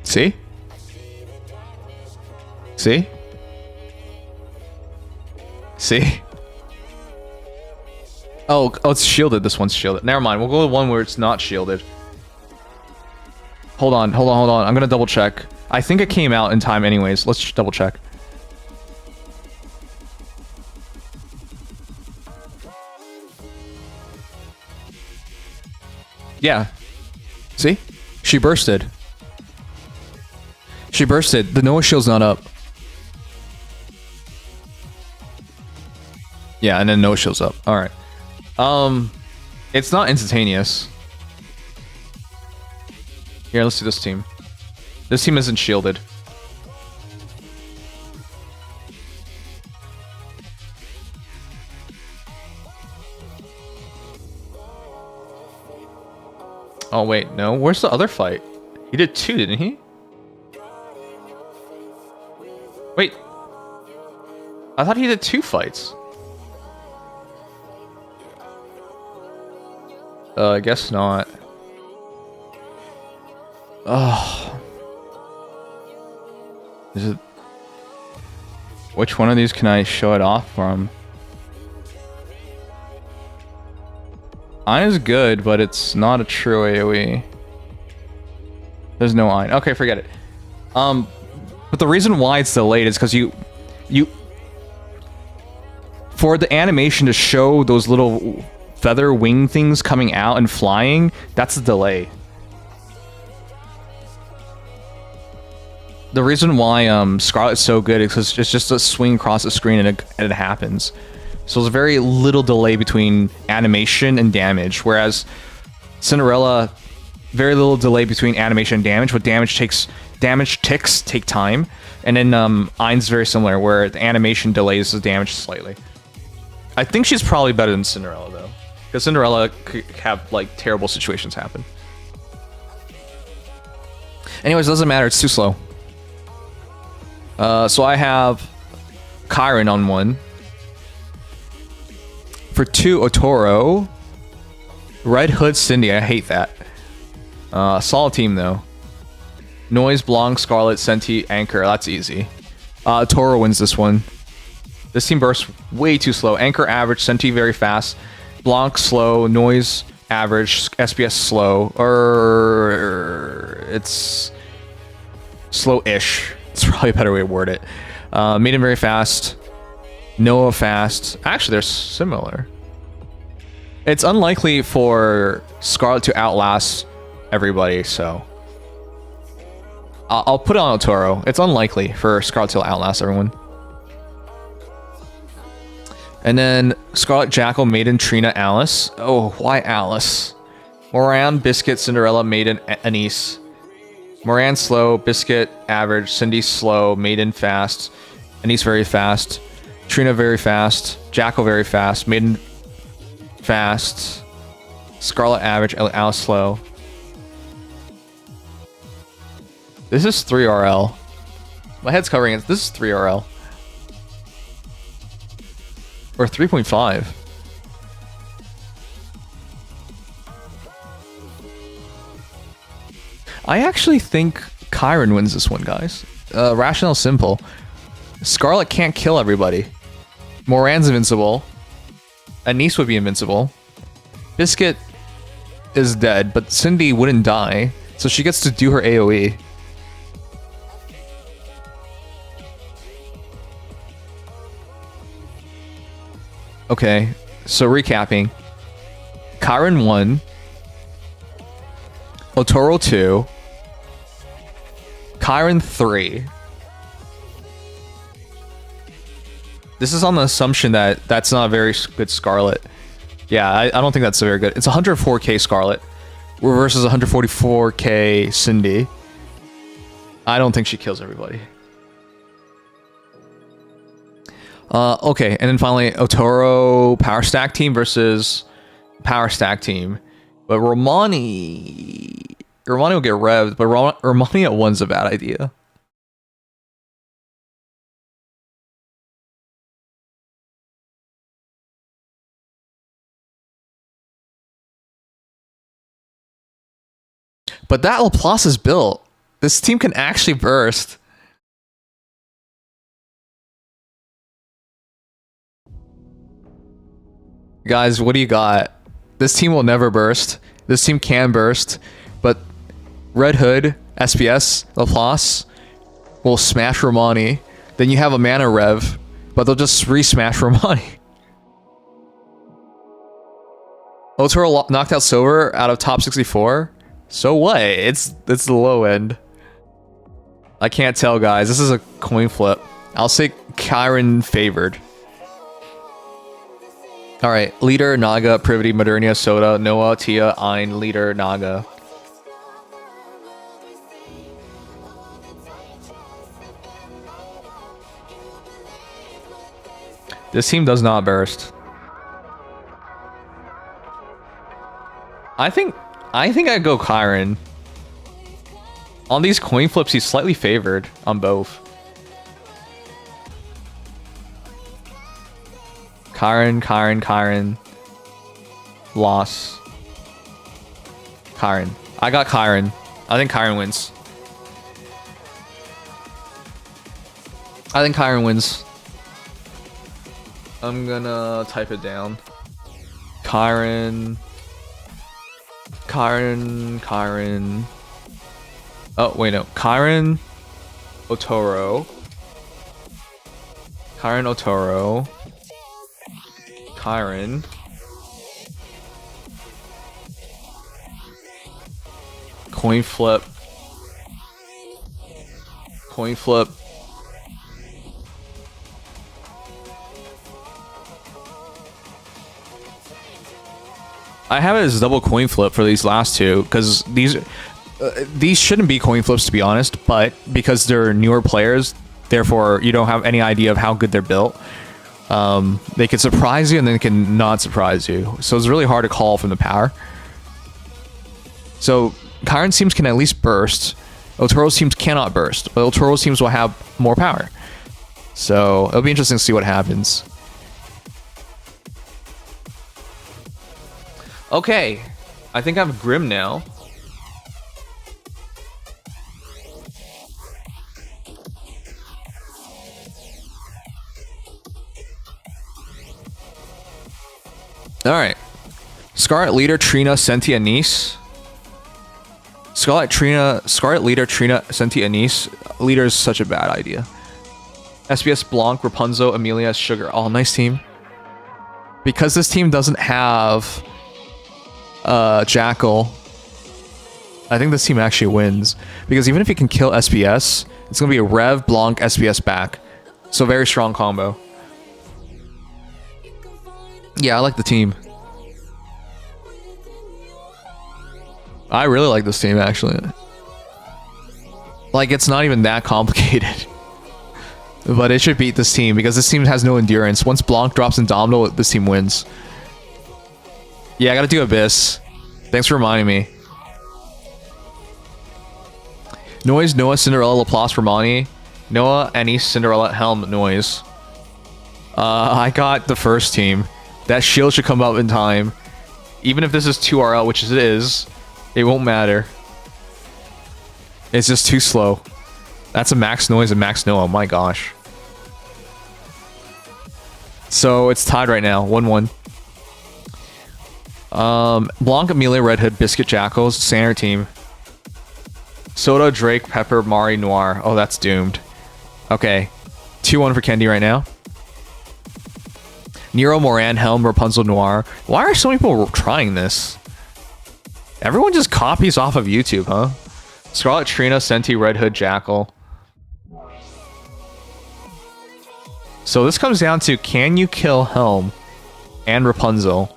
See? See? See? Oh, it's shielded. This one's shielded. Never mind. We'll go with one where it's not shielded. Hold on. I'm gonna double check. I think it came out in time anyways. Let's double check. Yeah. See? She bursted. She bursted. The Noah shield's not up. Yeah, and then Noah shield's up. Alright. It's not instantaneous. Here, let's do this team. This team isn't shielded. Oh wait, no. Where's the other fight? He did 2, didn't he? Wait. I thought he did 2 fights. I guess not. Oh. Is it... Which one of these can I show it off from? Ein is good, but it's not a true AoE. There's no Ein. Okay, forget it. But the reason why it's delayed is because you for the animation to show those little feather wing things coming out and flying, that's a delay. the reason why Scarlet's so good is because it's just a swing across the screen and it happens. So there's very little delay between animation and damage, whereas Cinderella, very little delay between animation and damage, but damage ticks take time. And then Ain's very similar, where the animation delays the damage slightly. I think she's probably better than Cinderella though, because Cinderella could have like terrible situations happen. Anyways, doesn't matter, it's too slow. So I have Chiron on 1. For 2, Otoro. Red Hood, Cindy. I hate that. Solid team though. Noise, Blanc, Scarlet, Senti, Anchor. That's easy. Otoro wins this one. This team bursts way too slow. Anchor average, Senti very fast. Blanc slow, Noise average, SPS slow. It's slow-ish. It's probably a better way to word it. Maiden very fast. Noah fast. Actually, they're similar. It's unlikely for Scarlet to outlast everybody, so I'll put it on Otoro. It's unlikely for Scarlet to outlast everyone. And then Scarlet, Jackal, Maiden, Trina, Alice. Oh, why Alice? Moran, Biscuit, Cinderella, Maiden, Anise. Moran slow, Biscuit average, Cindy slow, Maiden fast, Anise very fast, Trina very fast, Jackal very fast, Maiden fast, Scarlet average, Alice slow. This is 3RL. My head's covering it. This is 3RL. Or 3.5. I actually think Chiron wins this one, guys. Rationale simple. Scarlet can't kill everybody. Moran's invincible. Anise would be invincible. Biscuit is dead, but Cindy wouldn't die, so she gets to do her AoE. Okay, so recapping. Chiron 1. Otoro 2. Chiron 3. This is on the assumption that that's not a very good Scarlet. Yeah, I don't think that's very good. It's 104k Scarlet versus 144k Cindy. I don't think she kills everybody. Okay, and then finally Otoro Power Stack Team versus Power Stack Team. But Romani will get revved, but Romani at 1's a bad idea. But that Laplace is built. This team can actually burst. Guys, what do you got? This team will never burst. This team can burst, but Red Hood, SPS, Laplace will smash Romani. Then you have a mana rev, but they'll just re-smash Romani. Otoro knocked out Silver out of top 64. So what? It's the low end. I can't tell, guys. This is a coin flip. I'll say Chiron favored. Alright, Leader, Naga, Privity, Modernia, Soda, Noah, Tia, Ain, Leader, Naga. This team does not burst. I think I'd go Chiron. On these coin flips, he's slightly favored on both. Chiron. Loss. Chiron. I got Chiron. I think Chiron wins. I think Chiron wins. I'm gonna type it down. Chiron. Oh, wait, no. Chiron. Otoro. Chiron. Coin flip. Coin flip. I have it as double coin flip for these last two because these shouldn't be coin flips to be honest, but because they're newer players, therefore you don't have any idea of how good they're built. They can surprise you and then can not surprise you. So it's really hard to call from the power. So Kyron's teams can at least burst. Otoro's teams cannot burst, but Otoro's teams will have more power. So it'll be interesting to see what happens. Okay, I think I have Grim now. Alright. Scarlet Leader, Trina, Senti, Anise. Scarlet Leader, Trina, Senti, Anise. Leader is such a bad idea. SBS Blanc, Rapunzel, Amelia, Sugar. Oh, nice team. Because this team doesn't have Jackal, I think this team actually wins. Because even if you can kill SBS, it's going to be a Rev, Blanc, SBS back. So very strong combo. Yeah, I like the team. I really like this team, actually. Like, it's not even that complicated. But it should beat this team, because this team has no endurance. Once Blanc drops Indomitable, this team wins. Yeah, I gotta do Abyss. Thanks for reminding me. Noise, Noah, Cinderella, Laplace, Romani. Noah, Anise, Cinderella, Helm, Noise. I got the first team. That shield should come up in time. Even if this is 2RL, which it is, it won't matter. It's just too slow. That's a max Noise and max Noah. My gosh. So it's tied right now. 1-1. Blanc, Amelia, Red Hood, Biscuit, Jackals, Standard team. Soda, Drake, Pepper, Mari, Noir. Oh, that's doomed. Okay. 2-1 for Kendi right now. Nero, Moran, Helm, Rapunzel, Noir. Why are so many people trying this? Everyone just copies off of YouTube, huh? Scarlet, Trina, Senti, Red Hood, Jackal. So this comes down to, can you kill Helm and Rapunzel?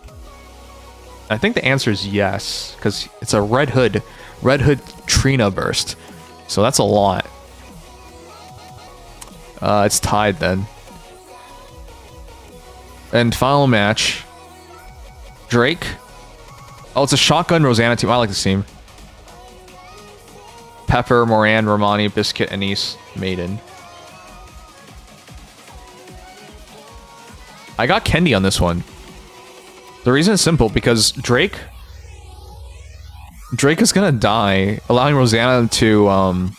I think the answer is yes, because it's a Red Hood Trina burst. So that's a lot. It's tied then. And final match. Drake. Oh, it's a shotgun Rosanna team. I like this team. Pepper, Moran, Romani, Biscuit, Anise, Maiden. I got Kendi on this one. The reason is simple, because Drake is gonna die, allowing Rosanna to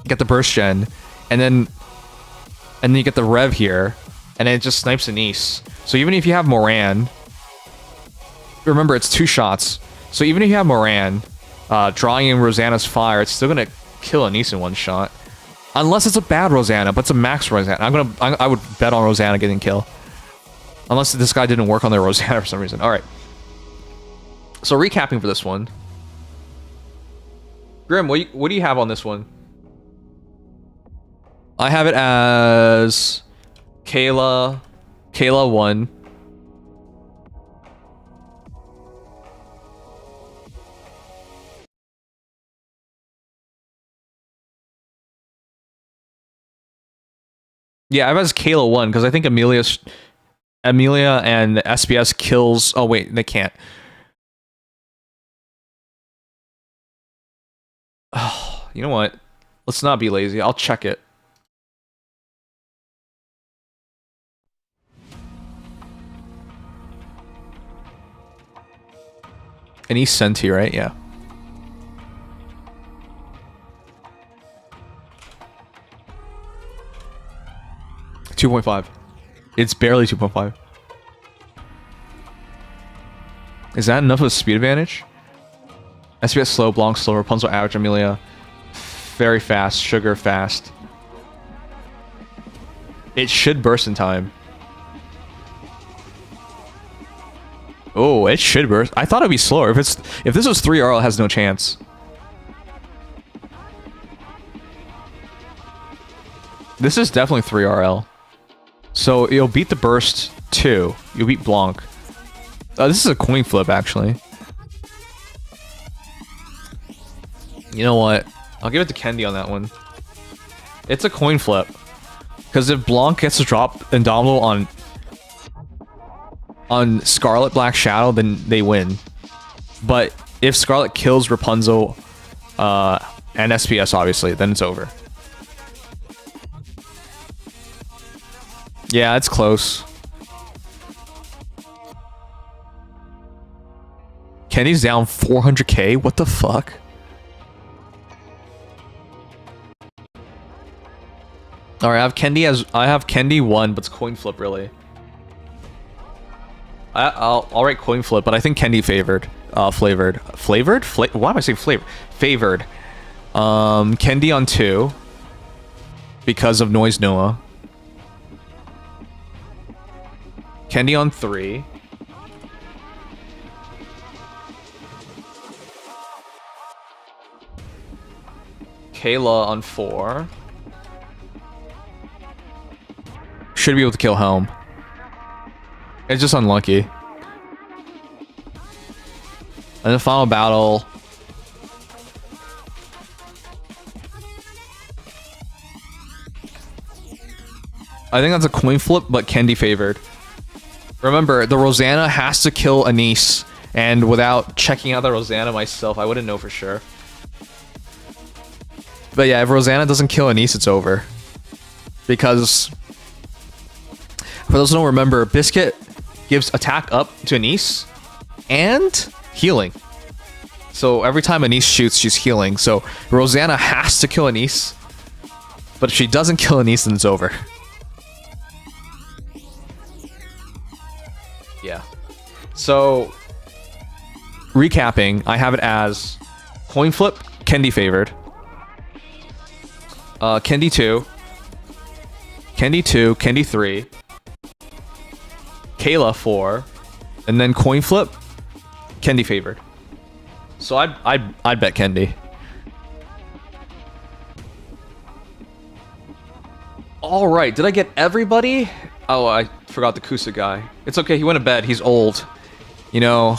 get the burst gen, and then you get the Rev here, and it just snipes Anise. So even if you have Moran, remember it's 2 shots. So even if you have Moran drawing in Rosanna's fire, it's still gonna kill Anise in 1 shot, unless it's a bad Rosanna. But it's a max Rosanna. I would bet on Rosanna getting kill. Unless this guy didn't work on their Rosanna for some reason. Alright. So recapping for this one. Grim, what do you have on this one? I have it as Kayla 1. Yeah, I have it as Kayla 1 because I think Amelia and SBS kills... Oh, wait, they can't. Oh, you know what? Let's not be lazy. I'll check it. And he's Senti, right? Yeah. $2.5. It's barely 2.5. Is that enough of a speed advantage? SBS slow, Blanc slow, Rapunzel average, Amelia very fast, Sugar fast. It should burst in time. Oh, it should burst. I thought it'd be slower. If this was 3RL, it has no chance. This is definitely 3 RL. So you'll beat the burst 2. You'll beat Blanc. This is a coin flip, actually. You know what? I'll give it to Kendi on that one. It's a coin flip. Because if Blanc gets to drop Indomitable on Scarlet Black Shadow, then they win. But if Scarlet kills Rapunzel and SPS, obviously, then it's over. Yeah, it's close. Kendi's down 400k? What the fuck? Alright, I have Kendi 1, but it's coin flip, really. I'll write coin flip, but I think Kendi favored. Flavored? Why am I saying flavor? Favored. Kendi on 2. Because of Noise Noah. Kendi on 3. Kayla on 4. Should be able to kill Helm. It's just unlucky. And the final battle. I think that's a coin flip, but Kendi favored. Remember, the Rosanna has to kill Anise, and without checking out the Rosanna myself, I wouldn't know for sure. But yeah, if Rosanna doesn't kill Anise, it's over. Because, for those who don't remember, Biscuit gives attack up to Anise, and healing. So every time Anise shoots, she's healing. So Rosanna has to kill Anise, but if she doesn't kill Anise, then it's over. Yeah. So, recapping, I have it as coin flip, Kendi favored. Kendi 2. Kendi 2, Kendi 3. Kayla 4. And then coin flip, Kendi favored. So I'd bet Kendi. Alright, did I get everybody? Oh, I forgot the Kusa guy. It's okay, he went to bed. He's old. You know,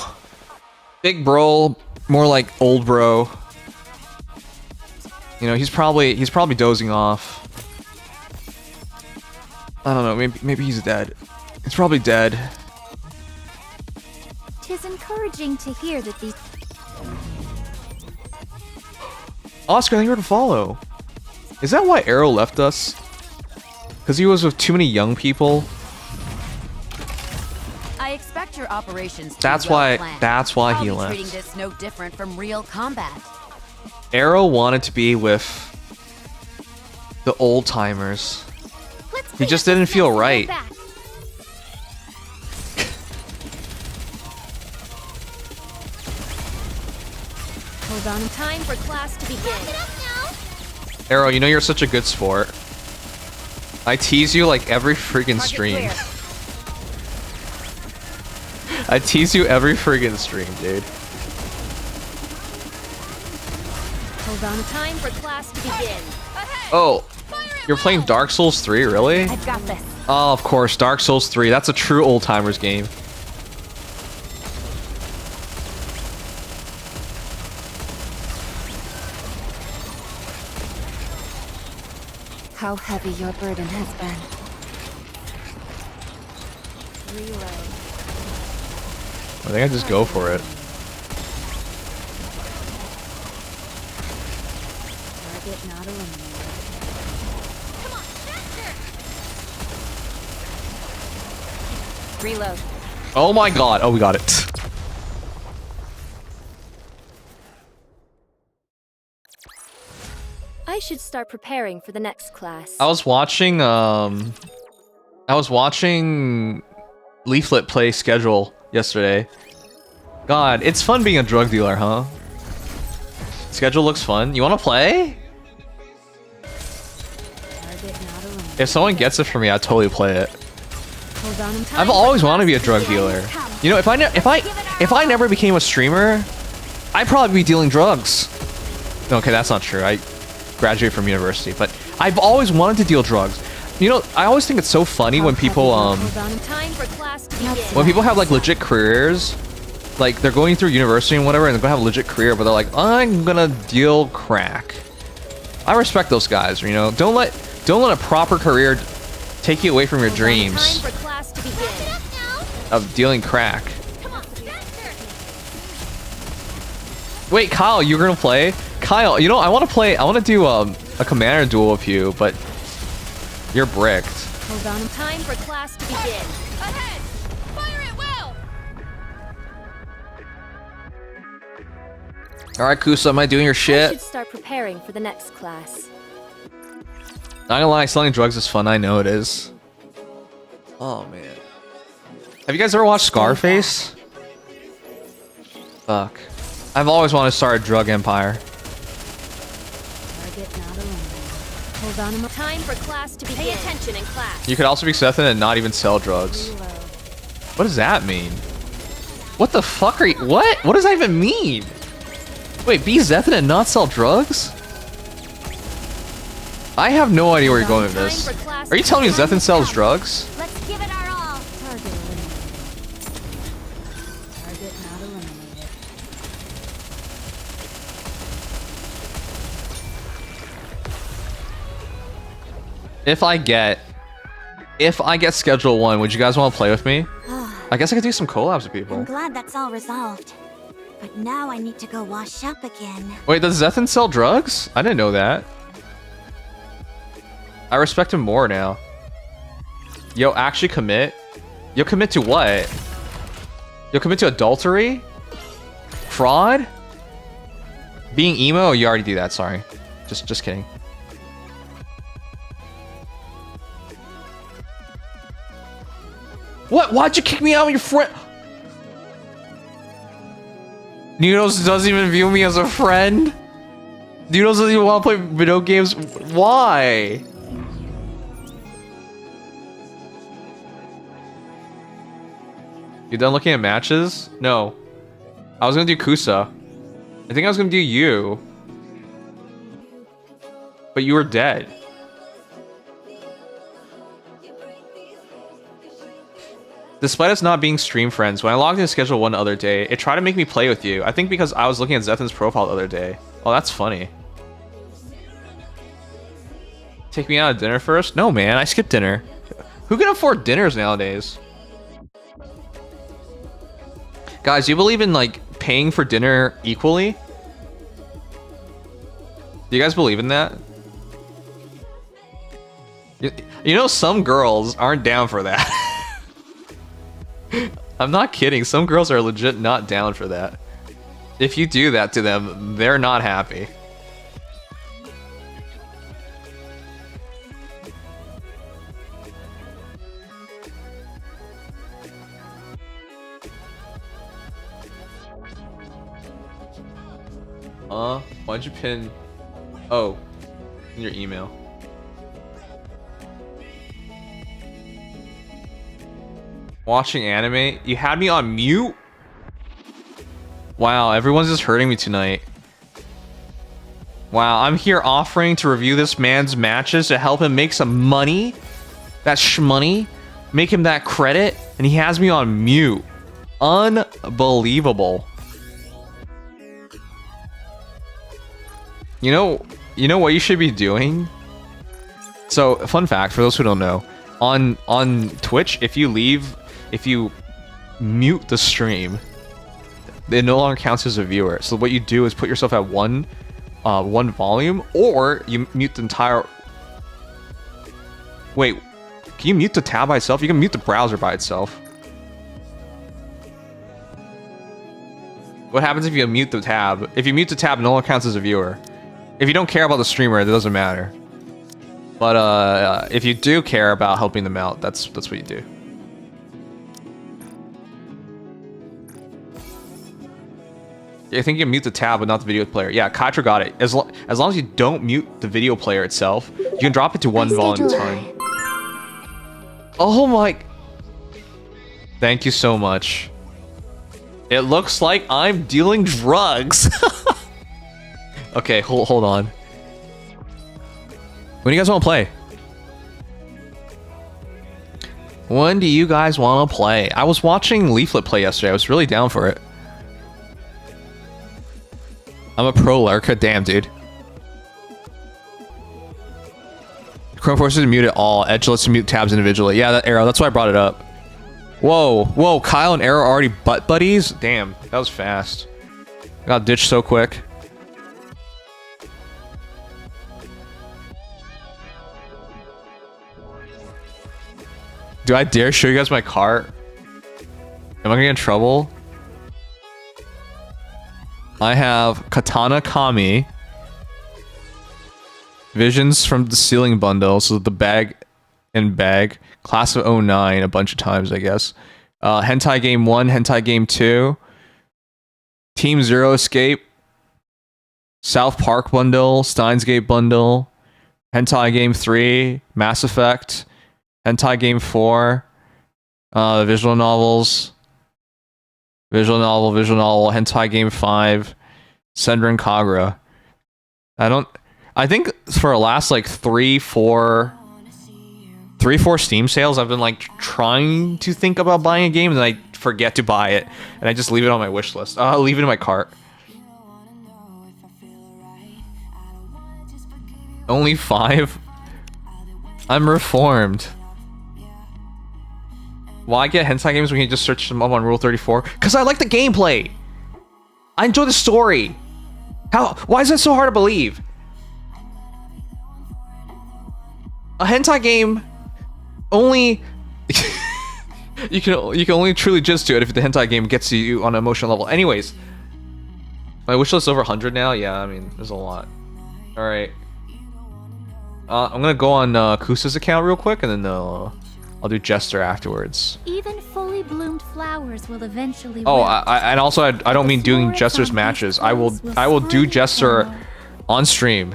big bro, more like old bro. You know, he's probably dozing off. I don't know, maybe he's dead. He's probably dead.
'Tis encouraging to hear that these
Oscar, thank you for the follow. Is that why Arrow left us? Because he was with too many young people?
I expect your operations to
That's
be well
why.
planned.
That's why
I'll
he
be
left.
treating this no different from real combat.
Arrow wanted to be with the old timers. He just didn't feel right.
Hold on, time for class to begin.
Arrow, you know you're such a good sport. I tease you like every freaking stream. I tease you every friggin' stream, dude.
Hold on, time for class to begin.
Oh, you're playing Dark Souls 3, really?
I've got this.
Oh, of course, Dark Souls 3. That's a true old-timers game.
How heavy your burden has been. Reload.
I think I just go for it.
Target not eliminated. Come on, faster! Reload.
Oh my god. Oh, we got it.
I should start preparing for the next class.
I was watching Leaflet play schedule yesterday. God, it's fun being a drug dealer, huh? Schedule looks fun. You want to play?
Target not eliminated.
If someone gets it for me, I'd totally play it.
Hold on, time
I've
for
always wanted to be a
class
drug
begin.
dealer. You know, if I never became a streamer, I'd probably be dealing drugs. Okay, that's not true. graduate from university. But I've always wanted to deal drugs. You know, I always think it's so funny when people
Time for class to begin.
when people have like legit careers, like they're going through university and whatever, and they're gonna have a legit career, but they're like, I'm gonna deal crack. I respect those guys. You know, don't let a proper career take you away from your
Time
dreams
for class to begin.
of dealing crack.
Come on, faster.
Wait, Kyle, you're gonna play? Kyle, you know, I want to play. I want to do a commander duel with you, but you're bricked.
Hold on. Time for class to begin. Ahead. Fire at will.
All right, Kusa, am I doing your
I
shit?
should start preparing for the next class.
Not gonna lie, selling drugs is fun. I know it is. Oh man, have you guys ever watched Scarface? Fuck, I've always wanted to start a drug empire.
Target not eliminated. Hold on. Time for class to begin. Pay attention in class.
You could also be Sethin and not even sell drugs.
Reload.
What does that mean? What the fuck are you? What? What does that even mean? Wait, be Zethan and not sell drugs? I have no idea where you're going with this. Are you telling me Zethan sells drugs?
Let's give it our all.
Target eliminated. Target not eliminated.
If I get schedule 1, would you guys want to play with me? I guess I could do some collabs with
I'm
people.
glad that's all resolved. But now I need to go wash up again.
Wait, does Zethan sell drugs? I didn't know that. I respect him more now. Yo, actually commit? You'll commit to what? You'll commit to adultery? Fraud? Being emo? Oh, you already do that, sorry. Just kidding. What? Why'd you kick me out of your friend? Noodles doesn't even view me as a friend? Noodles doesn't even want to play video games? Why? You done looking at matches? No. I was gonna do Kusa. I think I was gonna do you. But you were dead. Despite us not being stream friends, when I logged into schedule 1 the other day, it tried to make me play with you. I think because I was looking at Zethan's profile the other day. Oh, that's funny. Take me out of dinner first? No, man, I skipped dinner. Who can afford dinners nowadays? Guys, do you believe in, like, paying for dinner equally? Do you guys believe in that? You know, some girls aren't down for that. I'm not kidding. Some girls are legit not down for that. If you do that to them, they're not happy. Why'd you pin? Oh, in your email. Watching anime? You had me on mute? Wow, everyone's just hurting me tonight. Wow, I'm here offering to review this man's matches to help him make some money. That shmoney. Make him that credit, and he has me on mute. Unbelievable. You know what you should be doing? So, fun fact for those who don't know, on Twitch, if you mute the stream, it no longer counts as a viewer. So what you do is put yourself at one volume, or you mute the entire. Wait, can you mute the tab by itself? You can mute the browser by itself. What happens if you mute the tab? If you mute the tab, it no longer counts as a viewer. If you don't care about the streamer, it doesn't matter. But if you do care about helping them out, that's what you do. I think you can mute the tab, but not the video player. Yeah, Katra got it. As long as you don't mute the video player itself, you can drop it to one volume at a time. Oh my! Thank you so much. It looks like I'm dealing drugs. Okay, hold on. When do you guys want to play? When do you guys want to play? I was watching Leaflet play yesterday. I was really down for it. I'm a pro lurker. Damn, dude. Chrome forces to mute it all. Edge lets you mute tabs individually. Yeah, that Arrow. That's why I brought it up. Whoa. Whoa. Kyle and Arrow are already butt buddies? Damn. That was fast. I got ditched so quick. Do I dare show you guys my cart? Am I gonna get in trouble? I have Katana Kami. Visions from the Ceiling Bundle. So the bag and bag. Class of '09 a bunch of times, I guess. Hentai Game 1, Hentai Game 2. Team Zero Escape. South Park Bundle. Steins Gate Bundle. Hentai Game 3. Mass Effect. Hentai Game 4, visual novels, visual novel, Hentai Game 5, Senran Kagura. I think for the last like three, four Steam sales, I've been like trying to think about buying a game and then I forget to buy it and I just leave it on my wish list. I'll leave it in my cart. Only 5? I'm reformed. Why get hentai games when you can just search them up on Rule 34? Because I like the gameplay! I enjoy the story! Why is that so hard to believe? A hentai game only... you can only truly jizz to it if the hentai game gets you on an emotional level. Anyways. My wishlist is over 100 now? Yeah, I mean, there's a lot. Alright. I'm gonna go on Kusa's account real quick and then I'll do Jester afterwards.
Even fully bloomed flowers will eventually.
Oh, and also I don't mean doing Jester's matches. I will do Jester on stream.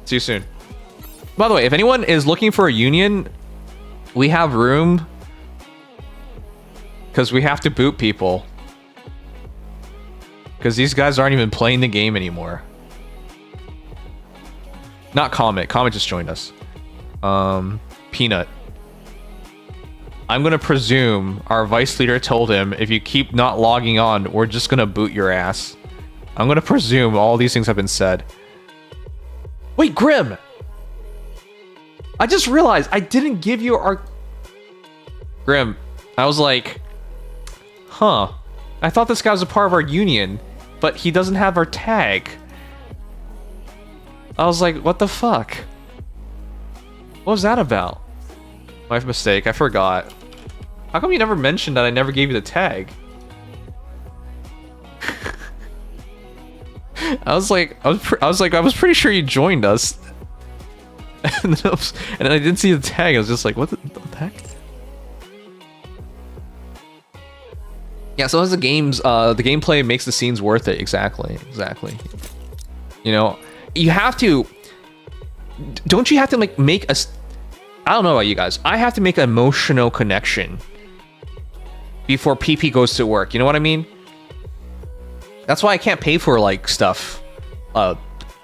See you soon. By the way, if anyone is looking for a union, we have room because we have to boot people because these guys aren't even playing the game anymore. Not Comet. Comet just joined us. Peanut. I'm gonna presume our vice leader told him, if you keep not logging on, we're just gonna boot your ass. I'm gonna presume all these things have been said. Wait, Grim! I just realized I didn't give you our... Grim, I was like, huh. I thought this guy was a part of our union, but he doesn't have our tag. I was like, what the fuck? What was that about? My mistake, I forgot. How come you never mentioned that I never gave you the tag? I was pretty sure you joined us. and then I didn't see the tag. I was just like, what the heck? Yeah, so as the gameplay makes the scenes worth it. Exactly. You know, you have to. Don't you have to make a? I don't know about you guys. I have to make an emotional connection before PP goes to work. You know what I mean? That's why I can't pay for like stuff,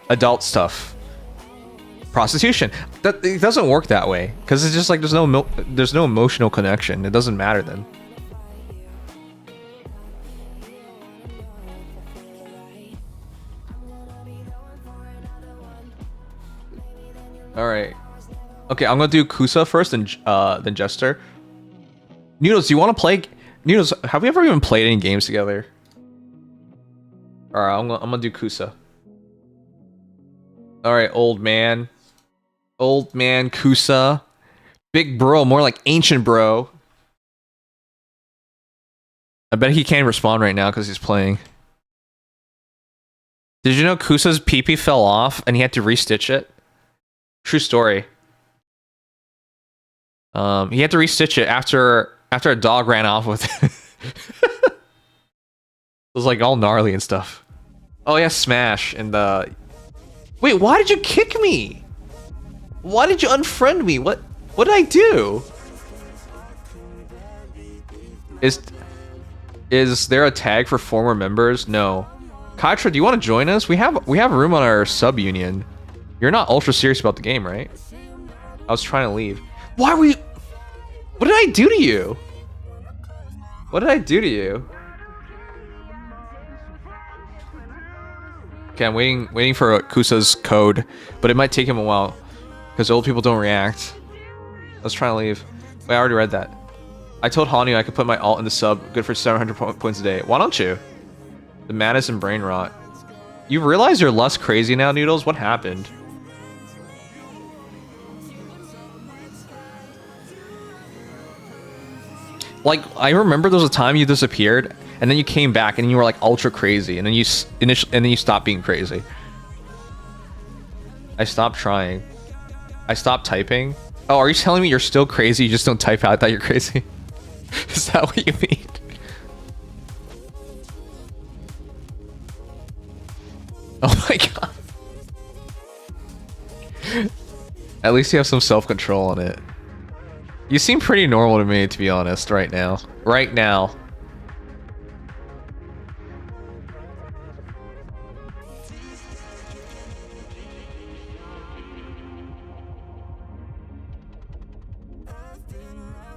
adult stuff, prostitution. It doesn't work that way because it's just like there's no emotional connection. It doesn't matter then. All right. Okay, I'm gonna do Kusa first, and then Jester. Noodles, do you want to play? Noodles, have we ever even played any games together? All right, I'm gonna do Kusa. All right, old man Kusa, big bro, more like ancient bro. I bet he can't respond right now because he's playing. Did you know Kusa's PP fell off and he had to restitch it? True story. He had to restitch it after a dog ran off with it. It was like all gnarly and stuff. Oh yeah, Smash and the... Wait, why did you kick me? Why did you unfriend me? What did I do? Is there a tag for former members? No. Katra, do you want to join us? We have room on our sub union. You're not ultra serious about the game, right? I was trying to leave. Why were you... What did I do to you? What did I do to you? Okay, I'm waiting for Kusa's code, but it might take him a while because old people don't react. I was trying to leave. Wait, I already read that. I told Hanyu I could put my alt in the sub, good for 700 points a day. Why don't you? The madness and brain rot. You realize you're less crazy now, Noodles? What happened? Like, I remember there was a time you disappeared, and then you came back, and you were like ultra crazy, and then you stopped being crazy. I stopped trying. I stopped typing. Oh, are you telling me you're still crazy? You just don't type out that you're crazy? Is that what you mean? Oh my god. At least you have some self-control on it. You seem pretty normal to me, to be honest, right now. Right now.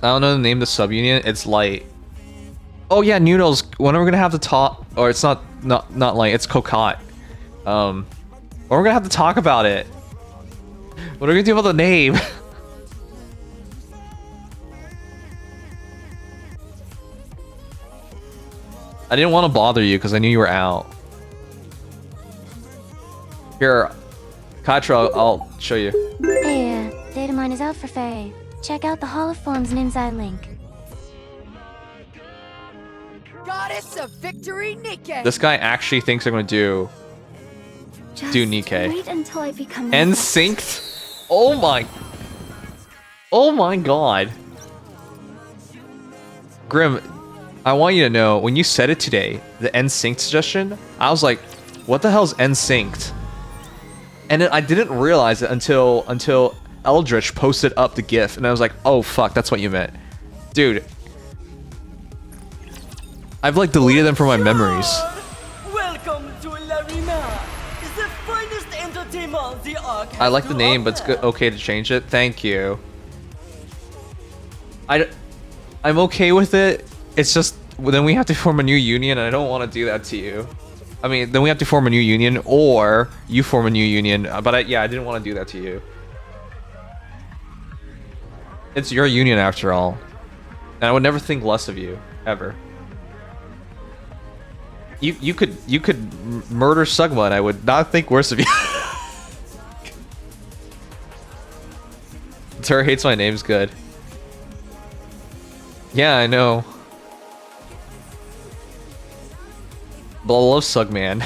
I don't know the name of the subunion. It's light. Oh yeah, Noodles. When are we gonna have to talk? Or it's not light. It's Cocotte. When we're gonna have to talk about it. What are we gonna do about the name? I didn't want to bother you because I knew you were out. Here, Katra, I'll show you.
Hey, data mine is out for Faye. Check out the Hall of Forms and inside link.
Goddess of Victory Nikke.
This guy actually thinks I'm gonna do Nikke.
Wait until I become
N-synced? Oh my... Oh my god. Grim, I want you to know, when you said it today, the N-synced suggestion, I was like, what the hell's N-synced? And then I didn't realize it until Eldritch posted up the GIF, and I was like, oh fuck, that's what you meant. Dude. I've like deleted them from my memories.
Welcome to Larina, the finest entertainment the arc has
I like the
to
name, but it's
offer.
good, okay to change it. Thank you. I'm okay with it. It's just, then we have to form a new union, and I don't want to do that to you. I mean, then we have to form a new union, or you form a new union, but yeah, I didn't want to do that to you. It's your union after all. And I would never think less of you, ever. You could murder Sugma and I would not think worse of you. Tur hates my name's good. Yeah, I know. But I love Sugman.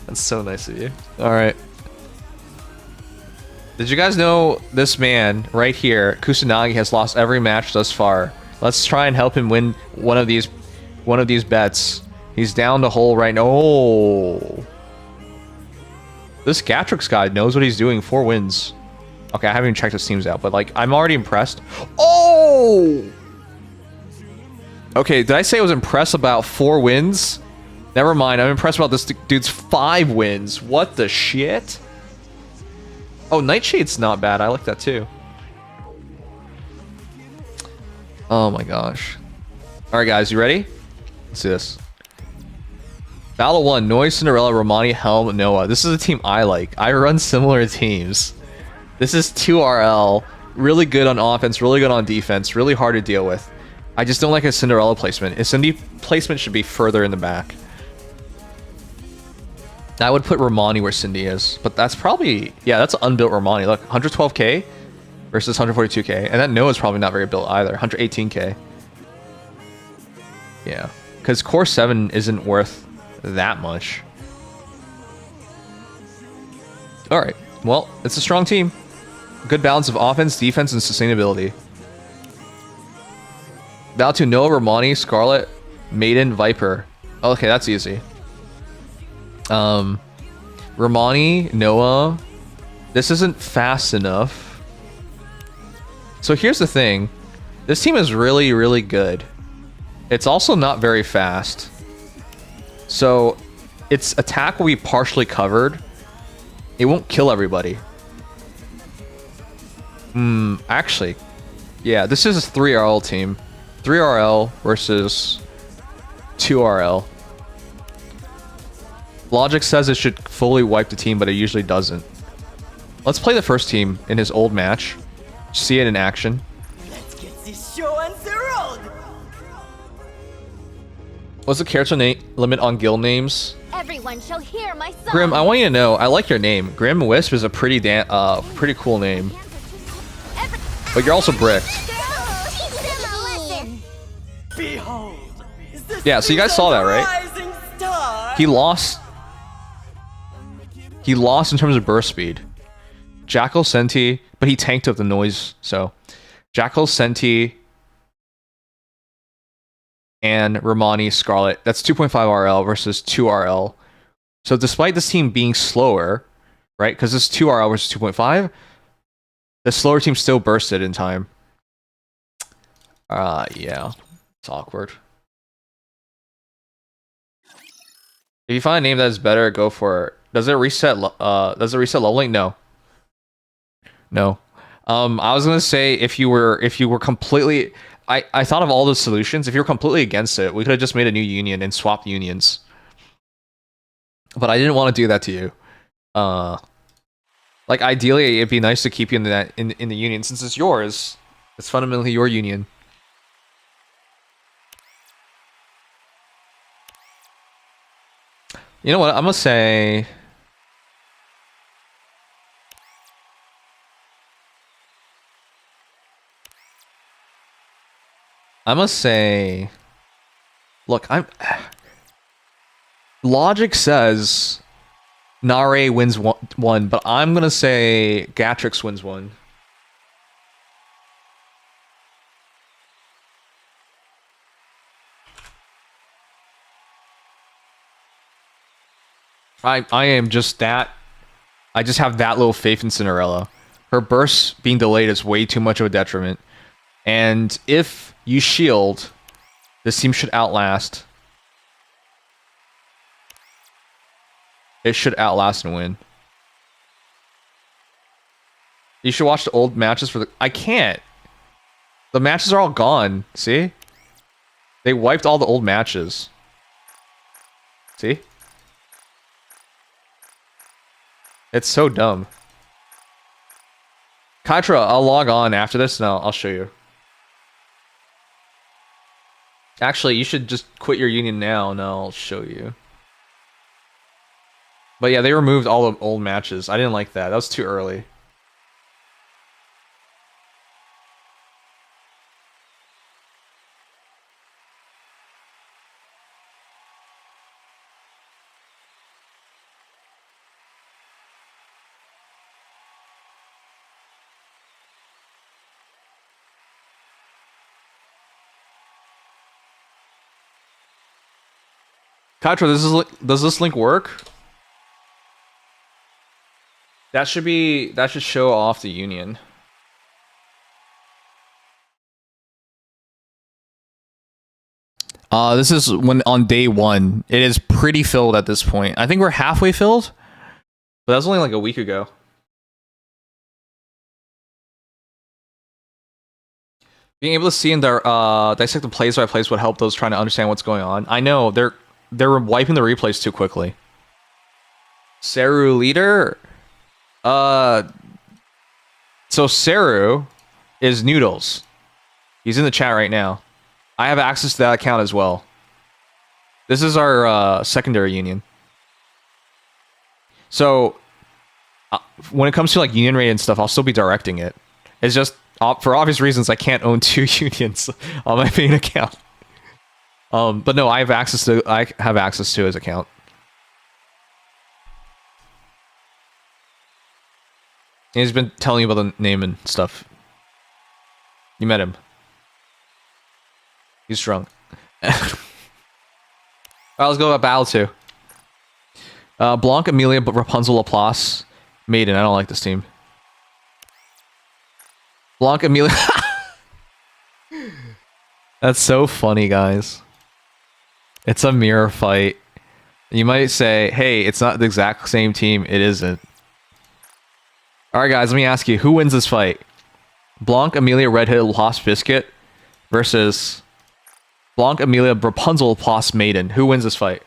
That's so nice of you. Alright. Did you guys know this man right here, Kusanagi, has lost every match thus far? Let's try and help him win one of these bets. He's down the hole right now. Oh. This Gatrix guy knows what he's doing. 4 wins. Okay, I haven't even checked his teams out, but like, I'm already impressed. Oh! Okay, did I say I was impressed about 4 wins? Never mind, I'm impressed about this dude's 5 wins. What the shit? Oh, Nightshade's not bad. I like that too. Oh my gosh. Alright guys, you ready? Let's do this. Battle 1, Noise, Cinderella, Romani, Helm, Noah. This is a team I like. I run similar teams. This is 2RL. Really good on offense, really good on defense, really hard to deal with. I just don't like a Cinderella placement. A Cindy placement should be further in the back. I would put Romani where Cindy is, but that's probably... Yeah, that's unbuilt Romani. Look, 112k versus 142k. And that Noah's probably not very built either. 118k. Yeah. Because Core 7 isn't worth that much. Alright. Well, it's a strong team. Good balance of offense, defense, and sustainability. Battle 2, Noah, Romani, Scarlet, Maiden, Viper. Okay, that's easy. Romani, Noah. This isn't fast enough. So here's the thing. This team is really, really good. It's also not very fast. So its attack will be partially covered It won't kill everybody. Actually, yeah, this is a 3RL team. 3RL versus 2RL. Logic says it should fully wipe the team, but it usually doesn't. Let's play the first team in his old match. See it in action.
Let's get this show on the road.
What's the character limit on guild names?
Everyone shall hear my song.
Grim, I want you to know, I like your name. Grim Wisp is a pretty pretty cool name. But you're also bricked.
Behold.
Yeah, so you guys saw that, right?
Rising star.
He lost. He lost in terms of burst speed. Jackal, Senti, but he tanked up the noise, so. Jackal, Senti, and Romani, Scarlet. That's 2.5 RL versus 2 RL. So despite this team being slower, right? Because this 2 RL versus 2.5, the slower team still bursted in time. Yeah. It's awkward. If you find a name that is better, go for it. Does it reset leveling? No. No. I was gonna say if you were completely I thought of all the solutions. If you're completely against it, we could have just made a new union and swapped unions. But I didn't want to do that to you. Like ideally it'd be nice to keep you in the union since it's yours. It's fundamentally your union. You know what? I'm gonna say look, Logic says Nare wins one, but I'm gonna say Gatrix wins one. I am just that. I just have that little faith in Cinderella. Her burst being delayed is way too much of a detriment. And if you shield, this team should outlast. It should outlast and win. You should watch the old matches for the... I can't. The matches are all gone. See? They wiped all the old matches. See? It's so dumb. Katra, I'll log on after this and I'll show you. Actually, you should just quit your union now and I'll show you. But yeah, they removed all the old matches. I didn't like that. That was too early. Katra, does this link work? That should show off the union. This is when on day 1. It is pretty filled at this point. I think we're halfway filled, but that was only like a week ago. Being able to see and dissect the plays by plays would help those trying to understand what's going on. I know they're wiping the replays too quickly. Seru leader. So Seru is Noodles. He's in the chat right now. I have access to that account as well. This is our secondary union. So when it comes to like union rate and stuff, I'll still be directing it. It's just for obvious reasons I can't own 2 unions on my main account. But no, I have access to his account. And he's been telling you about the name and stuff. You met him. He's drunk. Alright, let's go about Battle 2. Blanc, Amelia, but Rapunzel, Laplace, Maiden. I don't like this team. Blanc, Amelia. That's so funny, guys. It's a mirror fight. You might say, hey, it's not the exact same team. It isn't. All right, guys, let me ask you, who wins this fight? Blanc, Amelia, Red Hood, Lost Biscuit versus Blanc, Amelia, Rapunzel, Lost Maiden. Who wins this fight?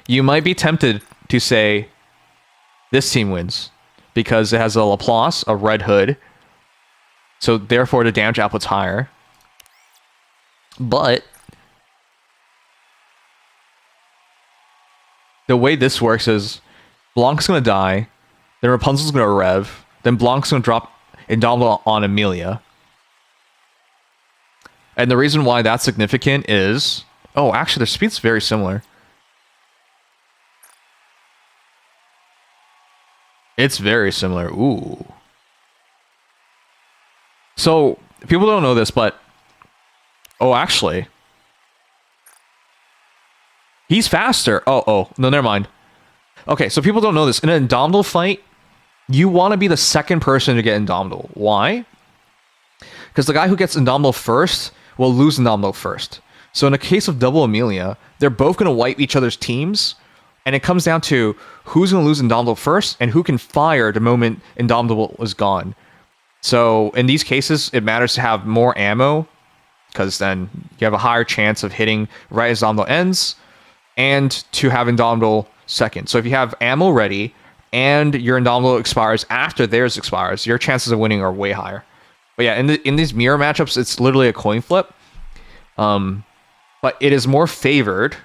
You might be tempted to say this team wins because it has a Laplace, a Red Hood, so therefore the damage output's higher. But the way this works is Blanc's gonna die, then Rapunzel's gonna rev, then Blanc's gonna drop Indomitable on Amelia. And the reason why that's significant is... Oh, actually, their speed's very similar. It's very similar. Ooh. So, people don't know this, but... Oh, actually... He's faster. Oh, no, never mind. Okay, so people don't know this. In an Indomitable fight, you want to be the second person to get Indomitable. Why? Because the guy who gets Indomitable first will lose Indomitable first. So in the case of Double Amelia, they're both going to wipe each other's teams, and it comes down to who's going to lose Indomitable first and who can fire the moment Indomitable is gone. So in these cases, it matters to have more ammo, because then you have a higher chance of hitting right as Indomitable ends, and to have Indomitable second. So if you have ammo ready and your Indomitable expires after theirs expires, your chances of winning are way higher. But yeah, in these mirror matchups, it's literally a coin flip. But it is more favored.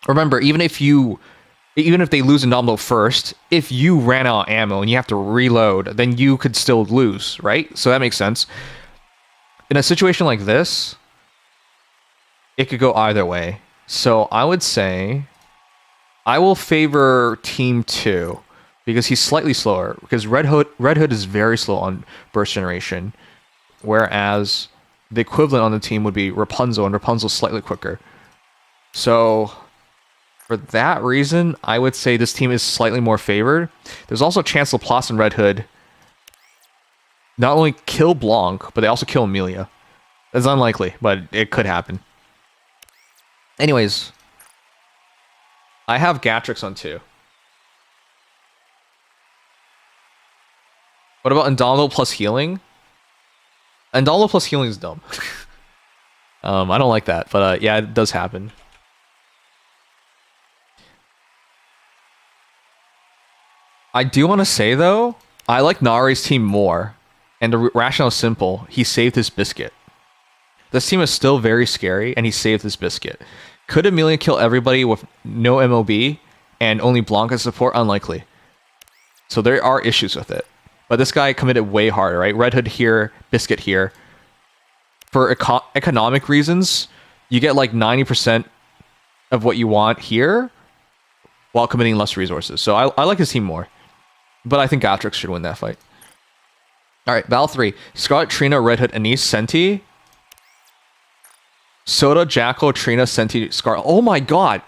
Remember, even if they lose Indomitable first, if you ran out of ammo and you have to reload, then you could still lose, right? So that makes sense. In a situation like this, it could go either way. So I would say I will favor Team 2 because he's slightly slower. Because Red Hood is very slow on burst generation, whereas the equivalent on the team would be Rapunzel, and Rapunzel's slightly quicker. So for that reason, I would say this team is slightly more favored. There's also a chance Laplace and Red Hood not only kill Blanc, but they also kill Amelia. That's unlikely, but it could happen. Anyways, I have Gatrix on 2. What about Indomitable plus healing? Indomitable plus healing is dumb. I don't like that, but yeah, it does happen. I do want to say, though, I like Nari's team more. And the rationale is simple. He saved his biscuit. This team is still very scary, and he saved his biscuit. Could Amelia kill everybody with no MOB and only Blanc as support? Unlikely. So there are issues with it. But this guy committed way harder, right? Red Hood here, Biscuit here. For economic reasons, you get like 90% of what you want here while committing less resources. So I like his team more. But I think Gatrix should win that fight. Alright, Battle 3. Scarlet, Trina, Red Hood, Anise, Senti. Soda, Jackal, Trina, Senti, Scarlet. Oh my god!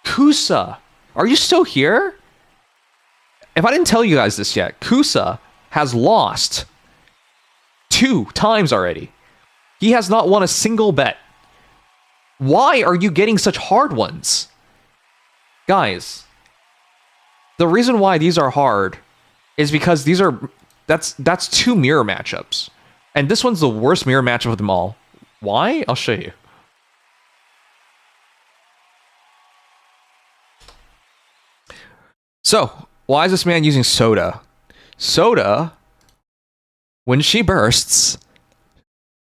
Kusa! Are you still here? If I didn't tell you guys this yet, Kusa has lost 2 times already. He has not won a single bet. Why are you getting such hard ones? Guys, the reason why these are hard is because that's 2 mirror matchups. And this one's the worst mirror matchup of them all. Why? I'll show you. So, why is this man using Soda? Soda, when she bursts,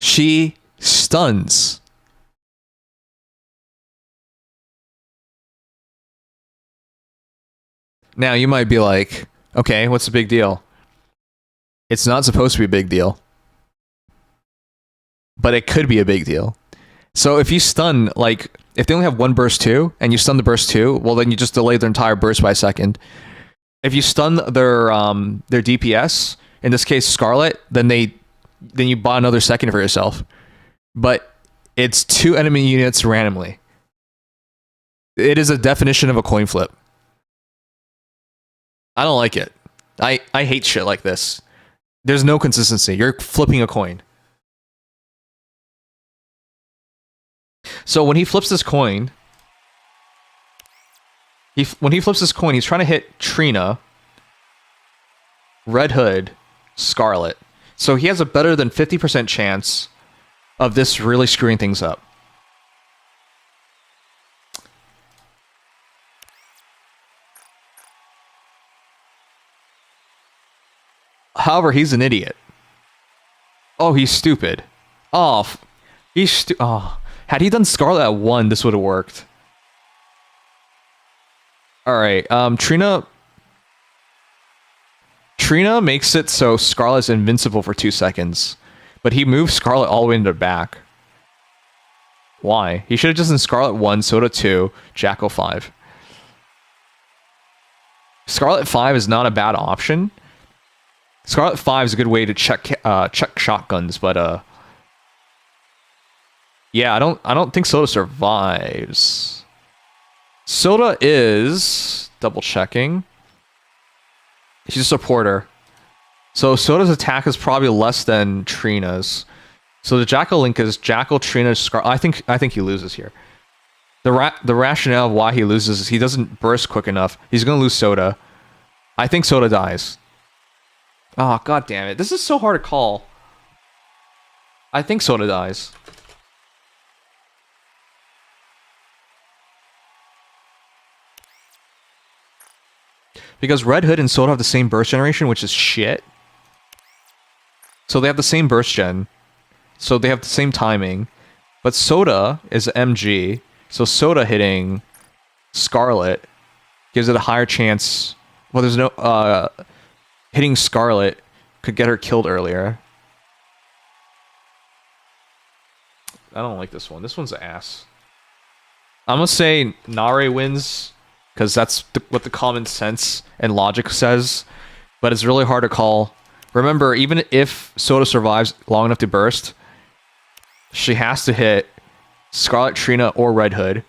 she stuns. Now, you might be like, okay, what's the big deal? It's not supposed to be a big deal. But it could be a big deal. So if you stun, like, if they only have 1 burst 2, and you stun the burst 2, well, then you just delay their entire burst by a second. If you stun their DPS, in this case Scarlet, then you buy another second for yourself. But it's 2 enemy units randomly. It is a definition of a coin flip. I don't like it. I hate shit like this. There's no consistency. You're flipping a coin. So when he flips this coin, When he flips his coin, he's trying to hit Trina, Red Hood, Scarlet. So he has a better than 50% chance of this really screwing things up. However, he's an idiot. Oh, he's stupid. Oh, had he done Scarlet at 1, this would have worked. Alright, Trina makes it so Scarlet's invincible for 2 seconds. But he moves Scarlet all the way into the back. Why? He should have just done Scarlet 1, Soda 2, Jackal 5. Scarlet 5 is not a bad option. Scarlet 5 is a good way to check shotguns, but yeah, I don't think Soda survives. Soda is double checking. She's a supporter. So Soda's attack is probably less than Trina's. So the Jackal link is Jackal, Trina, Scarlet. I think he loses here. The rationale of why he loses is he doesn't burst quick enough. He's gonna lose Soda. I think Soda dies. Oh, god damn it. This is so hard to call. I think Soda dies. Because Red Hood and Soda have the same burst generation, which is shit. So they have the same burst gen. So they have the same timing. But Soda is MG. So Soda hitting Scarlet gives it a higher chance. Well, there's no... hitting Scarlet could get her killed earlier. I don't like this one. This one's ass. I'm gonna say Nare wins, because that's what the common sense and logic says. But it's really hard to call. Remember, even if Soda survives long enough to burst, she has to hit Scarlet, Trina, or Red Hood,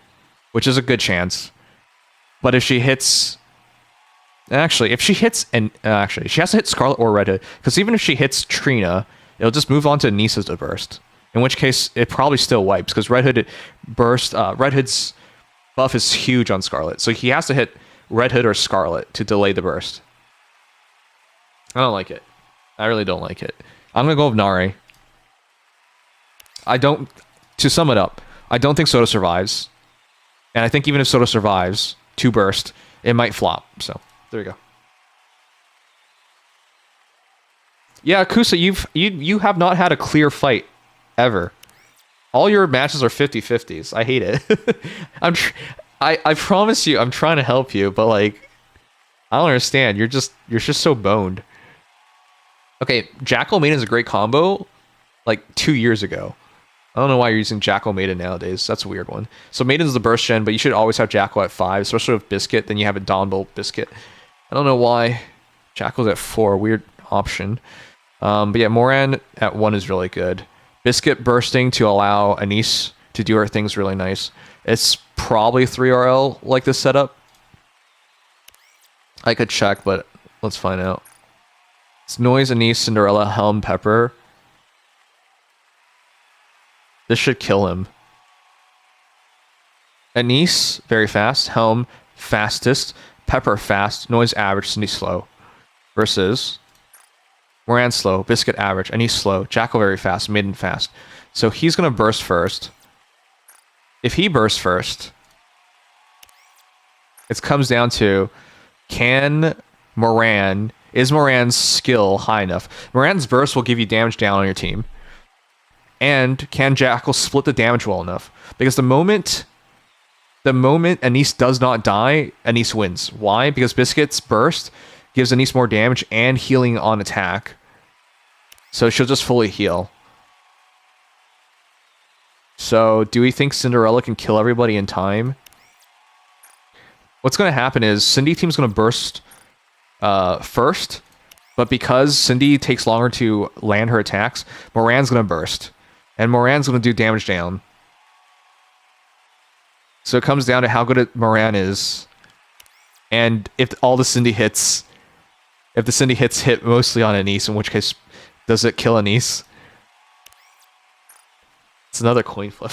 which is a good chance. But if she hits... Actually, if she hits... Actually, she has to hit Scarlet or Red Hood, because even if she hits Trina, it'll just move on to Nisa's to burst. In which case, it probably still wipes, because Red Hood burst... Red Hood's buff is huge on Scarlet, so he has to hit Red Hood or Scarlet to delay the burst. I don't like it. I really don't like it. I'm gonna go with Nare. To sum it up, I don't think Soda survives. And I think even if Soda survives to burst, it might flop. So, there you go. Yeah, Kusa, you have not had a clear fight ever. All your matches are 50-50s. I hate it. I promise you, I'm trying to help you, but like, I don't understand. You're just so boned. Okay, Jackal Maiden is a great combo, like 2 years ago. I don't know why you're using Jackal Maiden nowadays. That's a weird one. So Maiden's the burst gen, but you should always have Jackal at 5, especially with Biscuit. Then you have a Dawnbolt Biscuit. I don't know why Jackal's at 4. Weird option. But yeah, Moran at 1 is really good. Biscuit bursting to allow Anise to do her things really nice. It's probably 3RL like this setup. I could check, but let's find out. It's Noise, Anise, Cinderella, Helm, Pepper. This should kill him. Anise, very fast. Helm, fastest. Pepper, fast. Noise, average. Cindy, slow. Versus Moran, slow. Biscuit, average. Anise, slow. Jackal, very fast. Maiden, fast. So he's going to burst first. If he bursts first, it comes down to, is Moran's skill high enough? Moran's burst will give you damage down on your team. And can Jackal split the damage well enough? Because the moment Anise does not die, Anise wins. Why? Because Biscuit's burst gives Anise more damage and healing on attack. So she'll just fully heal. So do we think Cinderella can kill everybody in time? What's going to happen is Cindy team's going to burst first. But because Cindy takes longer to land her attacks, Moran's going to burst. And Moran's going to do damage down. So it comes down to how good Moran is. And if all the Cindy hits... If the Cindy hits hit mostly on Anise, in which case, does it kill Anise? It's another coin flip.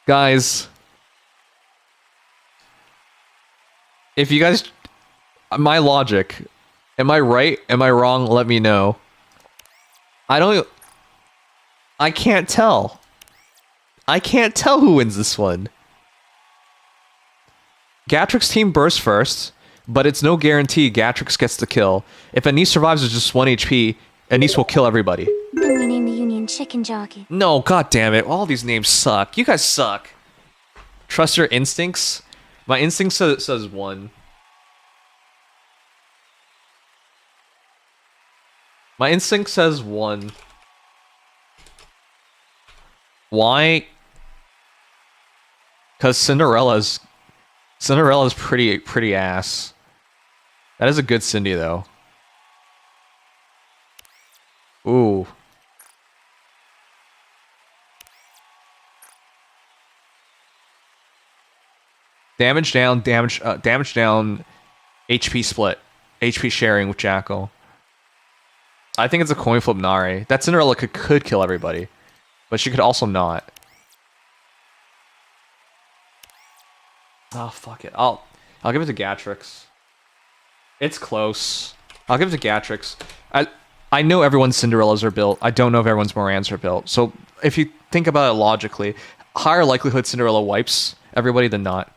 Guys, if you guys, my logic, am I right? Am I wrong? Let me know. I can't tell. I can't tell who wins this one. Gatrix team bursts first, but it's no guarantee Gatrix gets the kill. If Anise survives with just 1 HP, Anise will kill everybody.
Then we name the Union Chicken Jockey.
No, god damn it. All these names suck. You guys suck. Trust your instincts. My instinct says 1. My instinct says 1. Why? Because Cinderella's pretty ass. That is a good Cindy though. Ooh. Damage down, damage down, HP split. HP sharing with Jackal. I think it's a coin flip Nari. That Cinderella could kill everybody. But she could also not. Oh fuck it. I'll give it to Gatrix. It's close. I'll give it to Gatrix. I know everyone's Cinderellas are built. I don't know if everyone's Morans are built. So if you think about it logically, higher likelihood Cinderella wipes everybody than not.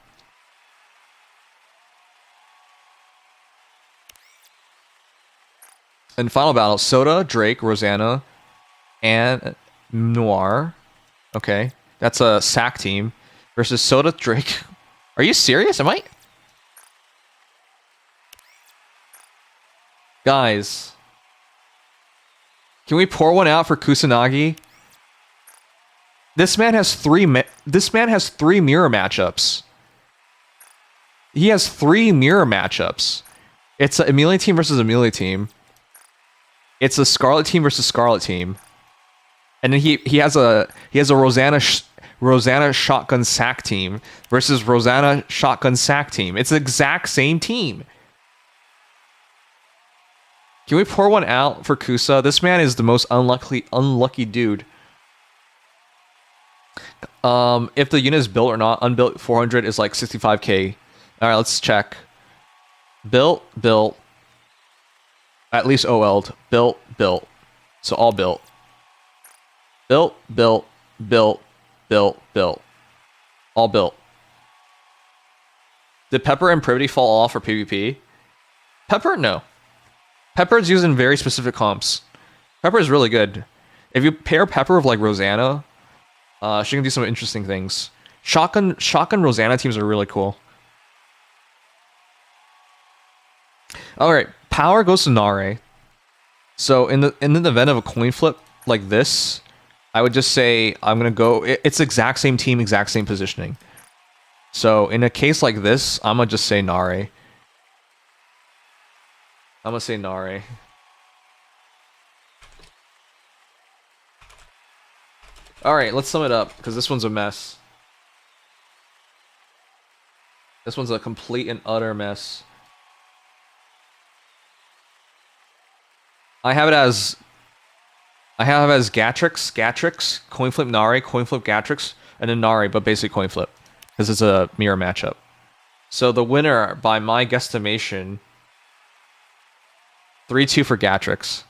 And final battle, Soda, Drake, Rosanna, and Noir. Okay. That's a sack team versus Soda, Drake. Are you serious? Am I? Guys. Can we pour one out for Kusanagi? This man has three mirror matchups. He has 3 mirror matchups. It's a Amelia team versus Amelia team. It's a Scarlet team versus Scarlet team. And then he has a Rosanna shotgun sack team versus Rosanna shotgun sack team. It's the exact same team. Can we pour one out for Kusa? This man is the most unlucky dude. If the unit is built or not, unbuilt 400 is like 65k. Alright, let's check. Built. At least OL'd. Built. So all built. Built. All built. Did Pepper and Privity fall off for PvP? Pepper? No. Pepper is using very specific comps. Pepper is really good. If you pair Pepper with like Rosanna, she can do some interesting things. Shotgun Rosanna teams are really cool. Alright, power goes to Nare. So in the event of a coin flip like this, I would just say I'm gonna go. It's exact same team, exact same positioning. So in a case like this, I'm gonna just say Nare. I'm gonna say Nare. Alright, let's sum it up, because this one's a mess. This one's a complete and utter mess. I have it as Gatrix, coin flip Nari, coin flip Gatrix, and then Nari, but basic coin flip. Because it's a mirror matchup. So the winner, by my guesstimation, 3-2 for Gatrix.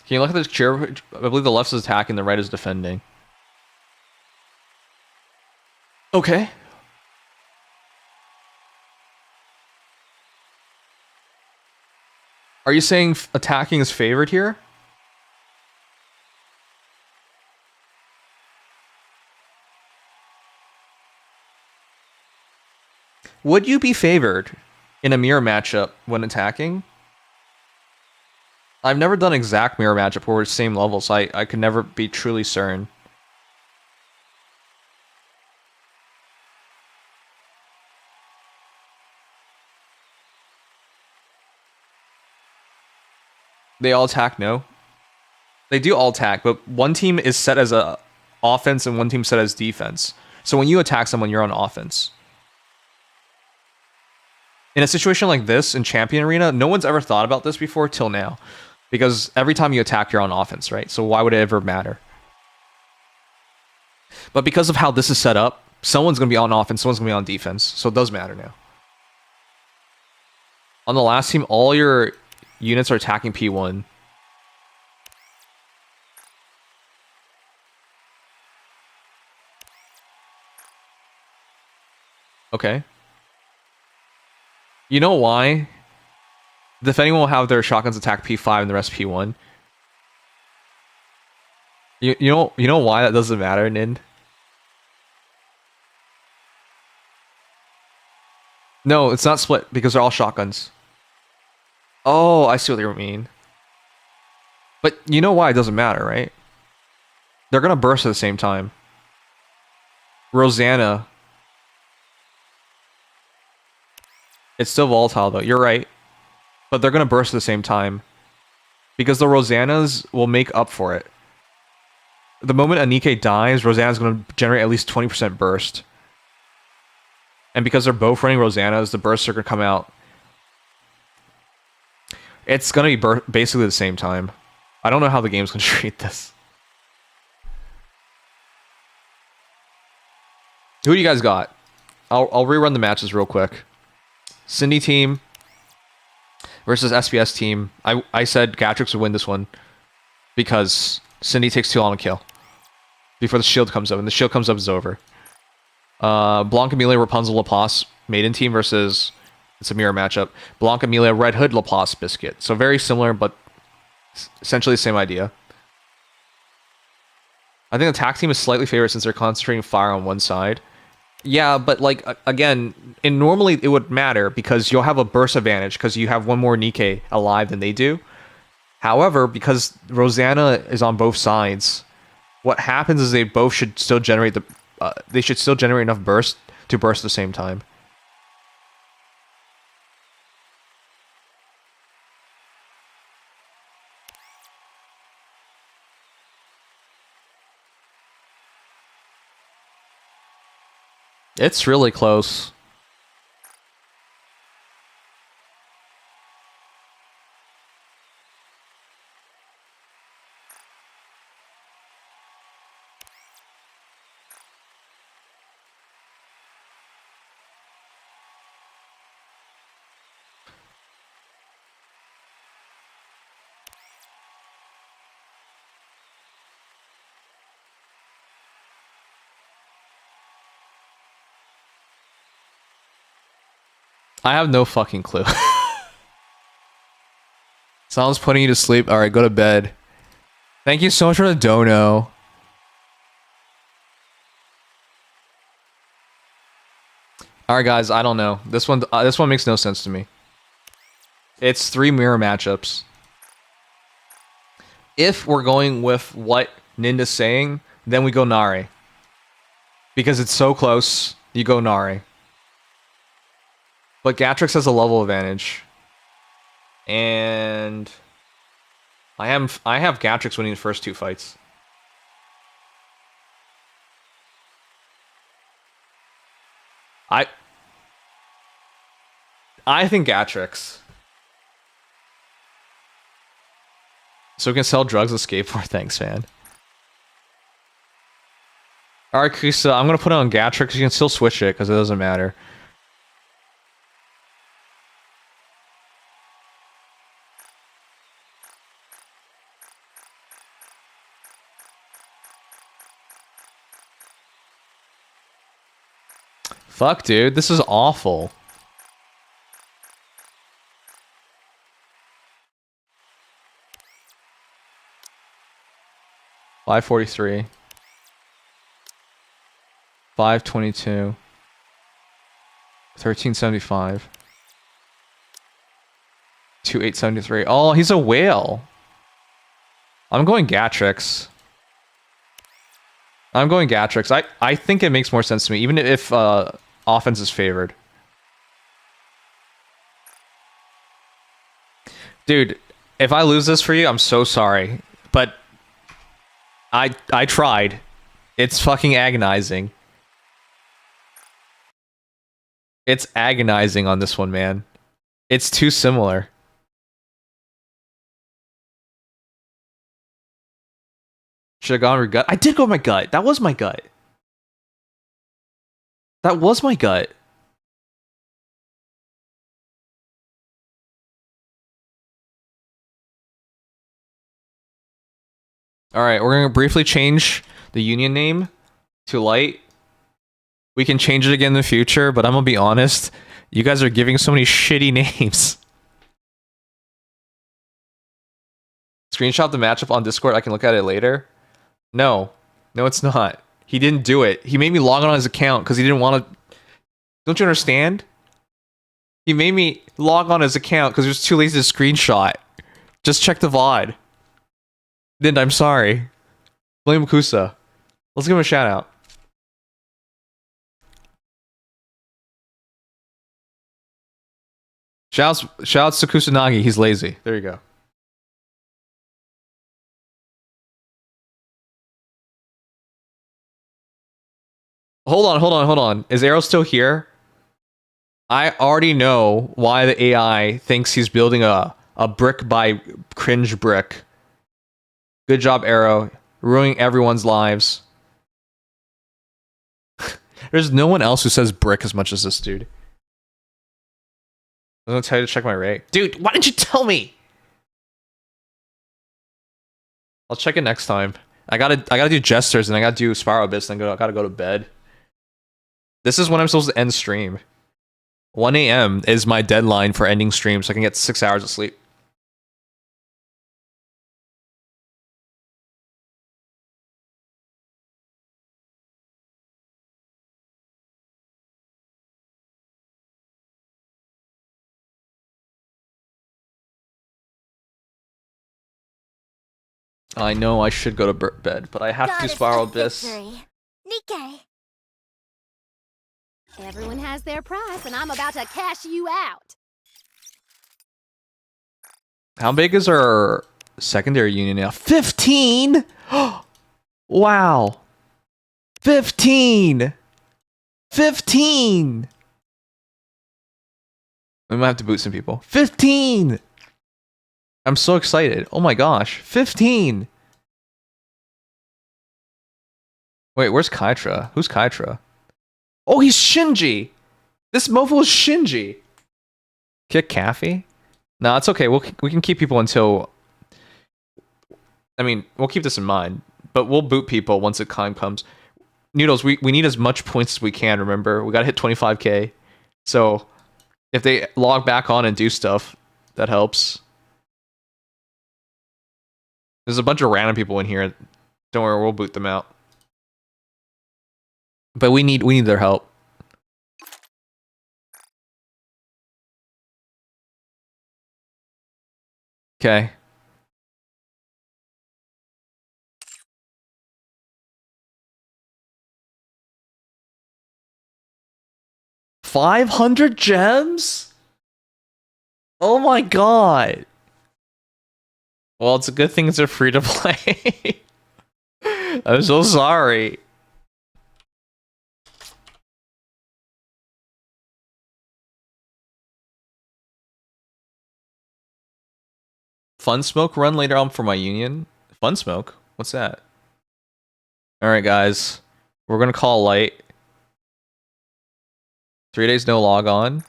Can you look at this chair? I believe the left is attacking, the right is defending. Okay. Are you saying attacking is favored here? Would you be favored in a mirror matchup when attacking? I've never done exact mirror matchup where we're same level, so I could never be truly certain. They all attack? No. They do all attack, but one team is set as a offense and one team set as defense. So when you attack someone, you're on offense. In a situation like this in Champion Arena, no one's ever thought about this before till now. Because every time you attack, you're on offense, right? So why would it ever matter? But because of how this is set up, someone's going to be on offense, someone's going to be on defense. So it does matter now. On the last team, all your units are attacking P1. Okay. You know why? The defending will have their shotguns attack P5 and the rest P1. You know why that doesn't matter, Nind? No, it's not split because they're all shotguns. Oh, I see what you mean. But you know why it doesn't matter, right? They're gonna burst at the same time. Rosanna. It's still volatile though, you're right. But they're gonna burst at the same time. Because the Rosannas will make up for it. The moment a Nikke dies, Rosanna's gonna generate at least 20% burst. And because they're both running Rosannas, the bursts are gonna come out. It's gonna be basically the same time. I don't know how the game's gonna treat this. Who do you guys got? I'll rerun the matches real quick. Cindy team versus SBS team. I said Gatrix would win this one because Cindy takes too long to kill before the shield comes up, and the shield comes up is over. Blanc Amelia Rapunzel Laplace maiden team versus, it's a mirror matchup, Blanc Amelia Red Hood Laplace Biscuit. So very similar, but essentially the same idea. I think the attack team is slightly favored since they're concentrating fire on one side. Yeah, but like again, and normally it would matter because you'll have a burst advantage because you have one more Nikke alive than they do. However, because Rosanna is on both sides, what happens is they both should still generate they should still generate enough burst to burst at the same time. It's really close. I have no fucking clue. Someone's putting you to sleep. Alright, go to bed. Thank you so much for the dono. Alright guys, I don't know. This one makes no sense to me. It's 3 mirror matchups. If we're going with what Ninda's saying, then we go Nare. Because it's so close, you go Nare. But Gatrix has a level advantage. And I have Gatrix winning the first 2 fights. I think Gatrix. So we can sell drugs and skateboard. Thanks, man. Alright, Krista, I'm gonna put it on Gatrix. You can still switch it because it doesn't matter. Fuck, dude. This is awful. $543. $522. $1375. $2873. Oh, he's a whale. I'm going Gatrix. I think it makes more sense to me, even if offense is favored. Dude, if I lose this for you, I'm so sorry. But I tried. It's fucking agonizing. It's agonizing on this one, man. It's too similar. Should have gone with gut. I did go with my gut. That was my gut. That was my gut. All right, we're gonna briefly change the union name to Light. We can change it again in the future, but I'm gonna be honest. You guys are giving so many shitty names. Screenshot the matchup on Discord. I can look at it later. No, it's not. He didn't do it. He made me log on his account because he didn't want to. Don't you understand? He made me log on his account because he was too lazy to screenshot. Just check the VOD. Didn't. I'm sorry. Blame Kusa. Let's give him a shout out. Shouts to Kusanagi. He's lazy. There you go. Hold on. Is Arrow still here? I already know why the AI thinks he's building a brick by cringe brick. Good job, Arrow. Ruining everyone's lives. There's no one else who says brick as much as this dude. I'm gonna tell you to check my rate. Dude, why didn't you tell me? I'll check it next time. I gotta do gestures and I gotta do Spiral Abyss and I gotta go to bed. This is when I'm supposed to end stream. 1 a.m. is my deadline for ending stream so I can get 6 hours of sleep. I know I should go to bed, but I have to do Spiral Abyss.
Victory Nikke.
Everyone has their price, and I'm about to cash you out.
How big is our secondary union now? 15! Wow. 15! 15! We might have to boot some people. 15! I'm so excited. Oh my gosh. 15! Wait, where's Kaitra? Who's Kaitra? Oh, he's Shinji! This mofo is Shinji! Kick Caffey? No, it's okay. We can keep people until... I mean, we'll keep this in mind. But we'll boot people once the time comes. Noodles, we need as much points as we can, remember? We gotta hit 25k. So, if they log back on and do stuff, that helps. There's a bunch of random people in here. Don't worry, we'll boot them out. But we need their help. Okay. $500 gems? Oh my god. Well, it's a good thing it's free to play. I'm so sorry. Fun Smoke run later on for my union. Fun Smoke? What's that? Alright, guys. We're gonna call Light. 3 days no log on.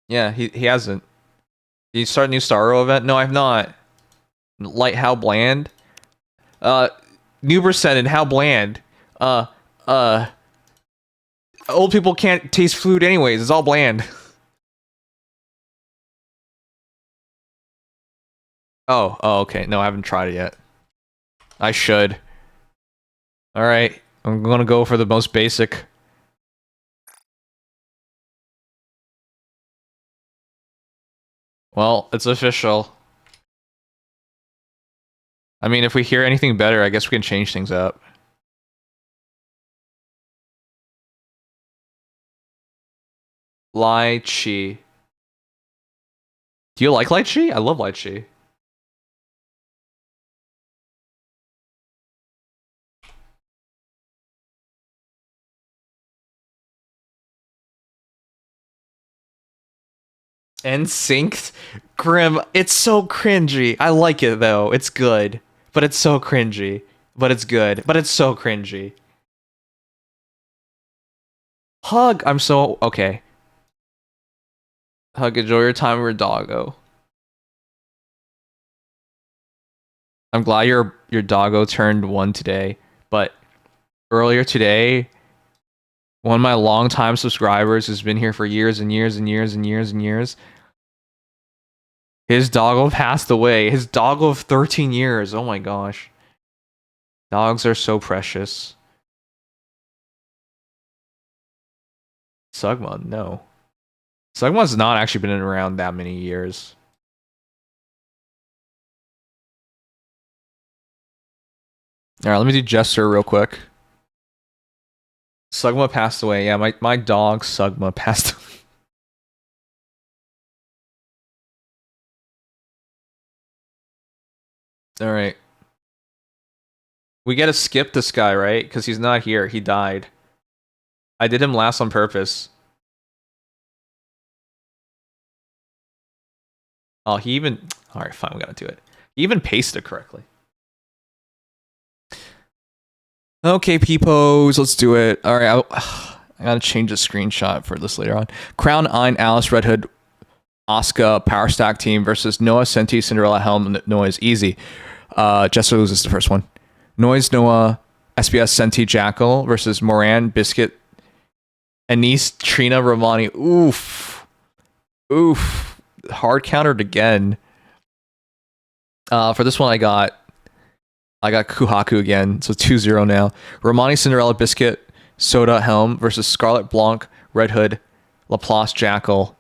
Yeah, he hasn't. Did you start a new Starro event? No, I've not. Light, how bland? Nuber said, and how bland? Old people can't taste food anyways. It's all bland. Oh, okay. No, I haven't tried it yet. I should. Alright. I'm gonna go for the most basic. Well, it's official. I mean, if we hear anything better, I guess we can change things up. Lychee. Do you like lychee? I love lychee. NSYNC, Grim. It's so cringy. I like it though. It's good, but it's so cringy. But it's good. But it's so cringy. Hug. I'm so okay. Hug. Enjoy your time with your doggo. I'm glad your doggo turned 1 today, but earlier today, one of my longtime subscribers who's been here for years and years and years and years and years, his doggo passed away. His doggo of 13 years. Oh my gosh. Dogs are so precious. Sugma, no. Sugma's not actually been around that many years. Alright, let me do Jester real quick. Sugma passed away. Yeah, my dog Sugma passed away. Alright. We gotta skip this guy, right? Because he's not here. He died. I did him last on purpose. Oh, he even... Alright, fine, we gotta do it. He even pasted it correctly. Okay, peepos, let's do it. Alright, I gotta change the screenshot for this later on. Crown, Ein, Alice, Red Hood, Asuka, Power Stack team versus Noah, Senti, Cinderella, Helm, Noise. Easy. Jester loses the first one. Noise, Noah, SBS, Senti, Jackal versus Moran, Biscuit, Anise, Trina, Romani. Oof. Oof. Hard countered again. For this one, I got Kuhaku again, so 2-0 now. Romani, Cinderella, Biscuit, Soda, Helm versus Scarlet, Blanc, Red Hood, Laplace, Jackal.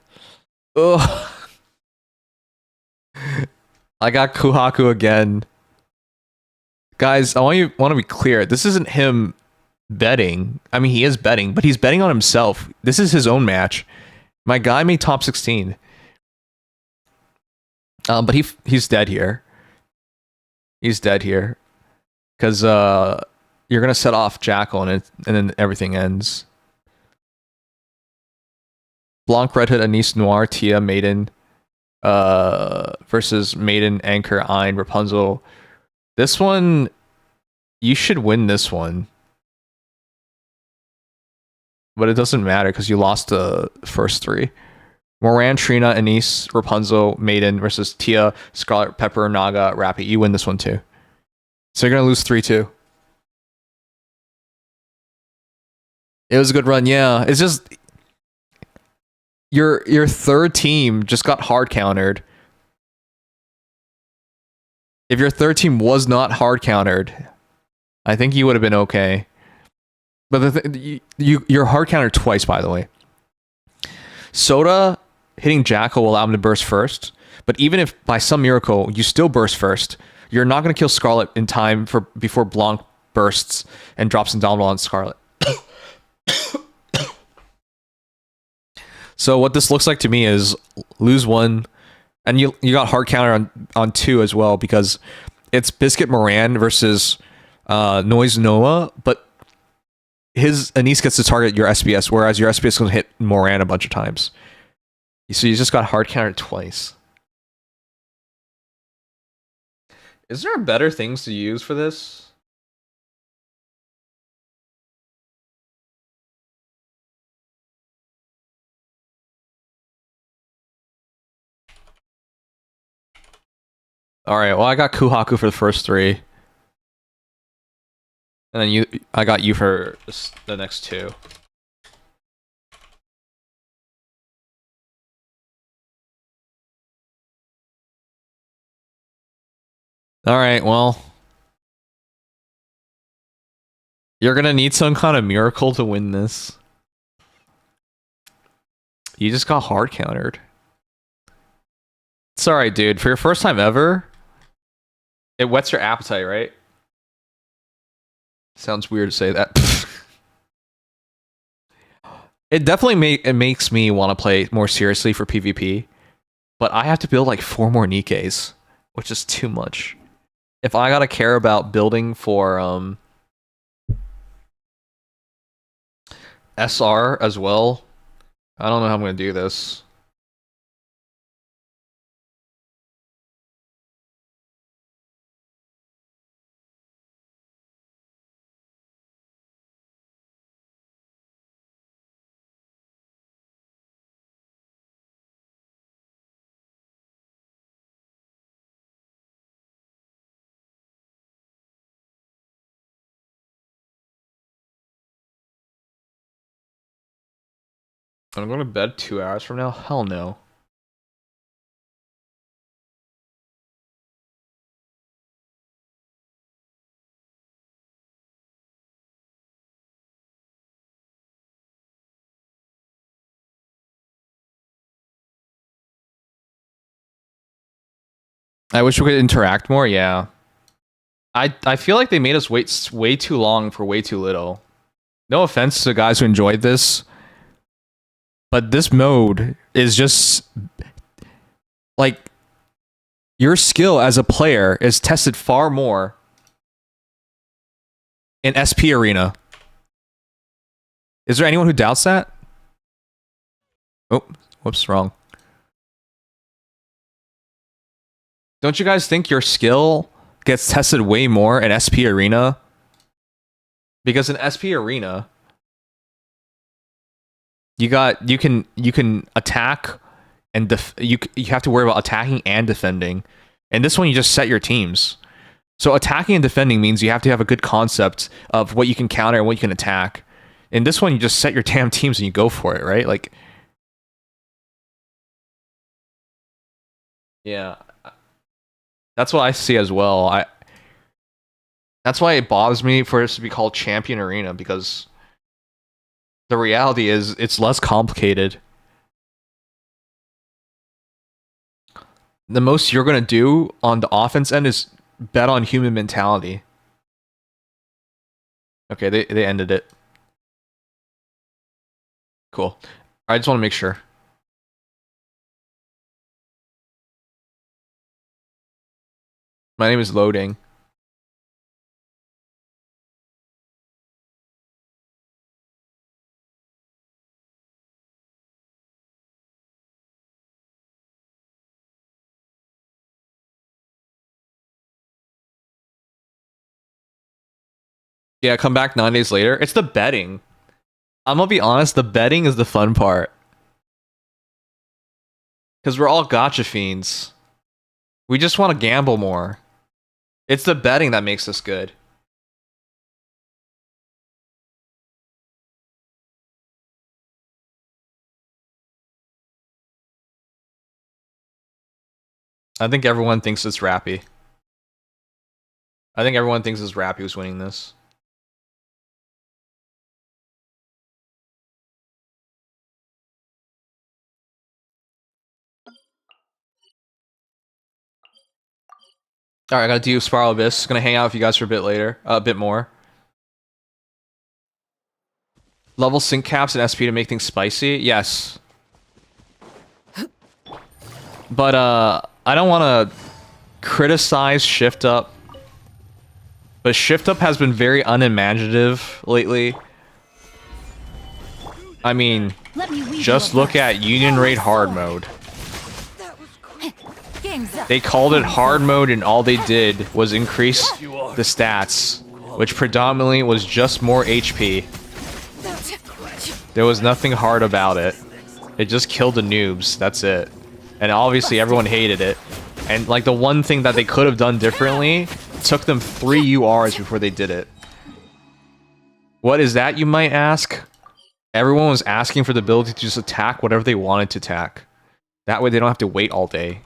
Ugh. I got Kuhaku again. Guys, I want to be clear. This isn't him betting. I mean, he is betting, but he's betting on himself. This is his own match. My guy made top 16. But he's dead here. He's dead here. Because you're going to set off Jackal and then everything ends. Blanc, Red Hood, Anise, Noir, Tia, Maiden versus Maiden, Anchor, Ein, Rapunzel. This one, you should win this one. But it doesn't matter because you lost the first 3. Moran, Trina, Anise, Rapunzel, Maiden versus Tia, Scarlet, Pepper, Naga, Rappy. You win this one too. So you're going to lose 3-2. It was a good run, yeah. It's just... Your third team just got hard countered. If your third team was not hard countered, I think you would have been okay. But you're hard countered twice, by the way. Soda hitting Jackal will allow him to burst first. But even if by some miracle you still burst first, you're not going to kill Scarlet in time before Blanc bursts and drops Indomitable on Scarlet. So what this looks like to me is lose 1, and you got hard counter on 2 as well, because it's Biscuit Moran versus Noise Noah, but his Anise gets to target your SBS, whereas your SBS can hit Moran a bunch of times. So you just got hard countered twice. Is there better things to use for this? Alright, well I got Kuhaku for the first 3. And then I got you for the next 2. Alright, well. You're gonna need some kind of miracle to win this. You just got hard countered. It's alright, dude. For your first time ever, it whets your appetite, right? Sounds weird to say that. It definitely makes me want to play more seriously for PvP. But I have to build like 4 more Nikkes, which is too much. If I gotta care about building for SR as well, I don't know how I'm gonna do this. I'm going to bed 2 hours from now? Hell no. I wish we could interact more. Yeah. I feel like they made us wait way too long for way too little. No offense to guys who enjoyed this, but this mode is just like your skill as a player is tested far more in SP Arena. Is there anyone who doubts that? Oh, whoops, wrong. Don't you guys think your skill gets tested way more in SP Arena? Because in SP Arena, you can attack and you have to worry about attacking and defending. And this one you just set your teams. So attacking and defending means you have to have a good concept of what you can counter and what you can attack. In this one you just set your damn teams and you go for it, right? Like, yeah. That's what I see as well. That's why it bothers me for it to be called Champion Arena, because the reality is it's less complicated. The most you're going to do on the offense end is bet on human mentality. Okay, they ended it. Cool. I just want to make sure. My name is loading. Yeah, come back 9 days later. It's the betting. I'm gonna be honest, the betting is the fun part. Because we're all gacha fiends. We just want to gamble more. It's the betting that makes us good. I think everyone thinks it's Rappy. I think everyone thinks it's Rappy who's winning this. Alright, I gotta do Spiral Abyss. Gonna hang out with you guys for a bit later. A bit more. Level sync caps and SP to make things spicy? Yes. But, I don't want to criticize Shift Up. But Shift Up has been very unimaginative lately. I mean, just look at Union Raid Hard Mode. They called it hard mode and all they did was increase the stats, which predominantly was just more HP. There was nothing hard about it. It just killed the noobs, that's it. And obviously everyone hated it. And like the one thing that they could have done differently took them 3 URs before they did it. What is that, you might ask? Everyone was asking for the ability to just attack whatever they wanted to attack. That way they don't have to wait all day.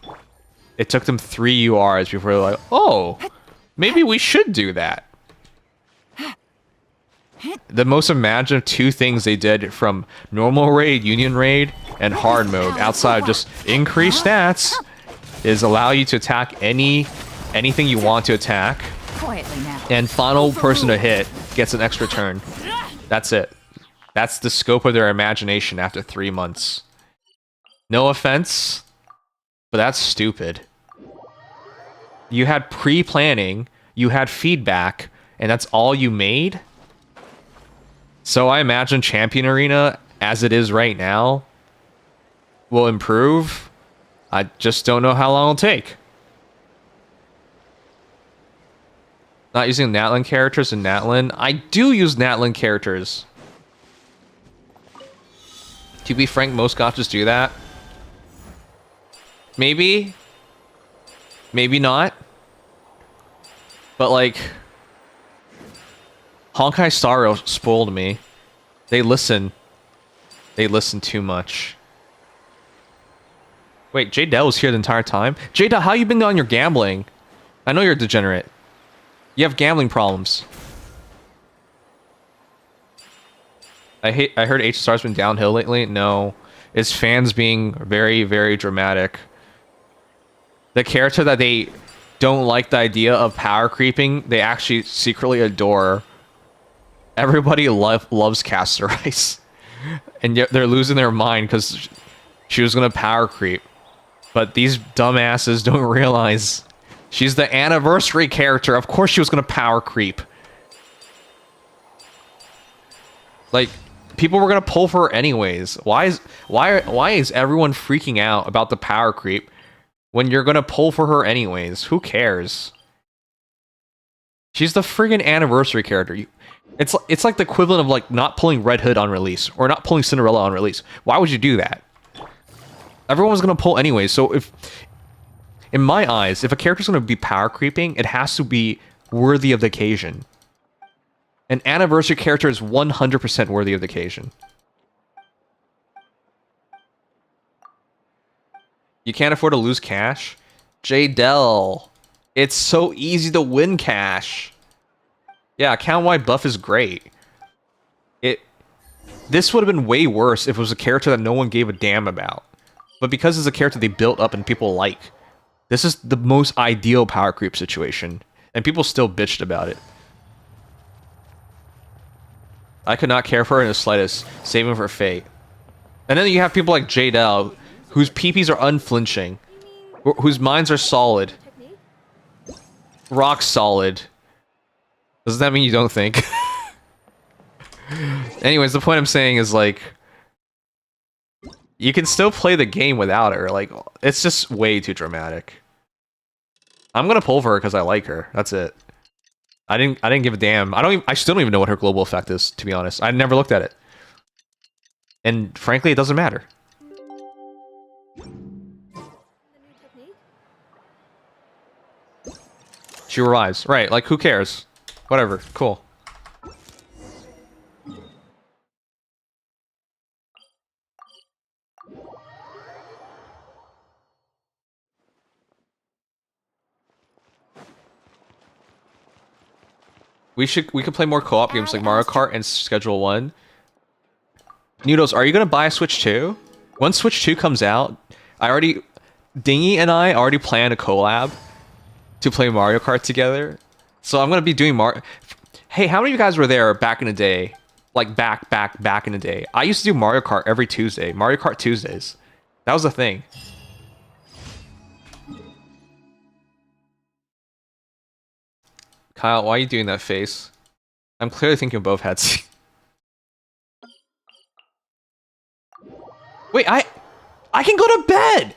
It took them 3 URs before they're like, oh, maybe we should do that. The most imaginative 2 things they did from normal raid, union raid, and hard mode, outside of just increased stats, is allow you to attack anything you want to attack, and final person to hit gets an extra turn. That's it. That's the scope of their imagination after 3 months. No offense, but that's stupid. You had pre-planning, you had feedback, and that's all you made? So I imagine Champion Arena, as it is right now, will improve. I just don't know how long it'll take. Not using Natlin characters in Natlin. I do use Natlin characters. To be frank, most gachas do that. Maybe. Maybe not. But like, Honkai Star Rail spoiled me. They listen. They listen too much. Wait, J-Del was here the entire time? J-Del, how you been on your gambling? I know you're a degenerate. You have gambling problems. I heard HSR's been downhill lately. No. It's fans being very, very dramatic. The character that they don't like the idea of power creeping, they actually secretly adore. Everybody loves Caster Ice. And yet they're losing their mind because she was going to power creep. But these dumbasses don't realize she's the anniversary character. Of course she was going to power creep. Like, people were going to pull for her anyways. Why is everyone freaking out about the power creep when you're going to pull for her anyways? Who cares? She's the friggin' anniversary character. It's like the equivalent of like not pulling Red Hood on release or not pulling Cinderella on release. Why would you do that? Everyone's gonna pull anyway. So if, in my eyes, if a character's gonna be power creeping, it has to be worthy of the occasion. An anniversary character is 100% worthy of the occasion. You can't afford to lose cash? J-Del. It's so easy to win cash. Yeah, account-wide buff is great. This would have been way worse if it was a character that no one gave a damn about. But because it's a character they built up and people like, this is the most ideal power creep situation. And people still bitched about it. I could not care for her in the slightest, saving for fate. And then you have people like J-Del, whose PPs are unflinching, whose minds are solid. Rock solid. Does that mean you don't think? Anyways, the point I'm saying is, like, you can still play the game without her. Like, it's just way too dramatic. I'm gonna pull for her because I like her. That's it. I didn't give a damn. I still don't even know what her global effect is, to be honest. I never looked at it. And frankly, it doesn't matter. She revives. Right, like, who cares? Whatever, cool. We could play more co-op games like Mario Kart and Schedule 1. Noodles, are you gonna buy a Switch 2? Once Switch 2 comes out, Dingy and I already planned a collab to play Mario Kart together. So I'm gonna be doing Hey, how many of you guys were there back in the day? Like back in the day. I used to do Mario Kart every Tuesday. Mario Kart Tuesdays. That was a thing. Kyle, why are you doing that face? I'm clearly thinking of both heads. Wait, I can go to bed!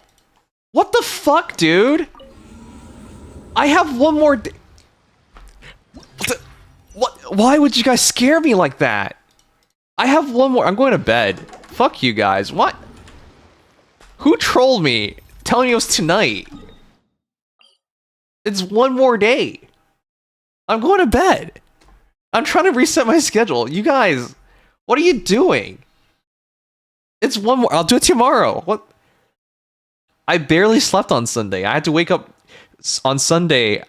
What the fuck, dude? I have one more day. What? Why would you guys scare me like that? I have one more. I'm going to bed. Fuck you guys. What? Who trolled me? Telling me it was tonight. It's one more day. I'm going to bed. I'm trying to reset my schedule. You guys, what are you doing? It's one more. I'll do it tomorrow. What? I barely slept on Sunday. I had to wake up on Sunday.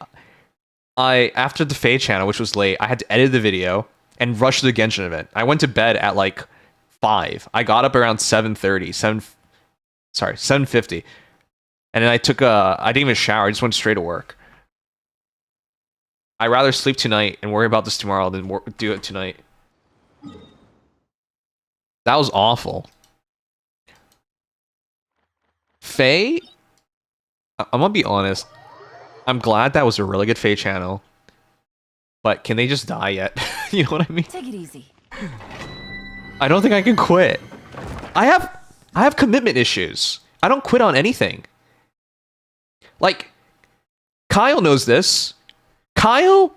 After the Faye channel, which was late, I had to edit the video and rush to the Genshin event. I went to bed at like 5. I got up around 7:50. And then I didn't even shower. I just went straight to work. I'd rather sleep tonight and worry about this tomorrow than do it tonight. That was awful. Faye? I'm gonna be honest. I'm glad that was a really good Faye channel. But can they just die yet? You know what I mean?
Take it easy.
I don't think I can quit. I have commitment issues. I don't quit on anything. Like, Kyle knows this. Kyle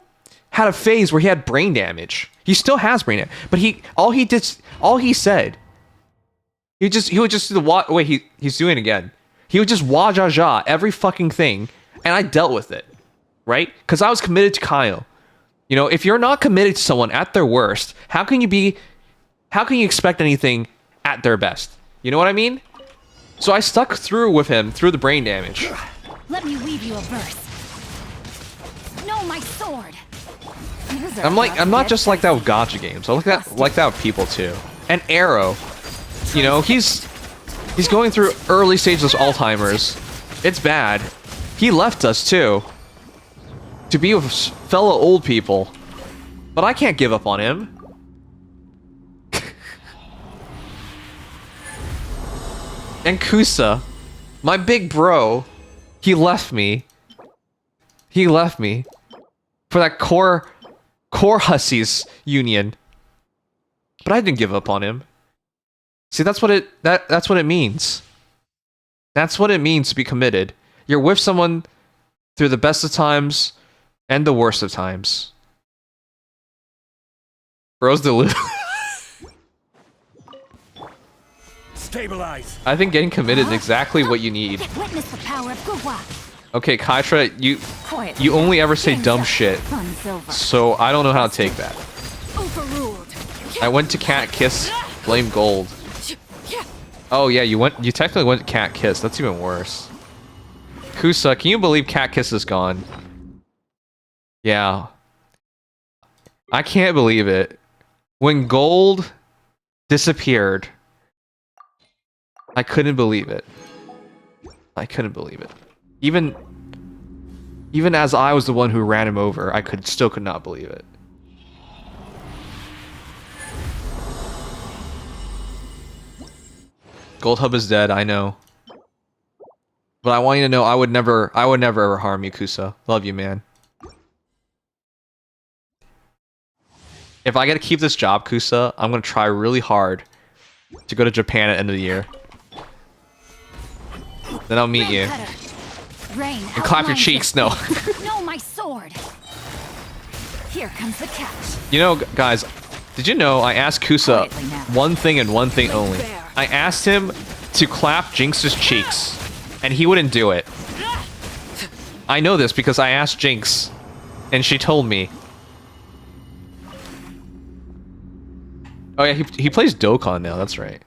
had a phase where he had brain damage. He still has brain damage. But all he said, he would just do the wait, he's doing it again. He would just wah-ja-ja every fucking thing, and I dealt with it, right? Because I was committed to Kyle. You know, if you're not committed to someone at their worst, how can you expect anything at their best. You know what I mean? So I stuck through with him through the brain damage.
Let me weave you a verse. No, my sword.
I'm not just like that with gacha games. I like that with people too. And Arrow, you know, he's going through early stages of Alzheimer's. It's bad. He left us too to be with fellow old people, but I can't give up on him. And Kusa, my big bro, he left me. He left me for that core hussies union. But I didn't give up on him. See, that's what it means. That's what it means to be committed. You're with someone through the best of times and the worst of times. Bro's deluded.
Stabilize.
I think getting committed is exactly what you need.
Witness the power of Gugwa.
Okay, Kaitra, you only ever say dumb shit, so I don't know how to take that.
Overruled.
I went to Cat Kiss, blame Gold. Oh yeah, you technically went to Cat Kiss. That's even worse. Kusa, can you believe Cat Kiss is gone? Yeah. I can't believe it. When Gold disappeared, I couldn't believe it. I couldn't believe it. Even as I was the one who ran him over, I still could not believe it. Gold Hub is dead, I know. But I want you to know I would never ever harm you, Kusa. Love you, man. If I get to keep this job, Kusa, I'm gonna try really hard to go to Japan at the end of the year. Then I'll meet you.
Rain,
And clap your cheeks, no.
No, my sword. Here comes the catch.
You know, guys, did you know I asked Kusa one thing and one thing only? I asked him to clap Jinx's cheeks, and he wouldn't do it. I know this because I asked Jinx, and she told me. Oh yeah, he plays Dokkan now, that's right.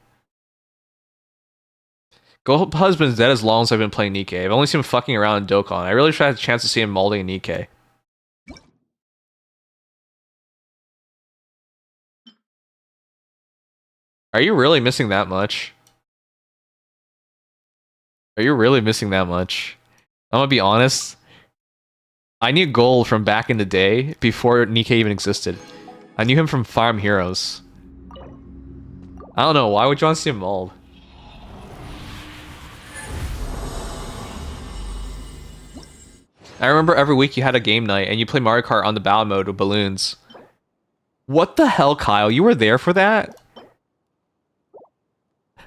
Gold Husband's dead as long as I've been playing Nikke. I've only seen him fucking around in Dokkan. I really wish I had a chance to see him molding in Nikke. Are you really missing that much? Are you really missing that much? I'm gonna be honest. I knew Gold from back in the day, before Nikke even existed. I knew him from Farm Heroes. I don't know, why would you want to see him mold? I remember every week you had a game night and you play Mario Kart on the battle mode with balloons. What the hell, Kyle? You were there for that?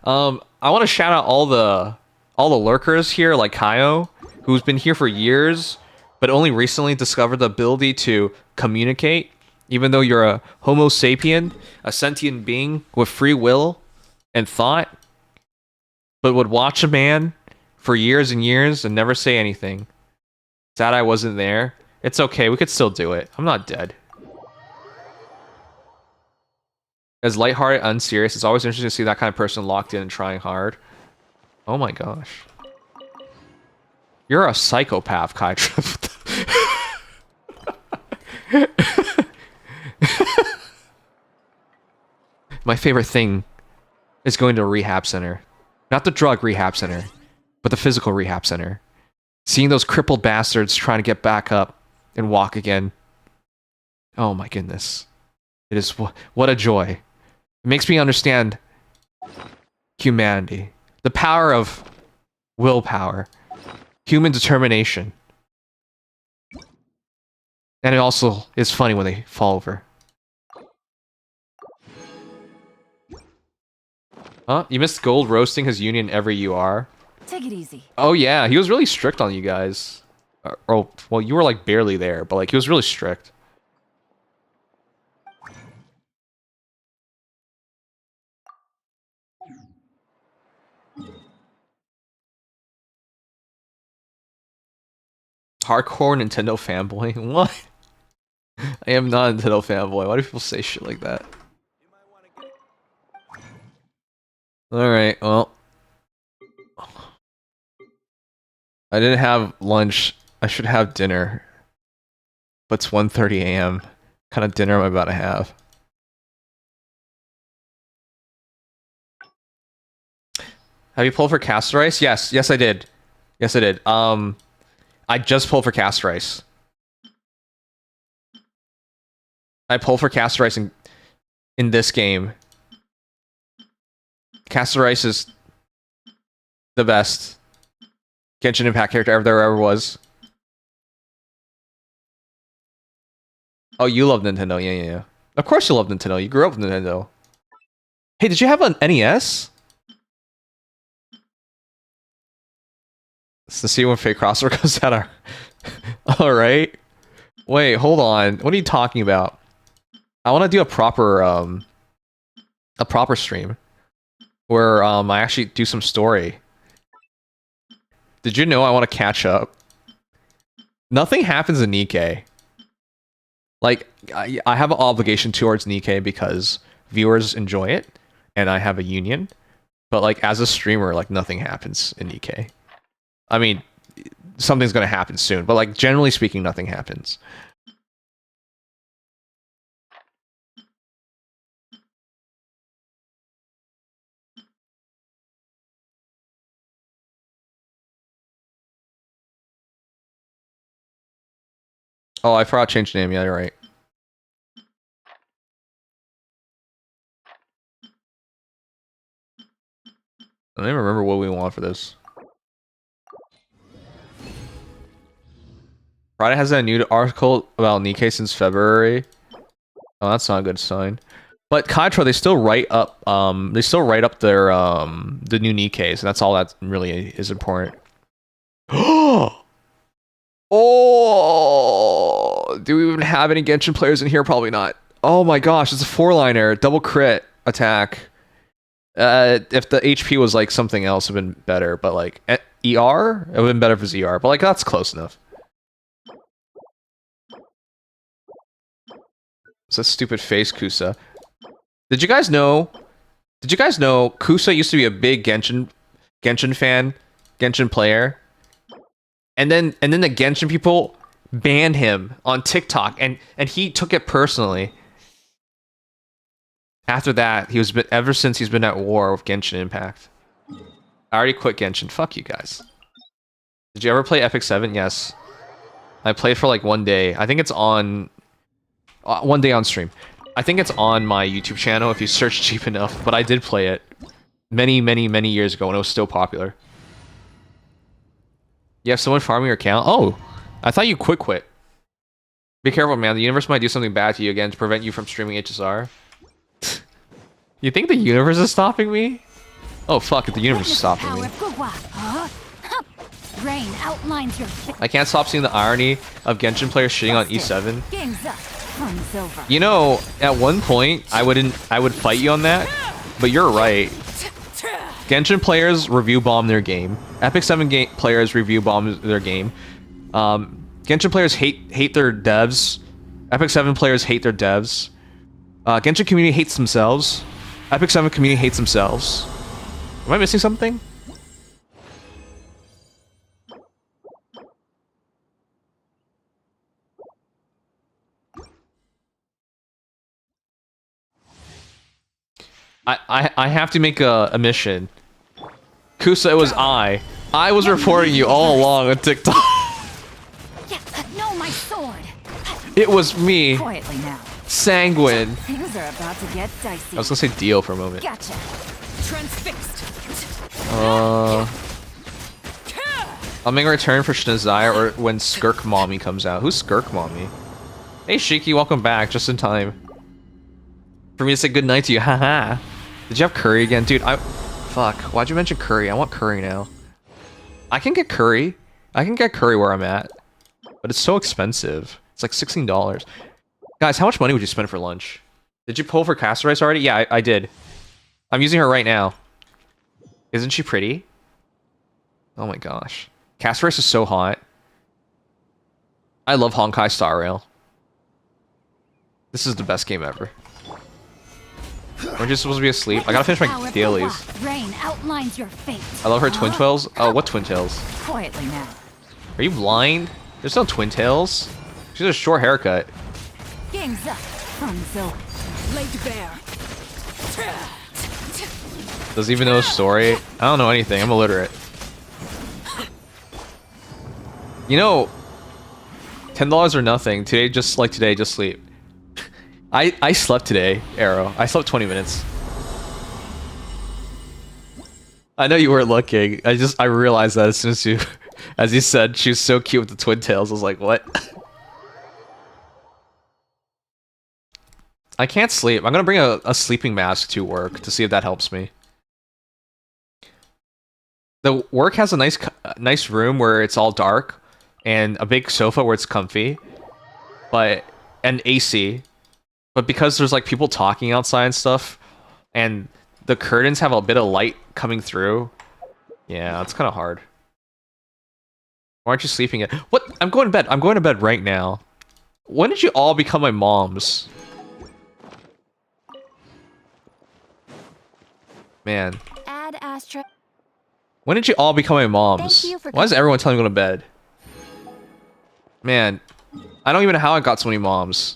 I want to shout out all the lurkers here, like Kaio, who's been here for years, but only recently discovered the ability to communicate, even though you're a Homo sapien, a sentient being with free will and thought, but would watch a man for years and years and never say anything. Sad I wasn't there. It's okay, we could still do it. I'm not dead. As lighthearted, unserious, it's always interesting to see that kind of person locked in and trying hard. Oh my gosh. You're a psychopath, Kaitra. My favorite thing is going to a rehab center. Not the drug rehab center, but the physical rehab center. Seeing those crippled bastards trying to get back up and walk again. Oh my goodness. It is what a joy. It makes me understand humanity. The power of willpower. Human determination. And it also is funny when they fall over. Huh? You missed Gold roasting his union every UR?
Take it easy.
Oh yeah, he was really strict on you guys. Oh, well, you were like barely there, but like he was really strict. Hardcore Nintendo fanboy? What? I am not a Nintendo fanboy. Why do people say shit like that? Alright, well. I didn't have lunch. I should have dinner. But it's 1:30 a.m. What kind of dinner am I about to have? Have you pulled for castor rice? Yes, I did. Yes, I did. I just pulled for castor rice. I pulled for castor rice in this game. Castor rice is the best Genshin Impact character there ever was. Oh, you love Nintendo. Yeah. Of course you love Nintendo. You grew up with Nintendo. Hey, did you have an NES? It's to see when Fake Crossover goes out. Alright. Wait, hold on. What are you talking about? I want to do a proper stream. Where I actually do some story. Did you know I want to catch up? Nothing happens in Nikke. Like, I have an obligation towards Nikke because viewers enjoy it, and I have a union. But like, as a streamer, like, nothing happens in Nikke. I mean, something's gonna happen soon, but like, generally speaking, nothing happens. Oh, I forgot to change the name. Yeah, you're right. I don't even remember what we want for this. Friday has a new article about Nikke since February. Oh, that's not a good sign. But Kaitro, they still write up their the new Nikke's, and that's all that really is important. Oh, do we even have any Genshin players in here? Probably not. Oh my gosh, it's a 4-liner, double crit attack. If the HP was like something else, it would have been better. But like ER, it would have been better if it was ER. But like, that's close enough. It's a stupid face, Kusa. Did you guys know Kusa used to be a big Genshin fan, Genshin player? And then the Genshin people banned him on TikTok, and he took it personally. After that, ever since he's been at war with Genshin Impact. I already quit Genshin. Fuck you guys. Did you ever play Epic 7? Yes. I played for like 1 day. I think it's on 1 day on stream. I think it's on my YouTube channel if you search cheap enough, but I did play it many years ago when it was still popular. You have someone farming your account? Oh, I thought you quit. Be careful, man. The universe might do something bad to you again to prevent you from streaming HSR. You think the universe is stopping me? Oh fuck it, the universe is stopping me.
Rain outlines your
I can't stop seeing the irony of Genshin players shitting on E7.
game's up. Fun's over.
You know, at one point I would fight you on that, but you're right. Genshin players review bomb their game. Epic 7 players review bomb their game. Genshin players hate their devs. Epic 7 players hate their devs. Genshin community hates themselves. Epic 7 community hates themselves. Am I missing something? I have to make a mission. Kusa, it was I. I was reporting you all along on TikTok.
No, my sword.
It was me.
Quietly now.
Sanguine.
Things are about to get dicey.
I was gonna say Dio for a moment.
Gotcha.
Transfixed.
I'll make a return for Shinazaya or when Skirk Mommy comes out. Who's Skirk Mommy? Hey Shiki, welcome back, just in time. For me to say goodnight to you, haha. Did you have curry again? Dude, fuck, why'd you mention curry? I want curry now. I can get curry. I can get curry where I'm at. But it's so expensive. It's like $16. Guys, how much money would you spend for lunch? Did you pull for castor rice already? Yeah, I did. I'm using her right now. Isn't she pretty? Oh my gosh. Castor rice is so hot. I love Honkai Star Rail. This is the best game ever. Weren't you supposed to be asleep? I gotta finish
Power
my
of
dailies.
the rain outlines your fate.
I love her twin tails. Oh, what twin tails?
Quietly now.
Are you blind? There's no twin tails. She's a short haircut.
Game's up. Fun's over.
Laid bare.
Does he even know his story? I don't know anything. I'm illiterate. You know, $10 or nothing. Today, just sleep. I slept today, Arrow. I slept 20 minutes. I know you weren't looking. I realized that as soon as as you said she was so cute with the twin tails. I was like, what? I can't sleep. I'm gonna bring a sleeping mask to work to see if that helps me. The work has a nice room where it's all dark, and a big sofa where it's comfy, and AC. But because there's like people talking outside and stuff, and the curtains have a bit of light coming through, yeah, it's kind of hard. Why aren't you sleeping yet? What? I'm going to bed. I'm going to bed right now. When did you all become my moms? Man.
Add Astra.
When did you all become my moms?
Thank you for
Why is everyone telling me to go to bed? Man, I don't even know how I got so many moms.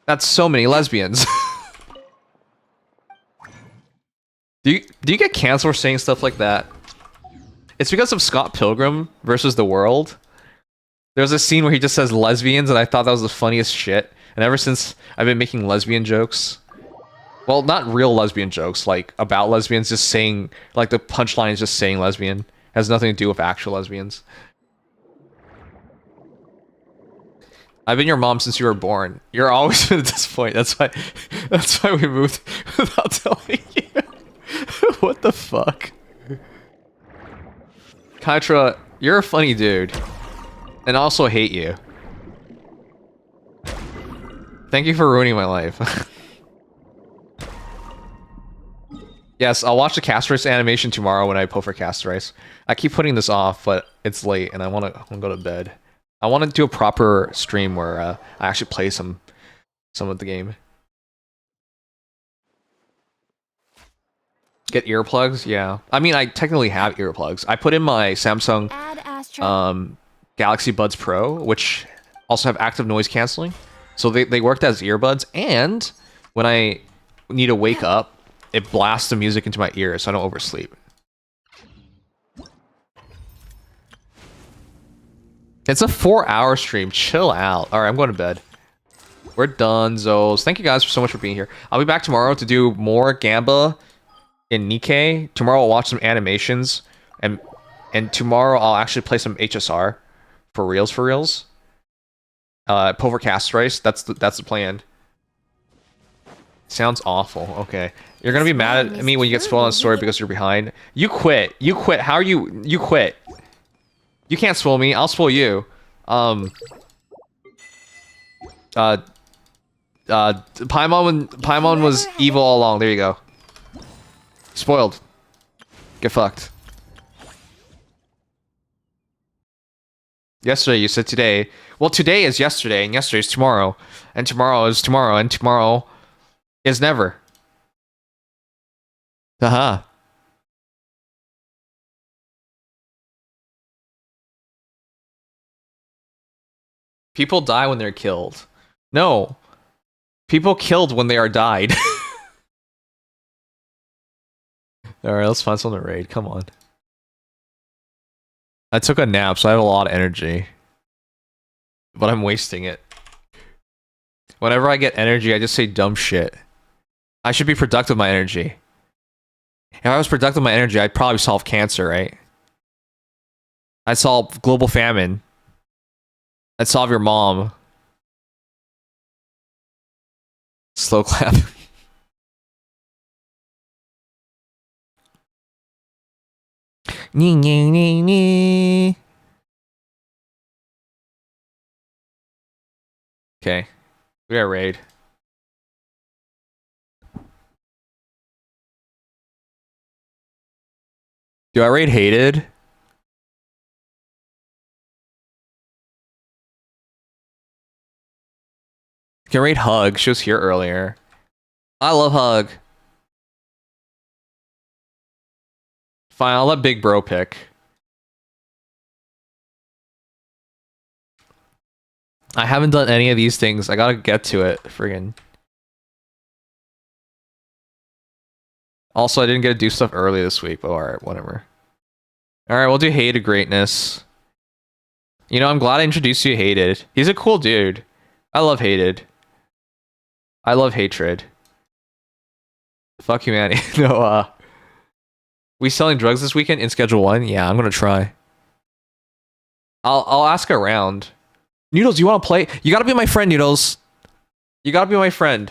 That's so many lesbians. Do you get canceled for saying stuff like that? It's because of Scott Pilgrim versus the World. There's a scene where he just says lesbians, and I thought that was the funniest shit. And ever since, I've been making lesbian jokes. Well, not real lesbian jokes, like about lesbians, just saying, like the punchline is just saying lesbian. Has nothing to do with actual lesbians. I've been your mom since you were born. You're always been at this point. That's why we moved without telling you. What the fuck? Kytra, you're a funny dude. And I also hate you. Thank you for ruining my life. Yes, I'll watch the Cast Race animation tomorrow when I pull for Cast Race. I keep putting this off, but it's late and I want to go to bed. I want to do a proper stream where I actually play some of the game. Get earplugs? Yeah. I mean, I technically have earplugs. I put in my Samsung
Add Astra.
Galaxy Buds Pro, which also have active noise canceling. So they worked as earbuds, and when I need to wake up, it blasts the music into my ears so I don't oversleep. It's a 4-hour stream. Chill out. Alright, I'm going to bed. We're done, Zos. Thank you guys so much for being here. I'll be back tomorrow to do more Gamba in Nikke. Tomorrow I'll watch some animations. And tomorrow I'll actually play some HSR. For reals. Pover Cast Race. That's the plan. Sounds awful. Okay. You're gonna be mad at me when you get spoiled on the story because you're behind. You quit. How are you? You quit. You can't spoil me. I'll spoil you. Paimon was evil all along. There you go. Spoiled. Get fucked. Yesterday, you said today. Well, today is yesterday, and yesterday is tomorrow. And tomorrow is tomorrow, and tomorrow is never. Haha. People die when they're killed. No. People killed when they are died. Alright, let's find someone to raid. Come on. I took a nap, so I have a lot of energy. But I'm wasting it. Whenever I get energy, I just say dumb shit. I should be productive with my energy. If I was productive with my energy, I'd probably solve cancer, right? I'd solve global famine. I'd solve your mom. Slow clap. Okay. We got raid. Do I raid hated? Can raid hug. She was here earlier. I love hug. Fine, I'll let Big Bro pick. I haven't done any of these things. I gotta get to it. Friggin'. Also, I didn't get to do stuff early this week, but alright, whatever. Alright, we'll do Hated Greatness. You know, I'm glad I introduced you to Hated. He's a cool dude. I love Hated. I love hatred. Fuck humanity. No, we selling drugs this weekend in Schedule 1? Yeah, I'm gonna try. I'll ask around. Noodles, you wanna play? You gotta be my friend, Noodles. You gotta be my friend.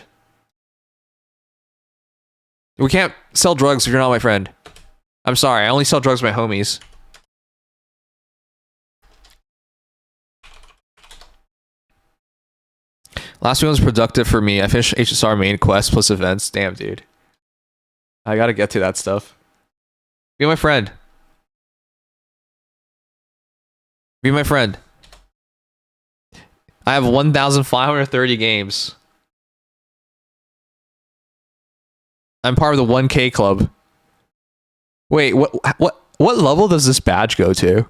We can't sell drugs if you're not my friend. I'm sorry, I only sell drugs to my homies. Last week was productive for me. I finished HSR main quest plus events. Damn, dude. I gotta get to that stuff. Be my friend. Be my friend. I have 1,530 games. I'm part of the 1K club. Wait, what level does this badge go to?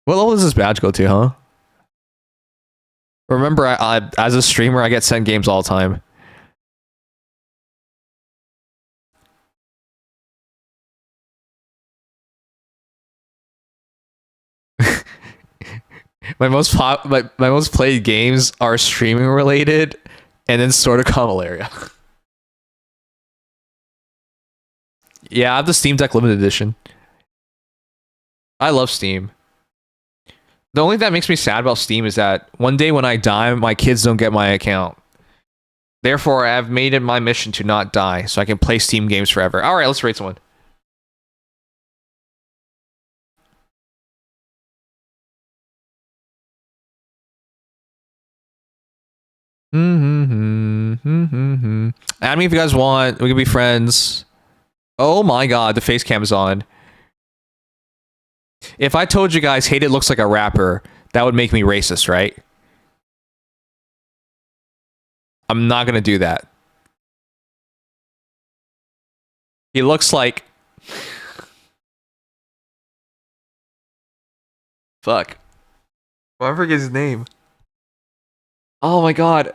What level does this badge go to, huh? Remember, I as a streamer, I get sent games all the time. my most played games are streaming related, and then sort of Malaria. Yeah, I have the Steam Deck limited edition. I love Steam. The only thing that makes me sad about Steam is that one day when I die, my kids don't get my account. Therefore, I've made it my mission to not die, so I can play Steam games forever. Alright, let's rate someone. Add me if you guys want. We can be friends. Oh my god, the face cam is on. If I told you guys Hated looks like a rapper, that would make me racist, right? I'm not gonna do that. He looks like... Fuck. I forget his name. Oh my god.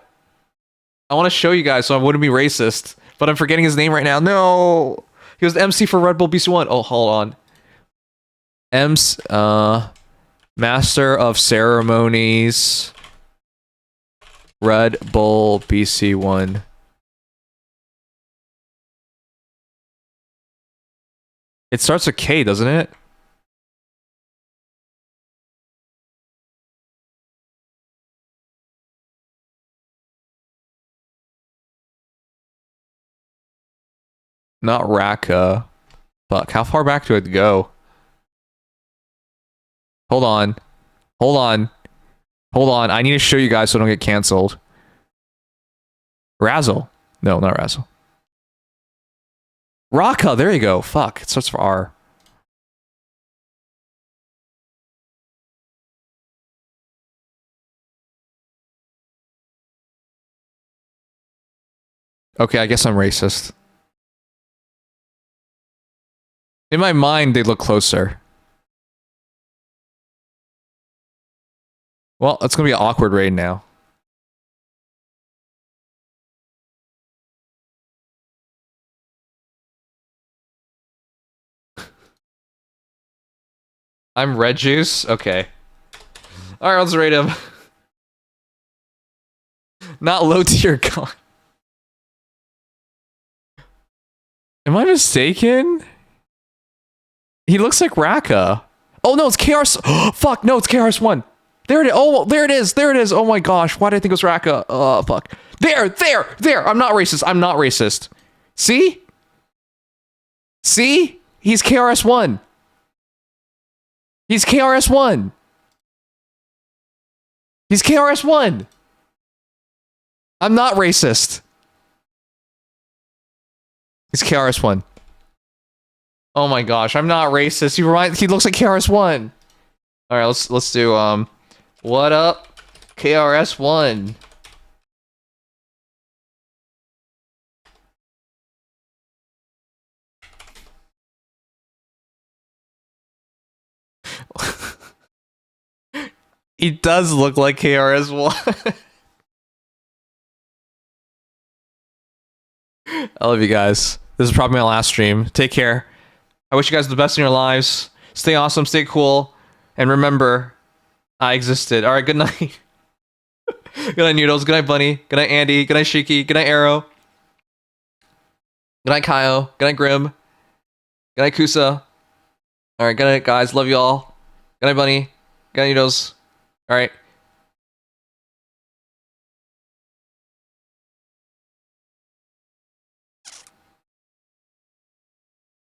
I want to show you guys so I wouldn't be racist, but I'm forgetting his name right now. No! He was the MC for Red Bull BC1. Oh, hold on. Master of Ceremonies, Red Bull BC1. It starts with K, doesn't it? Not Raka. Fuck, how far back do I go? Hold on. Hold on. Hold on. I need to show you guys so I don't get canceled. Razzle. No, not Razzle. Raka, there you go. Fuck, it starts for R. Okay, I guess I'm racist. In my mind, they look closer. Well, it's gonna be an awkward raid now. I'm red juice? Okay. Alright, let's rate him. Not low tier god. Am I mistaken? He looks like Raka. Oh no, it's KRS. Fuck, no, it's KRS-One. There it is. Oh, there it is. There it is. Oh my gosh. Why did I think it was Raka? Oh, fuck. There. I'm not racist. I'm not racist. See? See? He's KRS-One. He's KRS-One. He's KRS-One. I'm not racist. He's KRS-One. Oh my gosh, I'm not racist. He looks like KRS-One. All right, let's do what up, KRS-One? He does look like KRS-One. I love you guys. This is probably my last stream. Take care. I wish you guys the best in your lives. Stay awesome, stay cool, and remember, I existed. All right, good night. Good night, Noodles. Good night, Bunny. Good night, Andy. Good night, Shiki. Good night, Arrow. Good night, Kaio. Good night, Grim. Good night, Kusa. All right, good night, guys. Love you all. Good night, Bunny. Good night, Noodles. All right.